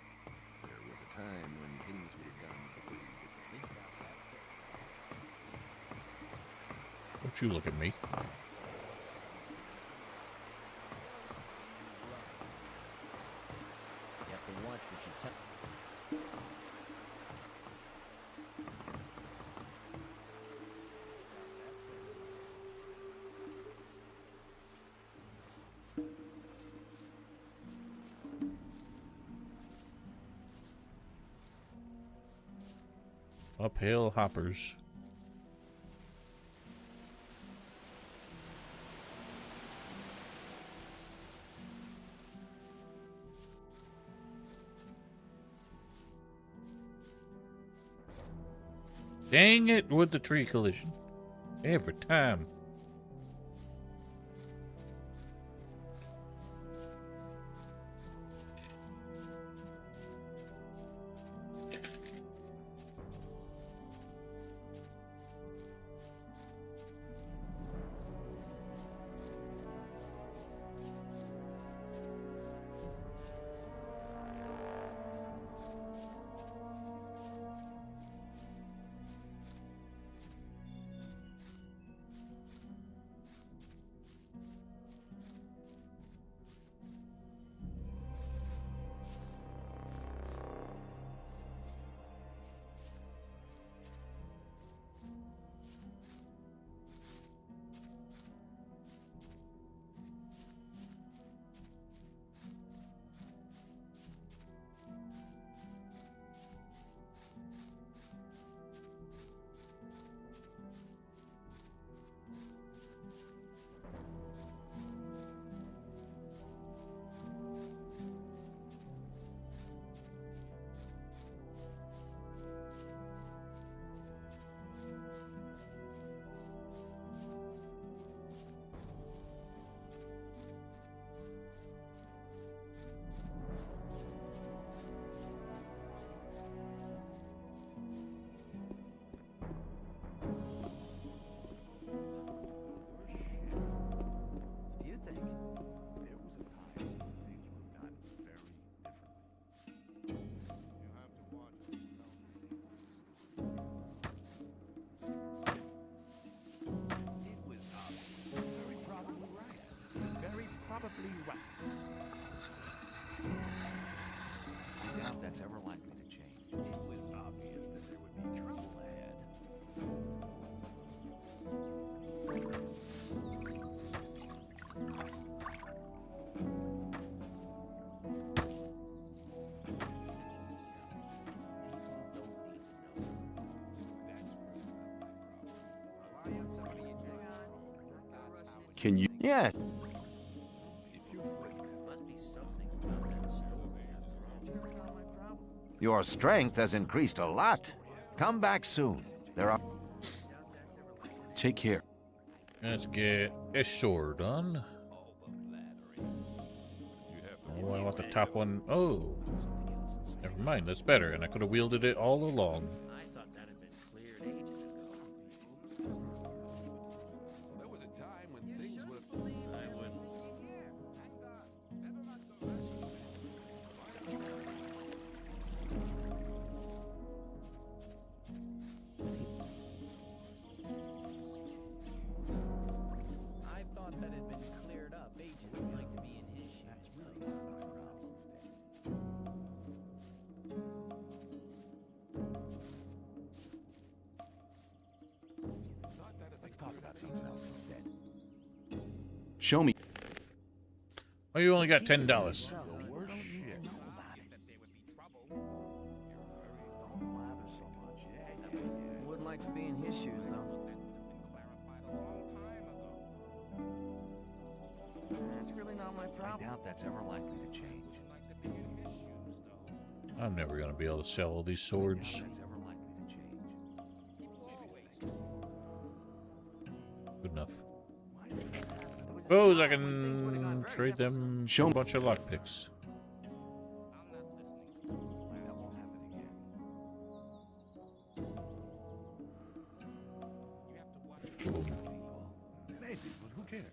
There was a time when things were done completely differently. Don't you look at me. You have to watch what you tell. Uphill hoppers. Dang it with the tree collision. Every time. I doubt that's ever likely to change. It was obvious that there would be trouble ahead. Can you? Yeah. Your strength has increased a lot. Come back soon. There are... Take care. Let's get a sword done. Oh, I want the top one. Oh. Never mind, that's better, and I could have wielded it all along. I thought that had been cleared ages ago. There was a time when things would have... I wouldn't. I thought that had been cleared up ages. I'd like to be in his shoes. That's really Let's talk about something else instead. Show me. Oh, you only got $10. Wouldn't like to be in his shoes, though. That's really not my I problem. doubt that's ever likely to change. I'm never going to be able to sell all these swords. That's ever likely to change. Good enough. Suppose I can trade them for a bunch of lockpicks. Maybe, but who cares?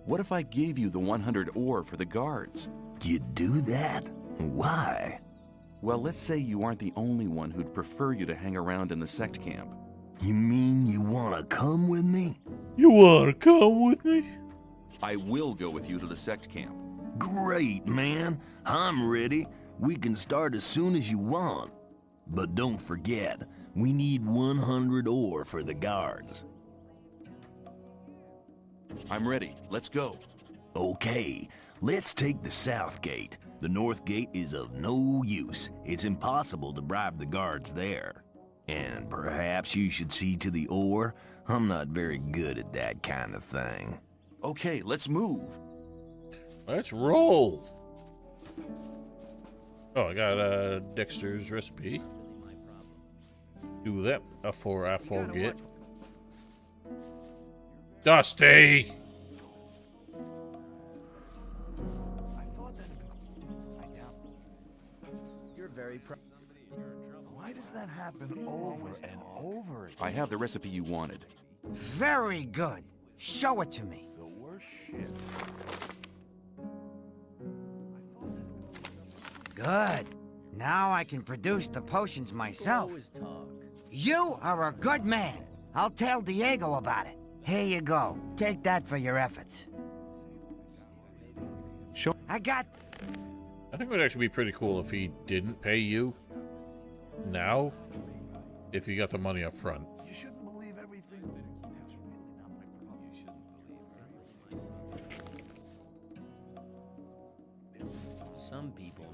What if I gave you the 100 ore for the guards? You'd do that? Why? Well, let's say you aren't the only one who'd prefer you to hang around in the sect camp. You mean you want to come with me? You want to come with me? I will go with you to the sect camp. Great, man. I'm ready. We can start as soon as you want. But don't forget, we need 100 ore for the guards. I'm ready. Let's go. Okay, let's take the south gate. The north gate is of no use. It's impossible to bribe the guards there. And perhaps you should see to the ore. I'm not very good at that kind of thing. Okay, let's move. Let's roll. Oh, I got Dexter's recipe. Do that before I forget. Dusty! You're very proud. Why does that happen over and over again? I have the recipe you wanted. Very good. Show it to me. The worst shit. Good. Now I can produce the potions myself. You are a good man. I'll tell Diego about it. Here you go. Take that for your efforts. Show. I got... I think it would actually be pretty cool if he didn't pay you now, if you got the money up front. You shouldn't believe everything. That's really not my problem. You shouldn't believe everything. Some people.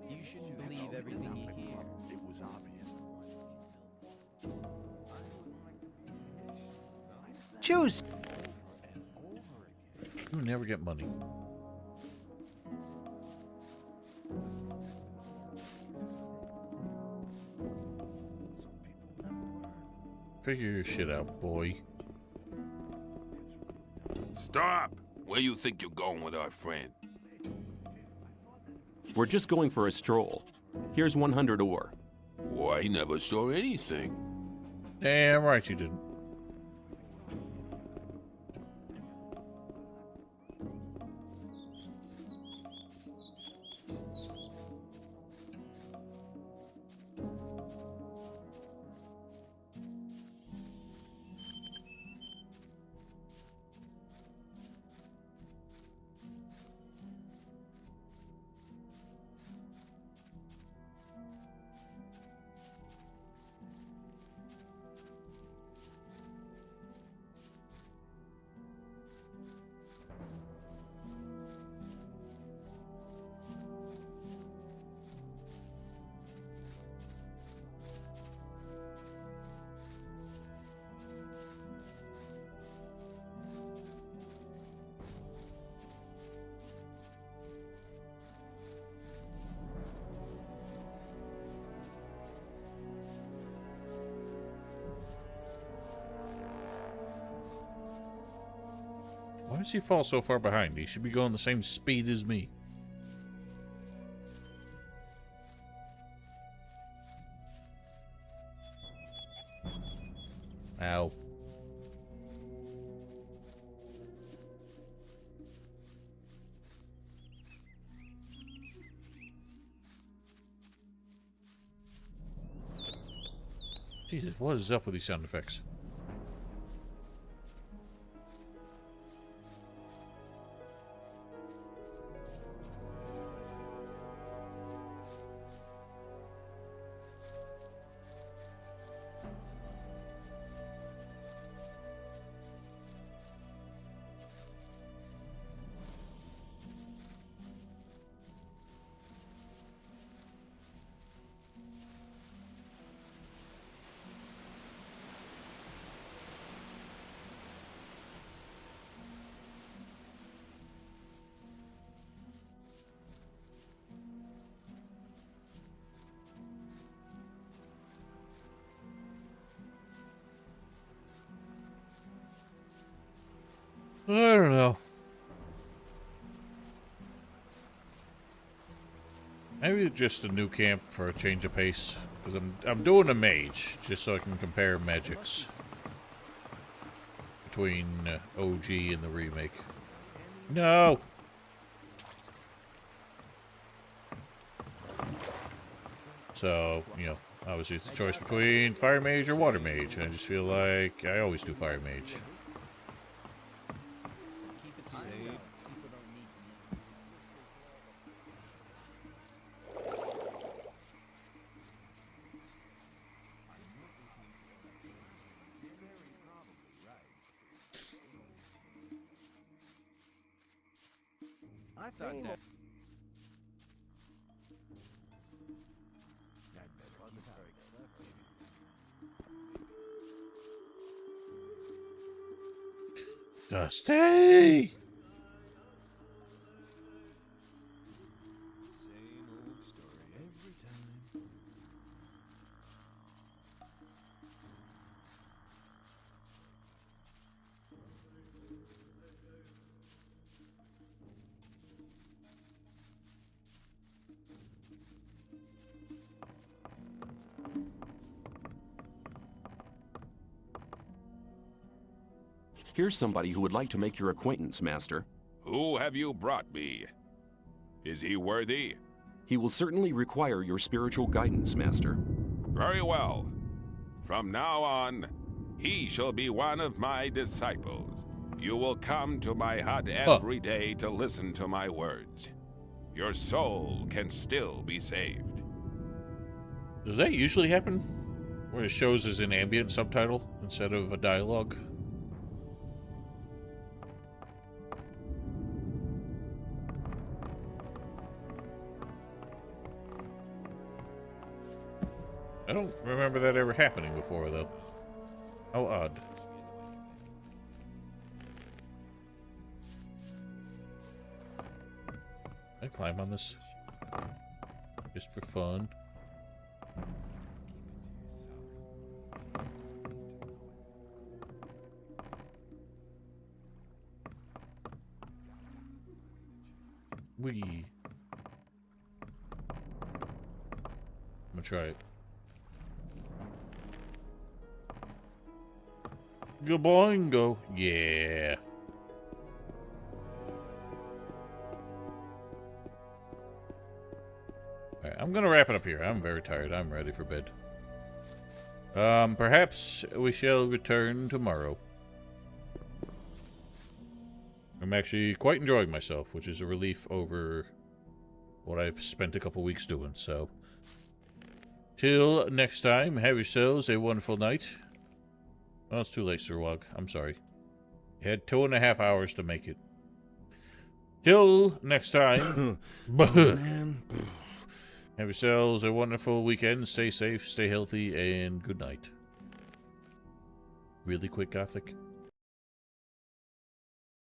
You shouldn't believe everything you hear. It was obvious. Choose. You never get money. Figure your shit out, boy. Stop! Where you think you're going with our friend? We're just going for a stroll. Here's 100 ore. Why, he never saw anything. Damn right you didn't. Why does he fall so far behind? He should be going the same speed as me. Ow. Jesus, what is up with these sound effects? I don't know. Maybe just a new camp for a change of pace. Because I'm doing a mage, just so I can compare magics between OG and the remake. No! So, you know, obviously it's a choice between fire mage or water mage. And I just feel like I always do fire mage. I thought that. Dusty! Here's somebody who would like to make your acquaintance, Master. Who have you brought me? Is he worthy? He will certainly require your spiritual guidance, Master. Very well. From now on, he shall be one of my disciples. You will come to my hut every day to listen to my words. Your soul can still be saved. Does that usually happen? Where it shows as an ambient subtitle instead of a dialogue? I don't remember that ever happening before, though. How odd. Can I climb on this? Just for fun. Wee. I'm gonna try it. Go. Yeah. Alright, I'm gonna wrap it up here. I'm very tired. I'm ready for bed. Perhaps we shall return tomorrow. I'm actually quite enjoying myself, which is a relief over what I've spent a couple weeks doing, so. Till next time, have yourselves a wonderful night. Well, it's too late, Sir Wog. I'm sorry. You had 2.5 hours to make it. Till next time. Oh, man. Have yourselves a wonderful weekend. Stay safe, stay healthy, and good night. Really quick, Gothic.